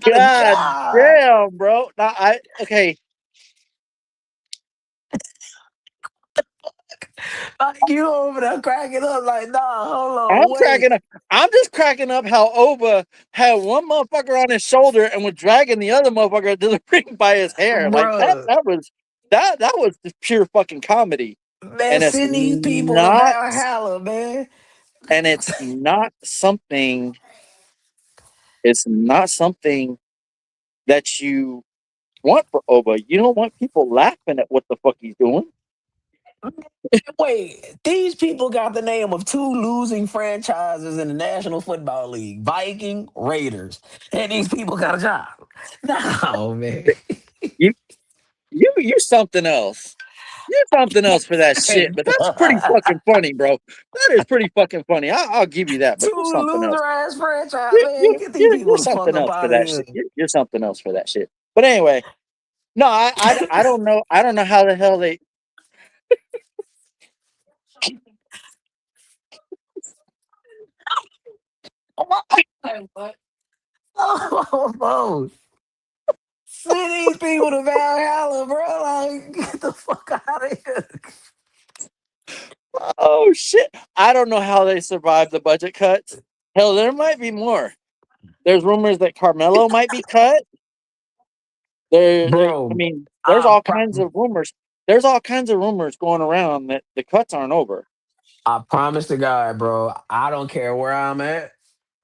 Got a God job. damn, bro. Now okay. Like you over there cracking up like, nah, hold I'm on, wait. cracking up. I'm just cracking up how Oba had one motherfucker on his shoulder and was dragging the other motherfucker to the ring by his hair. Like that. Bruh, That was just pure fucking comedy. man, And it's send these people to not. Valhalla, man. And it's not something. It's not something that you want for Oba. You don't want people laughing at what the fuck he's doing. Wait, these people got the name of two losing franchises in the National Football League, Viking Raiders. And these people got a job. No, man. You something else. You're something else for that shit, but that's pretty fucking funny, bro. That is pretty fucking funny. I'll give you that, but Two you're something else. loser ass franchise, man. Get these You're people the fuck something up else for out of that here. shit. You're something else for that shit. But anyway, no, I don't know. I don't know how the hell they. Oh, send these people to Valhalla, bro. Like, get the fuck out of here. Oh shit! I don't know how they survived the budget cuts. Hell, there might be more. There's rumors that Carmelo might be cut. I Bro, mean, there's I all kinds pro- of rumors. There's all kinds of rumors going around that the cuts aren't over. I promise to God, bro. I don't care where I'm at.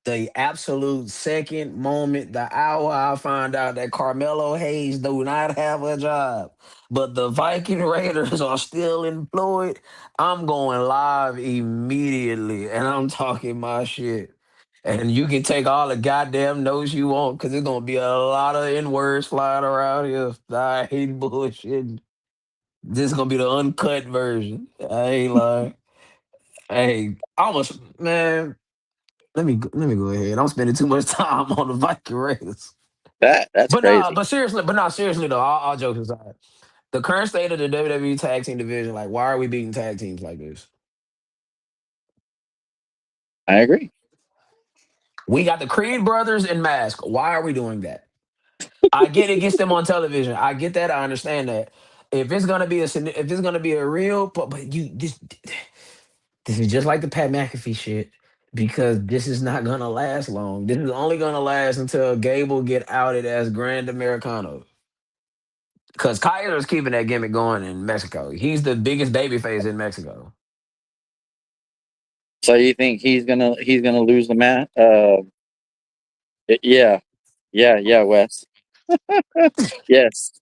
The absolute second moment, the hour I find out that Carmelo Hayes do not have a job, but the Viking Raiders are still employed, I'm going live immediately and I'm talking my shit. And you can take all the goddamn notes you want because there's going to be a lot of N words flying around here. I hate bullshit. This is going to be the uncut version. I ain't lying. Hey, almost, man. Let me go ahead. I'm spending too much time on the Viking Raiders. That's crazy. But nah, seriously though, all jokes aside, the current state of the WWE tag team division, like, why are we beating tag teams like this? I agree. We got the Creed brothers in Mask. Why are we doing that? I get it gets them on television. I get that. I understand that. If it's gonna be a real, but you this is just like the Pat McAfee shit because this is not gonna last long. This is only gonna last until Gable get outed as Grand Americano. Because Kaiser is keeping that gimmick going in Mexico. He's the biggest babyface in Mexico. So you think he's gonna lose the match? Yeah, yeah, Wes. Yes.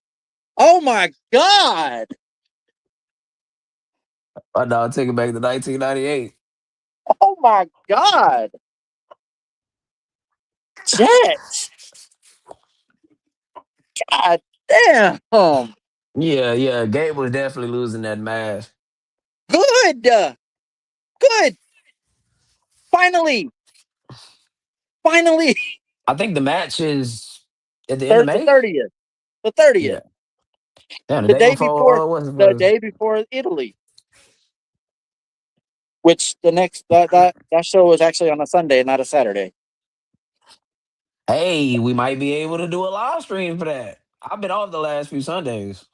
Oh my God! Oh no, take it back to 1998. Oh my God! Jet! God damn! Yeah. Gabe was definitely losing that mask. Good, good. Finally, finally. I think the match is at the end of The May. 30th. The 30th. Yeah. Damn, the The day day before before. was The day before Italy. Which the next that show was actually on a Sunday, not a Saturday. Hey, we might be able to do a live stream for that. I've been off the last few Sundays.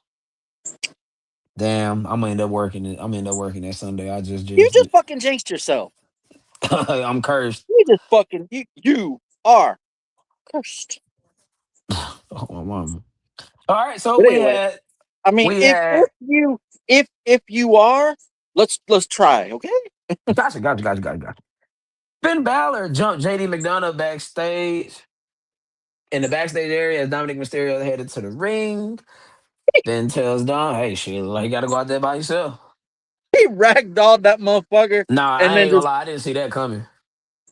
Damn, I'm gonna end up working it. I'm gonna end up working that Sunday. I just You jinxed just it. fucking jinxed yourself. I'm cursed. You just fucking you are cursed. Oh, my mama. All right, so But anyway, I mean, we if had if you if you are, let's try, okay? gotcha. Finn Balor jumped JD McDonough backstage in the backstage area as Dominic Mysterio headed to the ring. Finn tells Dom, "Hey, shit, like you gotta go out there by yourself." He ragdolled that motherfucker, Nah, and I then ain't gonna just lie, I didn't see that coming.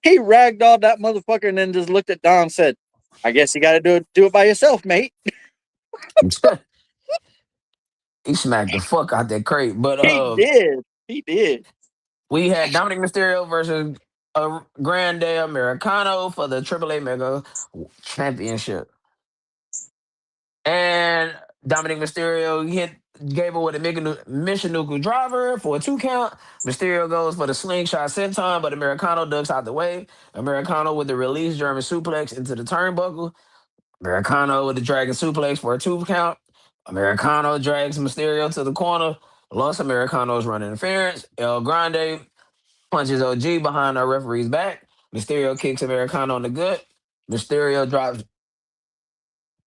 he ragdolled that motherfucker, and then just looked at Dom and said, "I guess you got to do it by yourself, mate." He smacked the fuck out that crate. But He did. He did. we had Dominic Mysterio versus Grande Americano for the AAA Mega Championship. And Dominic Mysterio hit Gable with a Michinoku driver for a 2 count. Mysterio goes for the slingshot senton, but Americano ducks out the way. Americano with the release German suplex into the turnbuckle. Americano with the dragon suplex for a 2 count. Americano drags Mysterio to the corner. Los Americanos run interference. El Grande punches OG behind our referee's back. Mysterio kicks Americano in the gut. Mysterio drops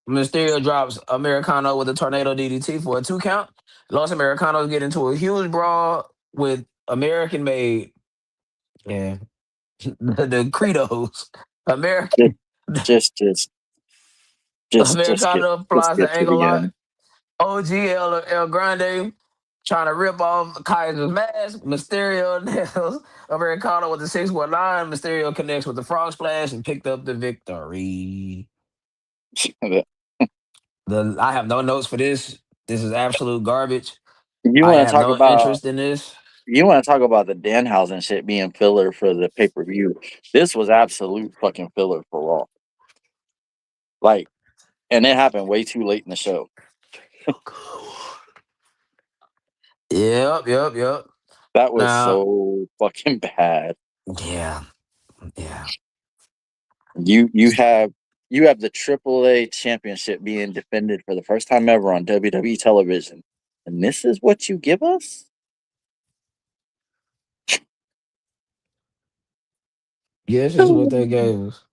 Mysterio drops Americano with a tornado DDT for a 2 count. Los Americanos get into a huge brawl with American made, yeah, the Credos. Just American just just Americano just applies get the to ankle the lock. end. OG El Grande trying to rip off Kaiser's mask. Mysterio nails Americano with the 619. Mysterio connects with the frog splash and picked up the victory. I have no notes for this. This is absolute garbage. You I want to have talk no about interest in this. you want to talk about the Danhausen shit being filler for the pay per view? This was absolute fucking filler for Raw. Like, and it happened way too late in the show. Yep. That was Now, so fucking bad. yeah, yeah. You have the AAA championship being defended for the first time ever on WWE television, and this is what you give us, Yes, is what they gave us.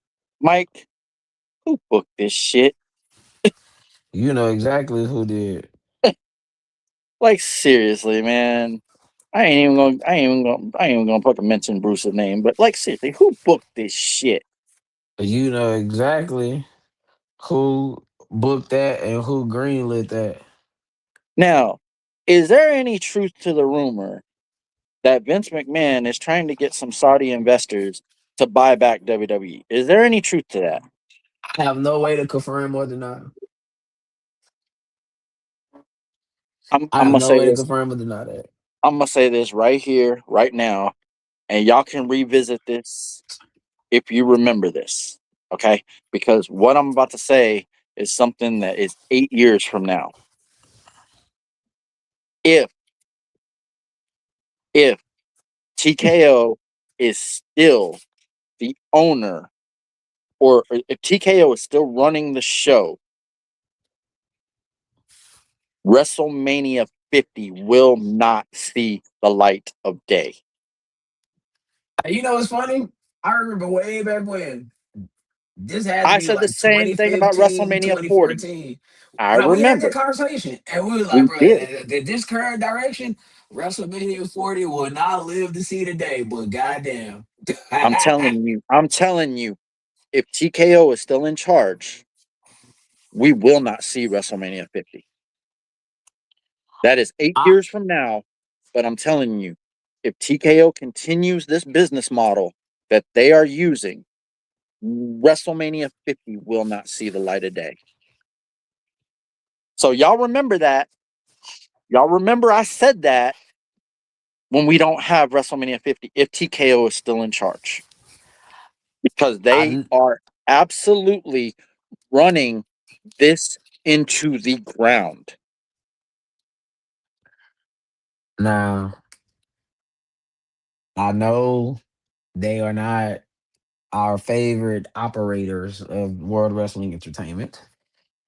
Mike. Who booked this shit? You know exactly who did. Like seriously, man. I ain't even gonna fucking mention Bruce's name, but like seriously, who booked this shit? You know exactly who booked that and who greenlit that. Now, is there any truth to the rumor that Vince McMahon is trying to get some Saudi investors to buy back WWE? Is there any truth to that? I have no way to confirm or deny. I'm I I'm have gonna no say way to this. confirm or deny that. I'm gonna say this right here, right now, and y'all can revisit this if you remember this, okay? Because what I'm about to say is something that is 8 years from now. If if TKO is still the owner, or if TKO is still running the show, WrestleMania 50 will not see the light of day. You know what's funny? I remember way back when. This had to I be said the like same thing about 2015, WrestleMania 40. 2014. I No, we had remember. that conversation. And we was like, We bro, did. this current direction, WrestleMania 40 will not live to see the day, but goddamn. I'm telling you, if TKO is still in charge, we will not see WrestleMania 50. That is 8 I, years from now, but I'm telling you, if TKO continues this business model that they are using, WrestleMania 50 will not see the light of day. So y'all remember that. Y'all remember I said that when we don't have WrestleMania 50 if TKO is still in charge. Because they I, are absolutely running this into the ground. now, I know they are not our favorite operators of World Wrestling Entertainment.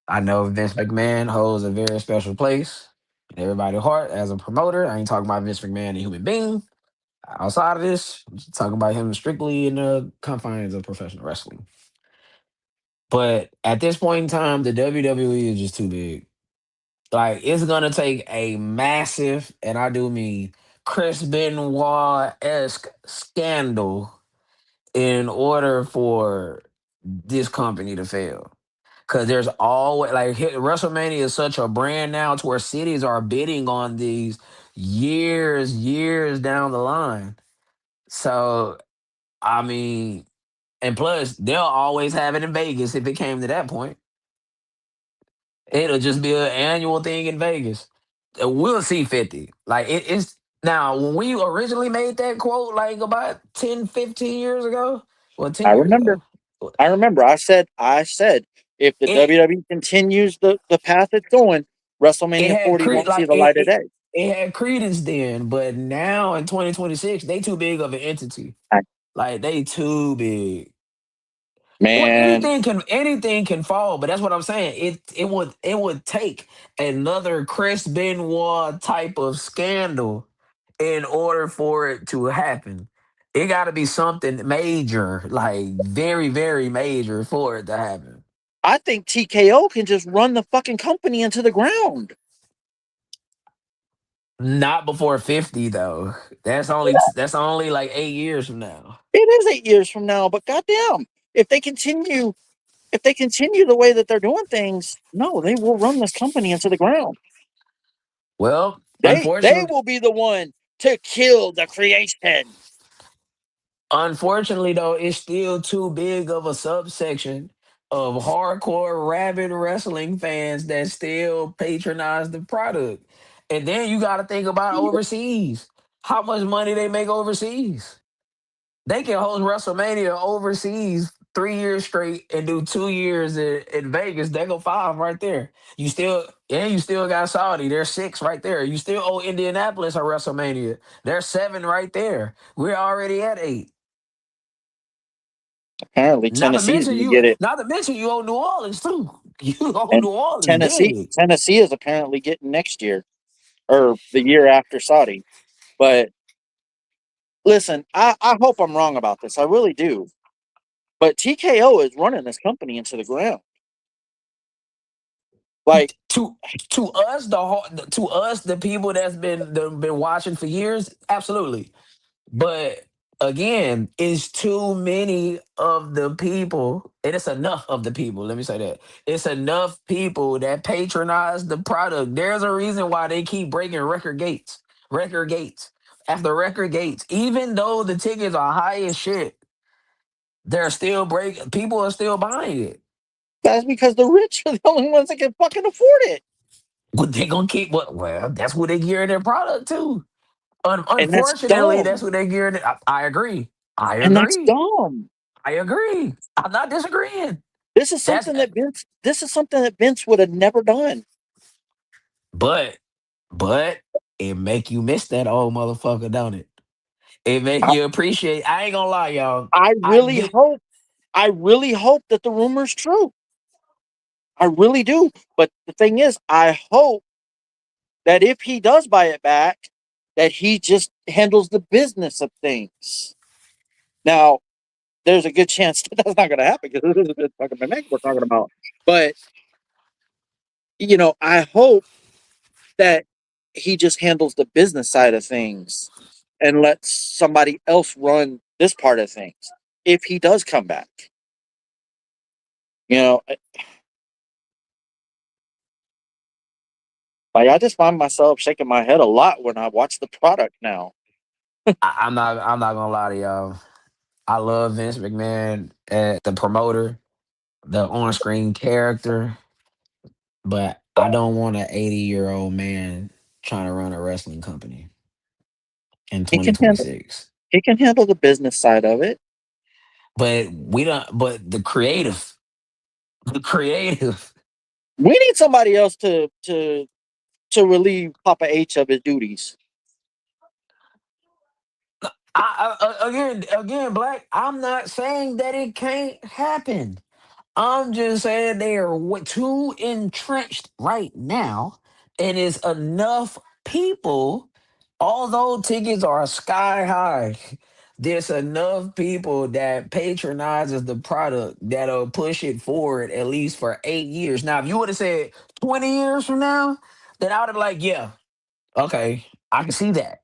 I know Vince McMahon holds a very special place in everybody's heart as a promoter. I ain't talking about Vince McMahon, a human being. Outside of this, I'm just talking about him strictly in the confines of professional wrestling. But at this point in time, the WWE is just too big. Like it's gonna take a massive, and I do mean Chris Benoit esque scandal in order for this company to fail. Cause there's always like WrestleMania is such a brand now to where cities are bidding on these years down the line. So I mean, and plus they'll always have it in Vegas if it came to that point. It'll just be an annual thing in Vegas. We'll see 50. Like it's now when we originally made that quote like about 10, 15 years ago. Well, 10 I years remember. ago. I remember. I said if the It WWE continues the path it's going, it WrestleMania had 40 cre- won't see like the light of day. it had credence then, but now in 2026, they too big of an entity. Like they too big. Well, Man, anything can fall, but that's what I'm saying. It would take another Chris Benoit type of scandal in order for it to happen. It got to be something major, like very major, for it to happen. I think TKO can just run the fucking company into the ground. Not before 50 though. That's only like 8 years from now. It is 8 years from now, but goddamn, if they continue, if they continue the way that they're doing things, no, they will run this company into the ground. Well, They unfortunately, will be the one to kill the creation. unfortunately though, it's still too big of a subsection of hardcore rabid wrestling fans that still patronize the product. And then you got to think about overseas. How much money they make overseas? They can host WrestleMania overseas 3 years straight and do 2 years in Vegas. They go five right there. You still got Saudi. There's six right there. You still owe Indianapolis a WrestleMania. There's seven right there. We're already at eight. Apparently, Tennessee's going to get it, Not to mention you owe New Orleans too. You owe and New Orleans Tennessee big. Tennessee is apparently getting next year or the year after Saudi. But listen, I hope I'm wrong about this. I really do. But TKO is running this company into the ground. Like To to us the people that's been watching for years, absolutely. But again, it's too many of the people, and it's enough of the people. Let me say that it's enough people that patronize the product. There's a reason why they keep breaking record gates after record gates. Even though the tickets are high as shit, they're still break. People are still buying it. that's because the rich are the only ones that can fucking afford it. But they gonna keep what? Well, that's what they gearing their product to. And that's Unfortunately, that's dumb. what they gearing it. I agree. I And that's agree. dumb. I agree. I'm not disagreeing. This is That's something that Vince would have never done. but but it make you miss that old motherfucker, don't it? It make I, you appreciate. I ain't gonna lie, y'all. I I really get. hope I really hope that the rumor's true. I really do. But the thing is, I hope that if he does buy it back, that he just handles the business of things. Now, there's a good chance that that's not going to happen because this is the fucking McMahon we're talking about. But I hope that he just handles the business side of things and lets somebody else run this part of things if he does come back. You know, like I just find myself shaking my head a lot when I watch the product now. I'm not gonna lie to y'all. I love Vince McMahon, the promoter, the on-screen character, but I don't want an 80-year-old man trying to run a wrestling company in He can handle 2026. he can handle the business side of it. But we don't. But the creative. We need somebody else to relieve Papa H of his duties. Again, Black. I'm not saying that it can't happen. I'm just saying they are too entrenched right now, and it's enough people. Although tickets are sky high, there's enough people that patronizes the product that'll push it forward at least for 8 years. Now, if you would have said 20 years from now, then I would have like, yeah, okay, I can see that.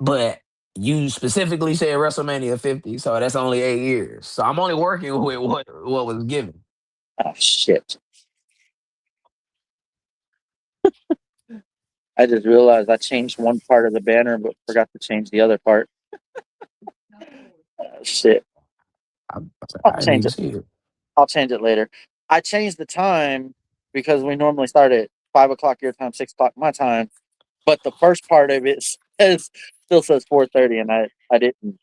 But you specifically said WrestleMania 50, so that's only 8 years. So I'm only working with what was given. Ah, shit. I just realized I changed one part of the banner, but forgot to change the other part. Shit. I'll I didn't change even it. see it. I'll change it later. I changed the time because we normally start at 5 o'clock your time, 6 o'clock my time. But the first part of it still says 4:30, and I didn't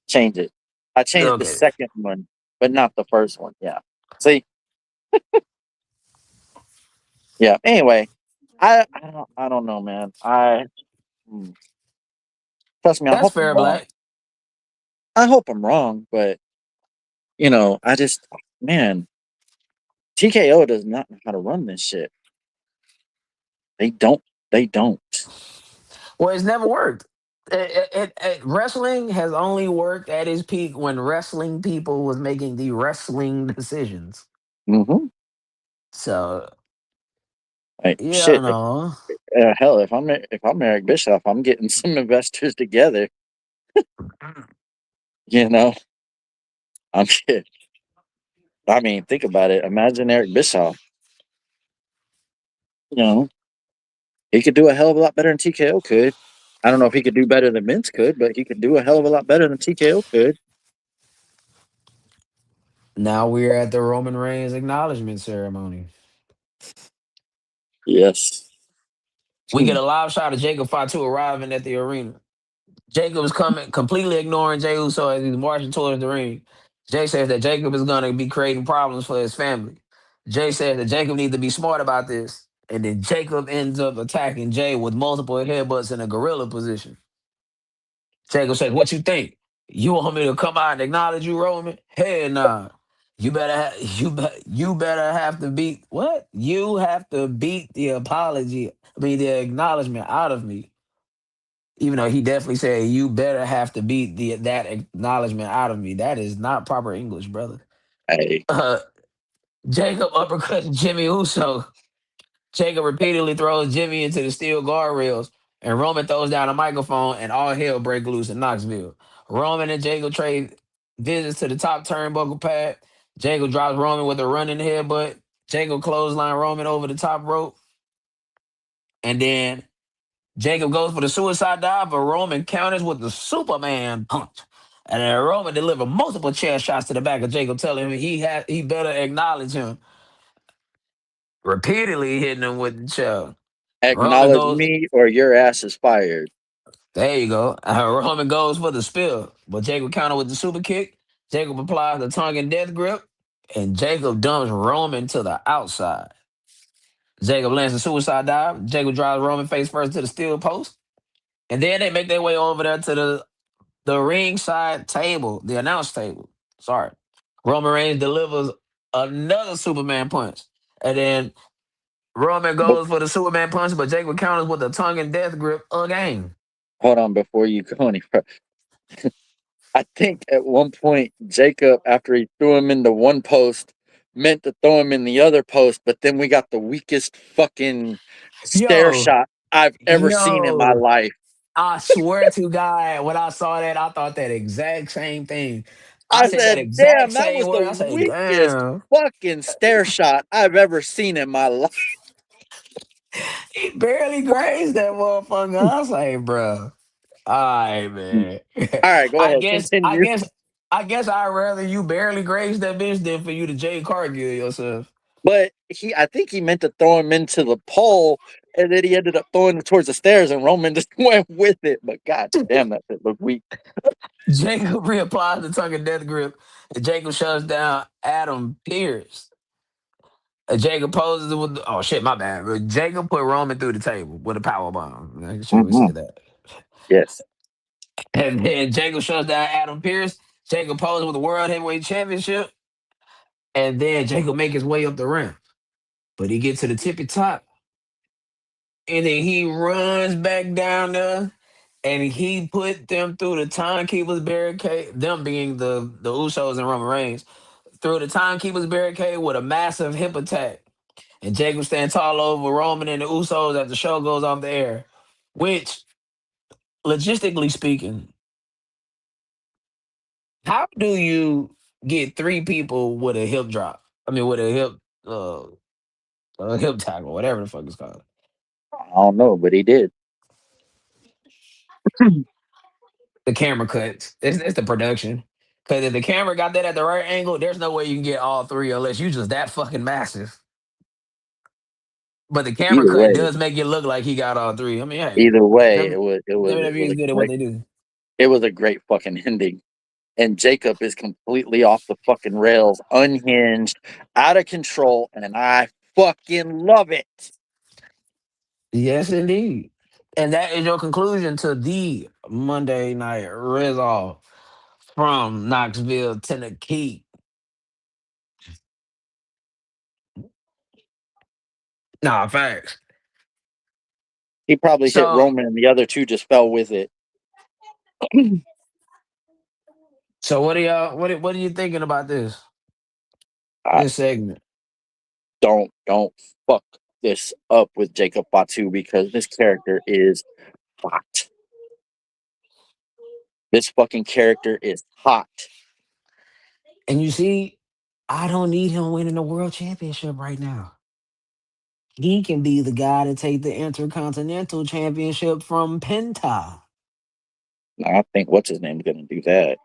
change it. I changed the Okay. second one, but not the first one. Yeah. See. Yeah. Anyway, I don't know, man. Trust me. I That's hope I'm fair, wrong. Black. I hope I'm wrong, but I just man, TKO does not know how to run this shit. They don't. They don't. Well, it's never worked. Wrestling has only worked at its peak when wrestling people was making the wrestling decisions. Mm-hmm. So Like yeah, shit. no. Hell, if I'm Eric Bischoff, I'm getting some investors together. You know, I'm shit. I mean, think about it. Imagine Eric Bischoff. You know, he could do a hell of a lot better than TKO could. I don't know if he could do better than Vince could, but he could do a hell of a lot better than TKO could. Now we're at the Roman Reigns acknowledgement ceremony. Yes. We get a live shot of Jacob Fatu arriving at the arena. Jacob is coming, completely ignoring Jey Uso as he's marching towards the ring. Jay says that Jacob is going to be creating problems for his family. Jay says that Jacob needs to be smart about this. And then Jacob ends up attacking Jay with multiple headbutts in a gorilla position. Jacob says, "What you think? You want me to come out and acknowledge you, Roman? Hell nah. You better have to beat what? You have to beat the apology, the acknowledgement out of me." Even though he definitely said, "You better have to beat that acknowledgement out of me." That is not proper English, brother. Hey, Jacob uppercuts Jimmy Uso. Jacob repeatedly throws Jimmy into the steel guardrails, and Roman throws down a microphone, and all hell breaks loose in Knoxville. Roman and Jacob trade visits to the top turnbuckle pad. Jacob drops Roman with a running headbutt. Jacob clothesline Roman over the top rope, and then Jacob goes for the suicide dive, but Roman counters with the Superman punch. And then Roman delivered multiple chair shots to the back of Jacob, telling him he better acknowledge him, repeatedly hitting him with the chair. Roman acknowledge goes, me or your ass is fired. there you go. Roman goes for the spill, but Jacob countered with the super kick. Jacob applies the tongue and death grip, and Jacob dumps Roman to the outside. Jacob lands a suicide dive. Jacob drives Roman face first to the steel post. And then they make their way over there to the ringside table, the announce table. Sorry. Roman Reigns delivers another Superman punch. And then Roman But goes for the Superman punch, but Jacob counters with the tongue and death grip again. hold on before you go any further. I think at one point Jacob, after he threw him in the one post, meant to throw him in the other post, but then we got the weakest fucking stare Yo, shot I've ever seen in my yo, life. I swear to God, when I saw that, I thought that exact same thing. I I said that said, exact damn, that same was the word. I said, weakest damn. fucking stare shot I've ever seen in my life. He barely grazed that motherfucker. I was like, bro. All right, man. All right, go I ahead, guess, I continue. guess, I guess I'd rather you barely graze that bitch than for you to Jay Cargill yourself. But I think he meant to throw him into the pole, and then he ended up throwing him towards the stairs, and Roman just went with it. But god damn, that shit looked weak. Jacob reapplies the tongue and death grip, and Jacob shuts down Adam Pierce. Jacob poses with oh shit, my bad. But Jacob put Roman through the table with a power bomb. I should have Mhm. said that. Yes. And then Jacob shuts down Adam Pierce. Jacob poses with the World Heavyweight Championship, and then Jacob make his way up the ramp. But he gets to the tippy top, and then he runs back down there, and he put them through the timekeeper's barricade. Them being the Usos and Roman Reigns through the timekeeper's barricade with a massive hip attack. And Jacob stands tall over Roman and the Usos as the show goes off the air. Which, logistically speaking, how do you get three people with a hip drop? I mean, with uh, a hip tackle, whatever the fuck it's called. I don't know, but he did. The camera cuts. It's the production. Because if the camera got that at the right angle, there's no way you can get all three unless you just that fucking massive. But the camera Either cut way, does make it look like he got all three. I mean, hey, either way, them WWE is good at what great they do. it was a great fucking ending. And Jacob is completely off the fucking rails, unhinged, out of control, and I fucking love it. Yes, indeed. And that is your conclusion to the Monday Night Resolve from Knoxville, Tennessee. Nah, facts. He probably hit So, Roman, and the other two just fell with it. so what are y'all? What are you thinking about this I this segment? don't fuck this up with Jacob Fatu because this character is hot. This fucking character is hot. And you see, I don't need him winning the world championship right now. He can be the guy to take the Intercontinental Championship from Penta. I think what's his name is gonna do that.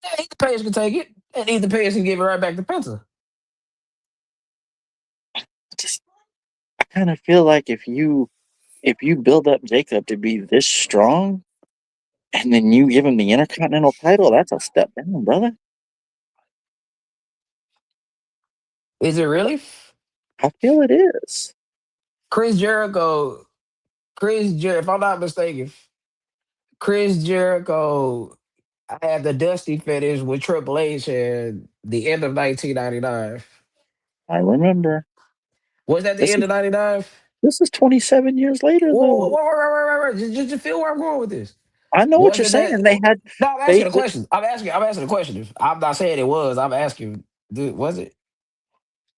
Yeah, Ethan Page can take it, and Ethan Page can give it right back to Penta. Just kind of feel like if you build up Jacob to be this strong, and then you give him the Intercontinental title, that's a step down, brother. Is it really? I feel it is. Chris Jericho, if I'm not mistaken, Chris Jericho had the Dusty finish with Triple H at the end of 1999. I remember. Was that the This end is of 99? 27 years later, Whoa, whoa, though. whoa, whoa, whoa, just feel where I'm going with this. I know what you're Wasn't saying. that? They had No, I'm they. asking a question. I'm asking a question. I'm not saying it was. I'm asking, dude, was it?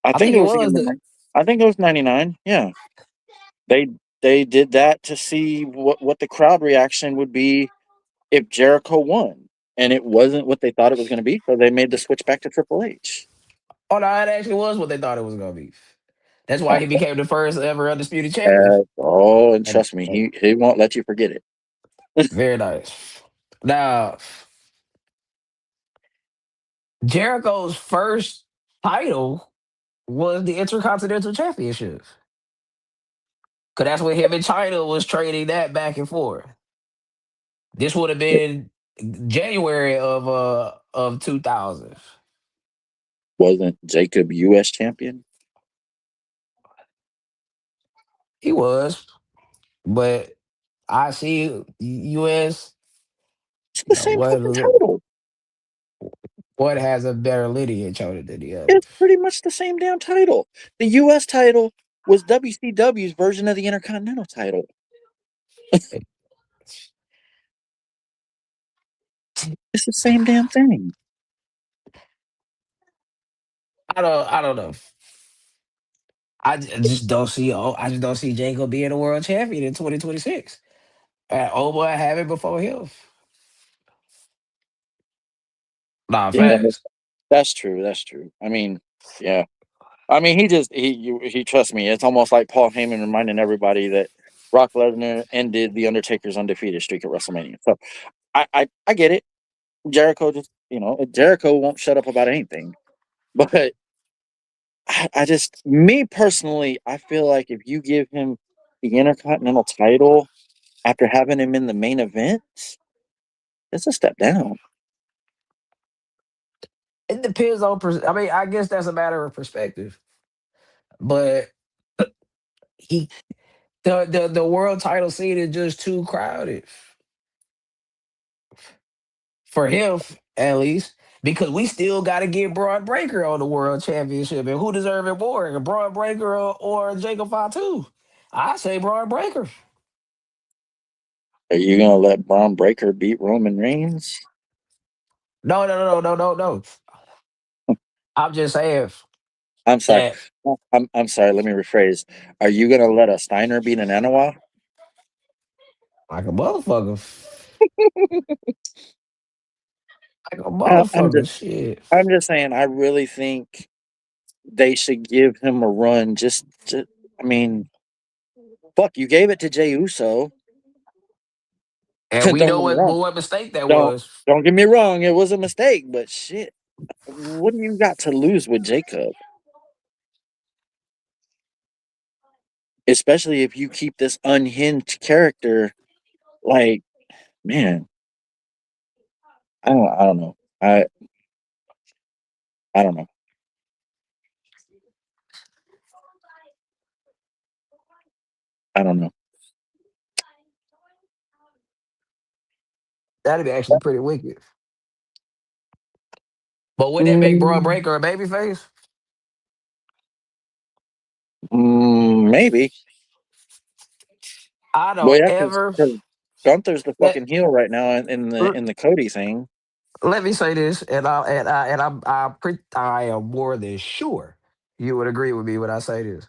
I I think think it it was the was end of. the. I think it was 99. Yeah, they they did that to see what the crowd reaction would be if Jericho won, and it wasn't what they thought it was going to be, so they made the switch back to Triple H. Oh no, it actually was what they thought it was gonna be. That's why Oh, he became the first ever undisputed champion. and And, trust me, and he won't let you forget it. very nice. Now, Jericho's first title was the Intercontinental Championship. Cause that's when him and China was trading that back and forth. This would have It been January of 2000. wasn't Jacob U.S. champion. He was, but I see US, It's you the know, same fucking title. what has a better lineage on it than the other. It's pretty much the same damn title. The U.S. title was WCW's version of the Intercontinental title. It's the same damn thing. I don't know. Just don't see. Oh, I just don't see Jacob being a world champion in 2026. Omar have it before him. Nah, Yeah, facts. that's true. That's true. I mean, yeah. I mean, he trusts me. It's almost like Paul Heyman reminding everybody that Brock Lesnar ended the Undertaker's undefeated streak at WrestleMania. So I get it. Jericho just Jericho won't shut up about anything. But I just me personally, I feel like if you give him the Intercontinental title after having him in the main event, it's a step down. It depends on. I mean, I guess that's a matter of perspective. But he, the world title scene is just too crowded for him, at least. Because we still got to get Braun Breaker on the world championship, and who deserve it more, Braun Breaker or Jacob Fatu? I say Braun Breaker. Are you gonna let Braun Breaker beat Roman Reigns? No, no, no, no, no, no, no. I'm just saying I'm sorry. that I'm sorry. Let me rephrase. Are you gonna let a Steiner beat an Anoa'i? like a motherfucker, like a I'm motherfucker. just Shit. I'm just saying. I really think they should give him a run. I mean, fuck. You gave it to Jey Uso. And don't we get know me wrong. what mistake that Don't was. don't get me wrong. It was a mistake, but shit. What do you got to lose with Jacob? Especially if you keep this unhinged character. Like, man, I don't know. I don't know. I don't know. That'd be actually pretty wicked. But would that make Braun Mm, Breaker a babyface? maybe. I Well, don't yeah, because ever Gunther's the let fucking heel right now in the Cody thing. let me say this, I am more than sure you would agree with me when I say this.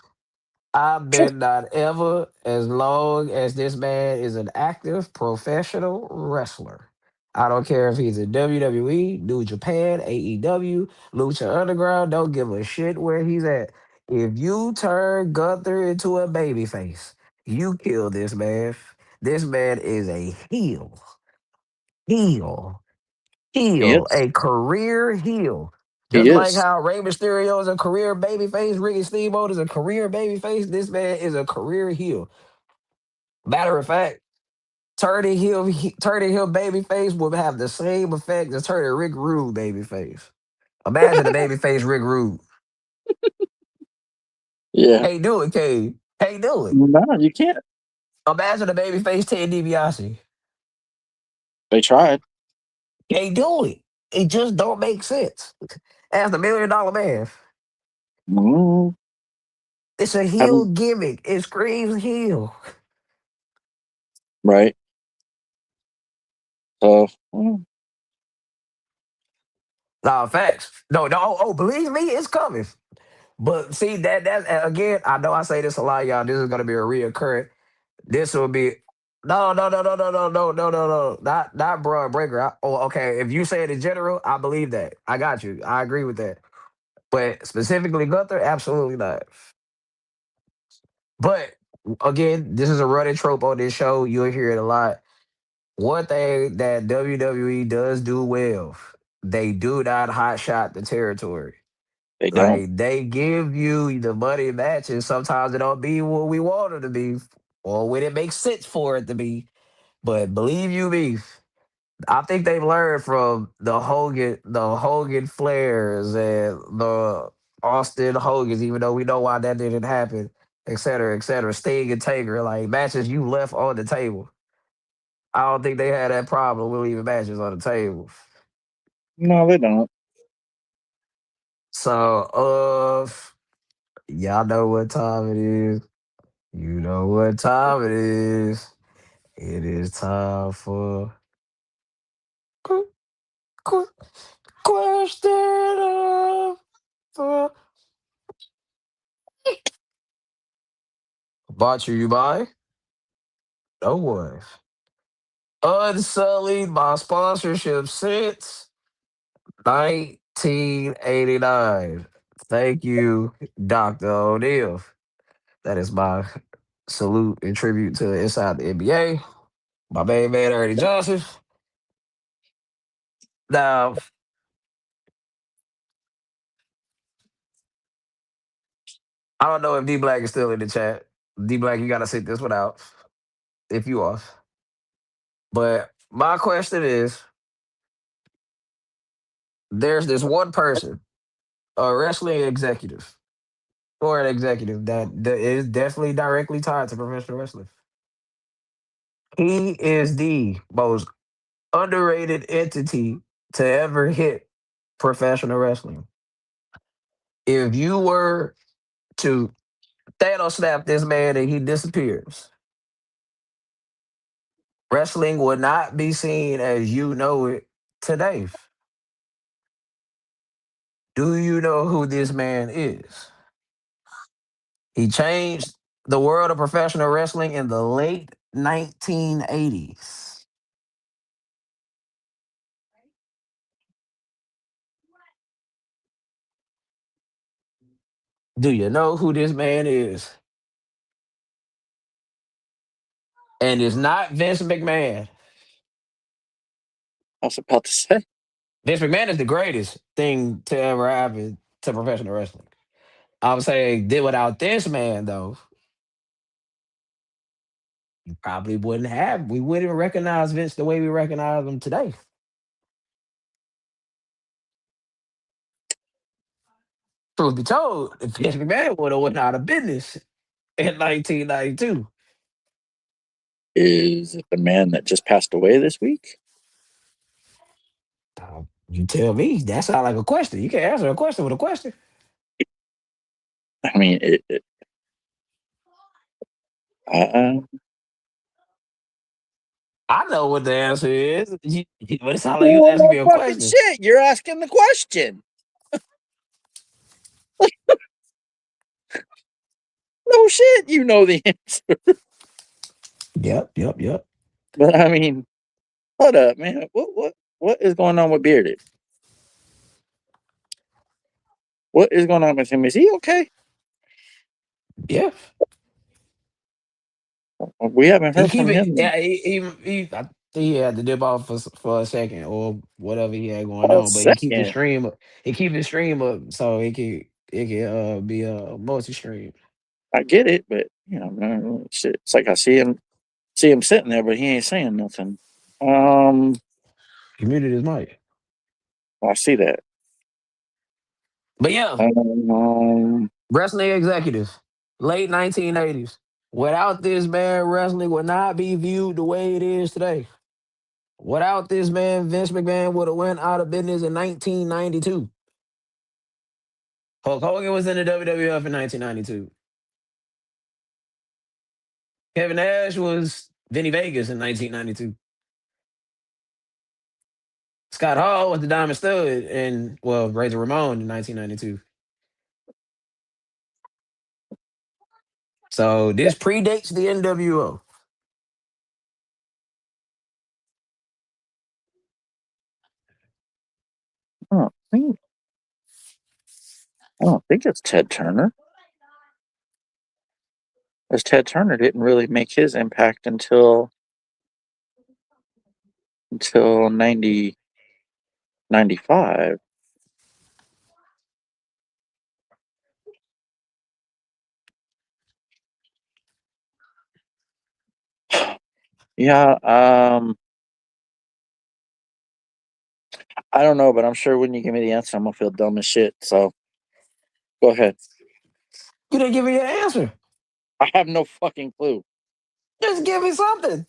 I Sure. bet not ever, as long as this man is an active professional wrestler. I don't care if he's in WWE, New Japan, AEW, Lucha Underground. Don't give a shit where he's at. If you turn Gunther into a babyface, you kill this man. This man is a heel, heel, He heel, is. a career heel. Just He like is. how Rey Mysterio is a career babyface, Ricky Steamboat is a career babyface, this man is a career heel. Matter of fact, turning heel babyface will have the same effect as turning Rick Rude babyface. Imagine the babyface Rick Rude. Yeah. Can't do it, Cade. Can't do it. No, you can't. Imagine the babyface Ted DiBiase. They tried. Can't do it. It just don't make sense. As the $1 Million Man. Mm, It's a heel haven't- gimmick. It screams heel. right. So, Nah, facts. No. Oh, believe me, it's coming. But see that's again. I know I say this a lot, y'all. This is gonna be a reoccurring. This will be no. Not broad breaker. Okay. If you say it in general, I believe that. I got you. I agree with that. But specifically Gunther, absolutely not. But again, this is a running trope on this show. You'll hear it a lot. One thing that WWE does do well, they do not hot shot the territory. they don't. Like they give you the money matches. Sometimes it don't be what we want it to be, or when it makes sense for it to be. But believe you me, I think they've learned from the Hogan Flairs and the Austin Hogans, even though we know why that didn't happen, et cetera, et cetera. Sting and Taker, like matches you left on the table. I don't think they had that problem with leaving matches on the table. No, they don't. So, y'all know what time it is. You know what time it is. It is time for question of the brought to you by no one. Unsullied by sponsorship since 1989. Thank you, Dr. O'Neil. That is my salute and tribute to Inside the NBA. My main man, Ernie Johnson. Now, I don't know if D Black is still in the chat. D Black, you got to sit this one out if you are. But my question is there's this one person, a wrestling executive or an executive that is definitely directly tied to professional wrestling. He is the most underrated entity to ever hit professional wrestling. If you were to Thanos snap this man and he disappears, wrestling would not be seen as you know it today. Do you know who this man is? He changed the world of professional wrestling in the late 1980s. Do you know who this man is? And it's not Vince McMahon. I was about to say. Vince McMahon is the greatest thing to ever happen to professional wrestling. I would say did without this man though, you probably wouldn't have. We wouldn't recognize Vince the way we recognize him today. Truth be told, if Vince McMahon would have went out of business in 1992. Is it the man that just passed away this week? You tell me. That sounds like a question. You can't answer a question with a question. I mean, I know what the answer is. But it sounds like you well, asking no me a fucking question. shit. You're asking the question. No shit. You know the answer. Yep. But I mean, hold up, man. What is going on with Bearded? What is going on with him? Is he okay? Yeah. We haven't He heard keep from it. him. Yeah, he had to dip off for a second or whatever he had going A on, but he keep the second. stream up. He keep his stream up so it can be a multi stream. I get it, but man, shit. It's like I see him sitting there, but he ain't saying nothing. He muted his mic. I see that. But yeah, wrestling executives, late 1980s. Without this man, wrestling would not be viewed the way it is today. Without this man, Vince McMahon would have went out of business in 1992. Hulk Hogan was in the WWF in 1992. Kevin Nash was Vinny Vegas in 1992. Scott Hall was the Diamond Stud and Razor Ramon in 1992. So this predates the NWO. I don't think it's Ted Turner. Because Ted Turner didn't really make his impact until 95. Yeah, I don't know, but I'm sure when you give me the answer, I'm gonna feel dumb as shit. So go ahead. You didn't give me an answer. I have no fucking clue. Just give me something.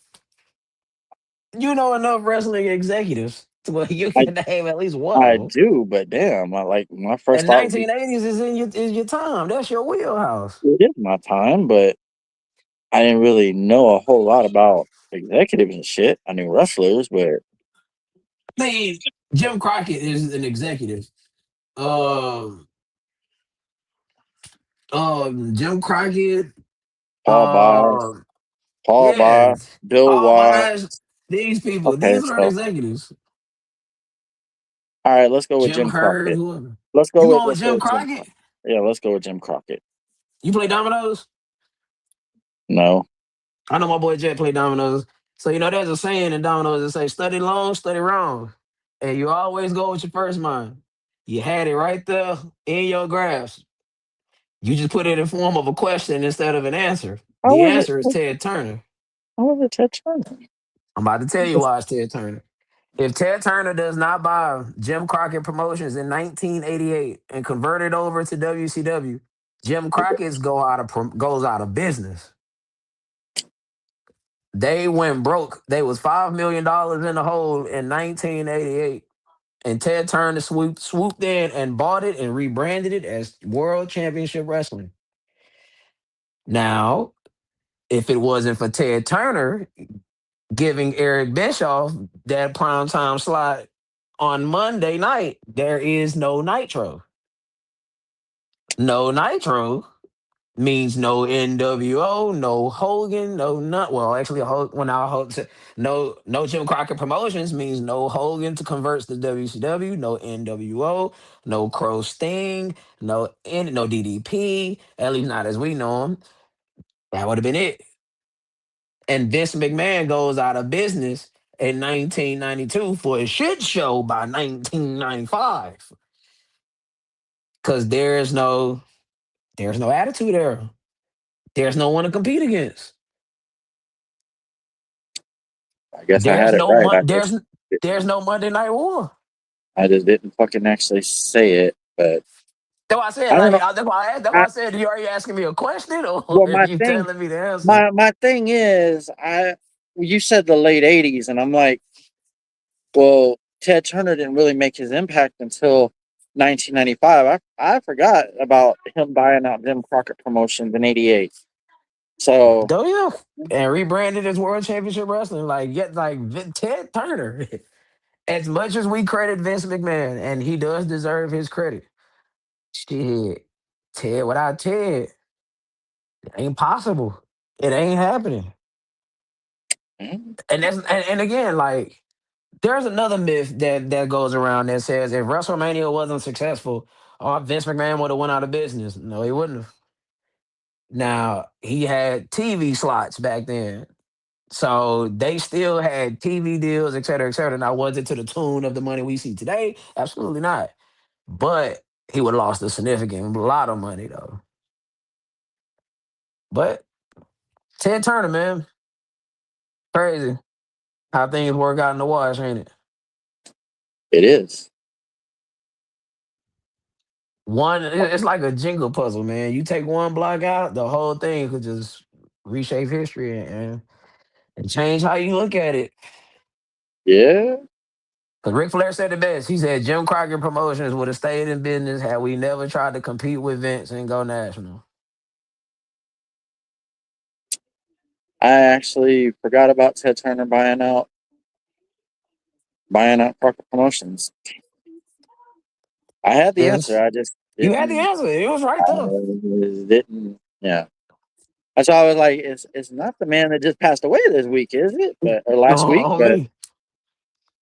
You know enough wrestling executives to where you I can name at least one of I them. do, but damn, my first And thought would be 1980s is your time. That's your wheelhouse. it is my time, but I didn't really know a whole lot about executives and shit. I knew wrestlers, but I mean, Jim Crockett is an executive. Um, Jim Crockett. Paul Bar, Um, Paul yeah, Bar, Bill all my Watts. guys. These people. Okay, These aren't so executives. all right, let's go with Jim Jim Hurd. Crockett. Whoever. Let's go You with going with Jim Jim Crockett? Crockett. Yeah, let's go with Jim Crockett. You play dominoes? No. I know my boy Jet play dominoes. So there's a saying in dominoes that say study long, study wrong. And you always go with your first mind. You had it right there in your grasp. You just put it in form of a question instead of an answer. How The was it? answer is Ted Turner. How was it Ted Turner? I'm about to tell you why it's Ted Turner. If Ted Turner does not buy Jim Crockett Promotions in 1988 and convert it over to WCW, Jim Crockett's goes out of business. They went broke. They was $5 million in the hole in 1988. And Ted Turner swooped in and bought it and rebranded it as World Championship Wrestling. Now, if it wasn't for Ted Turner giving Eric Bischoff that primetime slot on Monday night, there is no Nitro. No Nitro means no NWO, no Hogan, no none. Well, actually, no Jim Crockett Promotions means no Hogan to convert to WCW, no NWO, no Crow Sting, no DDP. At least not as we know him. That would have been it. And Vince McMahon goes out of business in 1992 for a shit show by 1995 because there's no attitude era. There's no one to compete against. I guess I had it right. There's no Monday Night War. I just didn't fucking actually say it, but That's why I said, I don't know. that's why I asked. That's why I said, are you asking me a question or Well, are you telling me the answer? my thing is, you said the late '80s, and I'm like, well, Ted Turner didn't really make his impact until 1995. I forgot about him buying out Jim Crockett Promotions in '88. So Oh yeah, and rebranded as World Championship Wrestling. Ted Turner. As much as we credit Vince McMahon, and he does deserve his credit, shit, Ted without Ted, it ain't possible. It ain't happening. And again, there's another myth that goes around that says if WrestleMania wasn't successful, Vince McMahon would have went out of business. No, he wouldn't have. Now he had TV slots back then. So they still had TV deals, et cetera, et cetera. Now, was it to the tune of the money we see today? Absolutely not. But he would have lost a significant lot of money though. But Ted Turner, man, crazy how things work out in the wash, ain't it? It is. It's like a jingle puzzle, man. You take one block out, the whole thing could just reshape history and change how you look at it. Yeah. Because Ric Flair said it best. He said Jim Crockett Promotions would have stayed in business had we never tried to compete with Vince and go national. I actually forgot about Ted Turner buying out Crockett Promotions. I had the Yes. answer. I just You had the didn't. answer. It was right I there. didn't. Yeah. That's why I was like, it's not the man that just passed away this week, is it? Or last week, On me.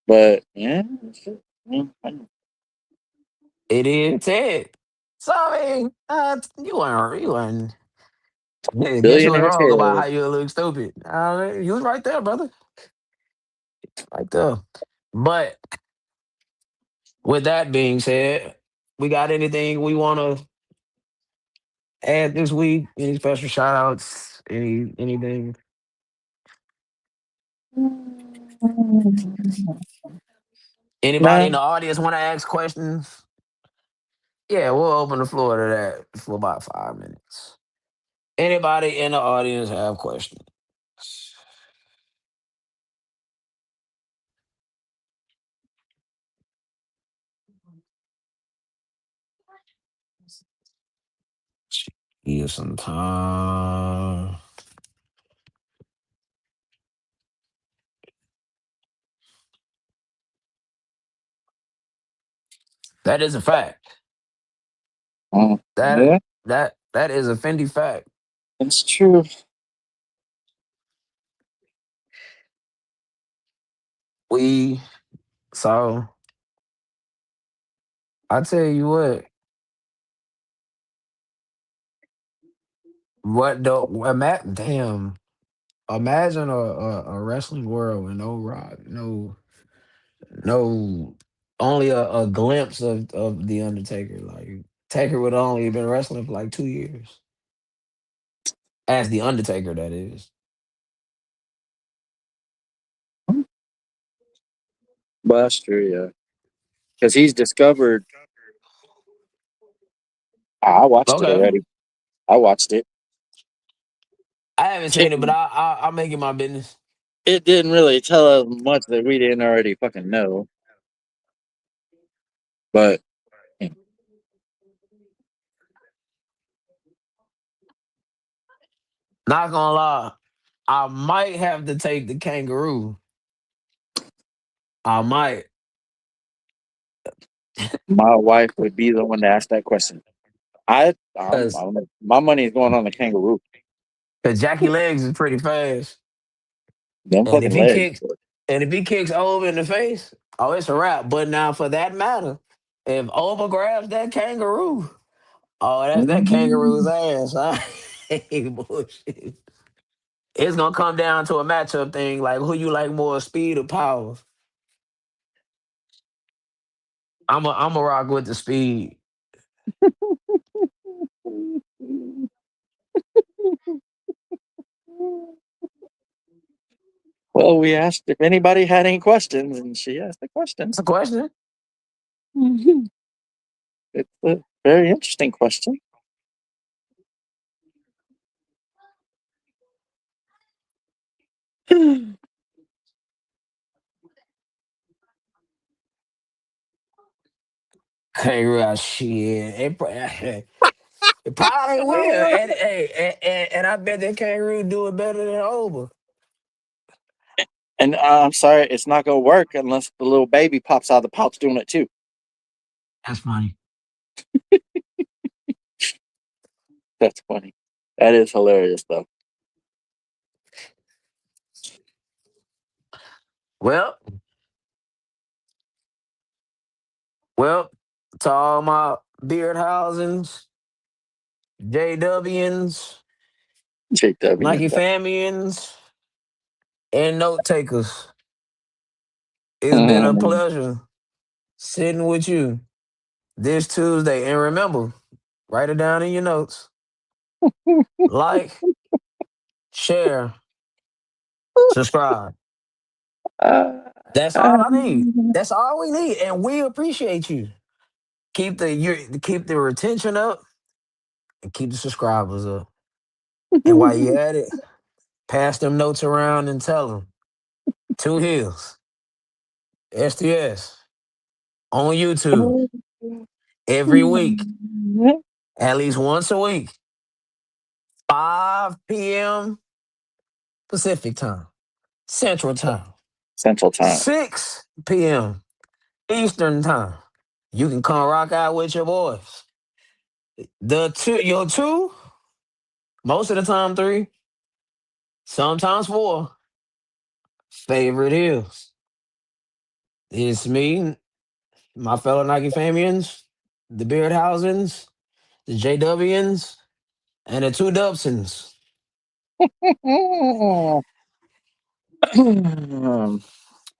but yeah. It is Ted. So I mean, you weren't. I guess you was Billionaire wrong about how Ted. you look stupid. You was right there, brother. Right there. But with that being said, we got anything we want to add this week? Any special shout outs? Anything? Anybody in No. the audience want to ask questions? Yeah, we'll open the floor to that for about 5 minutes. Anybody in the audience have questions? Give some time. That is a fact. That Yeah, that is a Fendi fact. it's true. We so I tell you what don't damn. Imagine a wrestling world with no rock, no only a glimpse of the Undertaker. Like Taker would only been wrestling for like 2 years. As the Undertaker, that is. But that's true, yeah. Because he's discovered. I watched it Okay. already. I watched it. I haven't seen it, but I'll make it my business. It didn't really tell us much that we didn't already fucking know. But Not gonna lie, I might have to take the kangaroo. I might. my wife would be the one to ask that question. Cause, My money is going on the kangaroo. Cause Jackie Legs is pretty fast. Them And if fucking he legs. kicks and if he kicks Over in the face, oh, it's a wrap. But now for that matter, if Over grabs that kangaroo, oh, that's that kangaroo's ass. I ain't bullshit. It's gonna come down to a matchup thing, like who you like more, speed or power. I'm a rock with the speed. Well, we asked if anybody had any questions, and she asked the question. That's a question. It's a very interesting question. Kangaroo, shit. It probably will. And I bet that kangaroo do it better than Over. And I'm sorry, it's not gonna work unless the little baby pops out of the pouch doing it too. That's funny. That's funny. That is hilarious, though. Well, well, to all my Beardhausens, JWs, JW. Nike Famians, and note takers. It's been a pleasure sitting with you this Tuesday. And remember, write it down in your notes. Like, share, subscribe. That's all I need. That's all we need. And we appreciate you. Keep the retention up and keep the subscribers up. And while you at it, pass them notes around and tell them. Two Hills, STS, on YouTube every week, at least once a week, 5 p.m. Pacific time, Central time, Central Time. 6 p.m. Eastern time. You can come rock out with your boys. Your two, most of the time 3, sometimes 4 favorite hills. It's me, my fellow Nike Famians, the Beardhausens, the JWns, and the 2 Dubsons.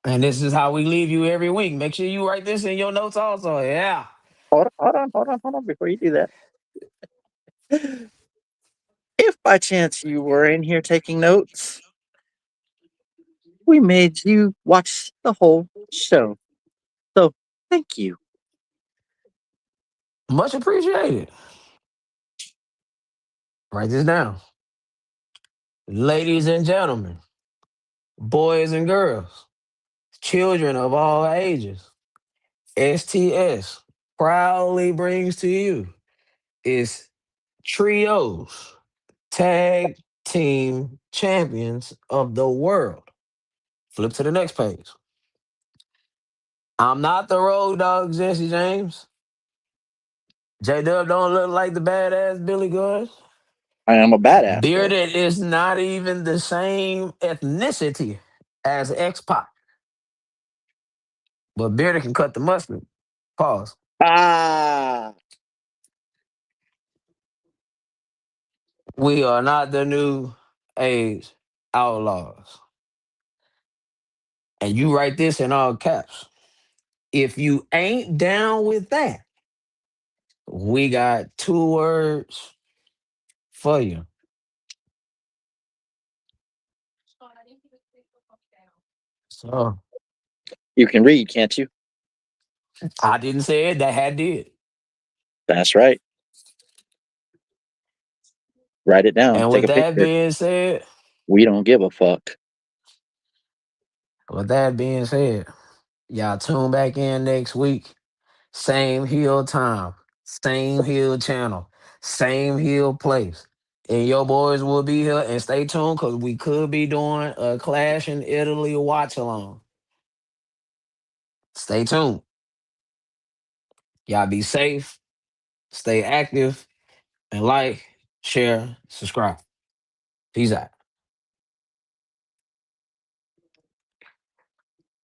And this is how we leave you every week. Make sure you write this in your notes also. Yeah. Hold on before you do that. If by chance you were in here taking notes, we made you watch the whole show. So thank you. Much appreciated. Write this down. Ladies and gentlemen, boys and girls, children of all ages, STS proudly brings to you is Trios Tag Team Champions of the World. Flip to the next page. I'm not the road dog, Jesse James. J-Dub don't look like the badass Billy Gunn. I am a badass. Though. Bearded is not even the same ethnicity as X-Pac. But Bearded can cut the mustard. Pause. Ah. We are not the new age outlaws. And you write this in all caps. If you ain't down with that, we got 2 words for you. So You can read, can't you? I didn't say it. That had did. That's right. Write it down. And Take with a that picture. being said, We don't give a fuck. with that being said, y'all tune back in next week. Same hill time, same hill channel, same hill place. And your boys will be here. And stay tuned because we could be doing a Clash in Italy watch along. Stay tuned. Y'all be safe, stay active, and like, share, subscribe. Peace out.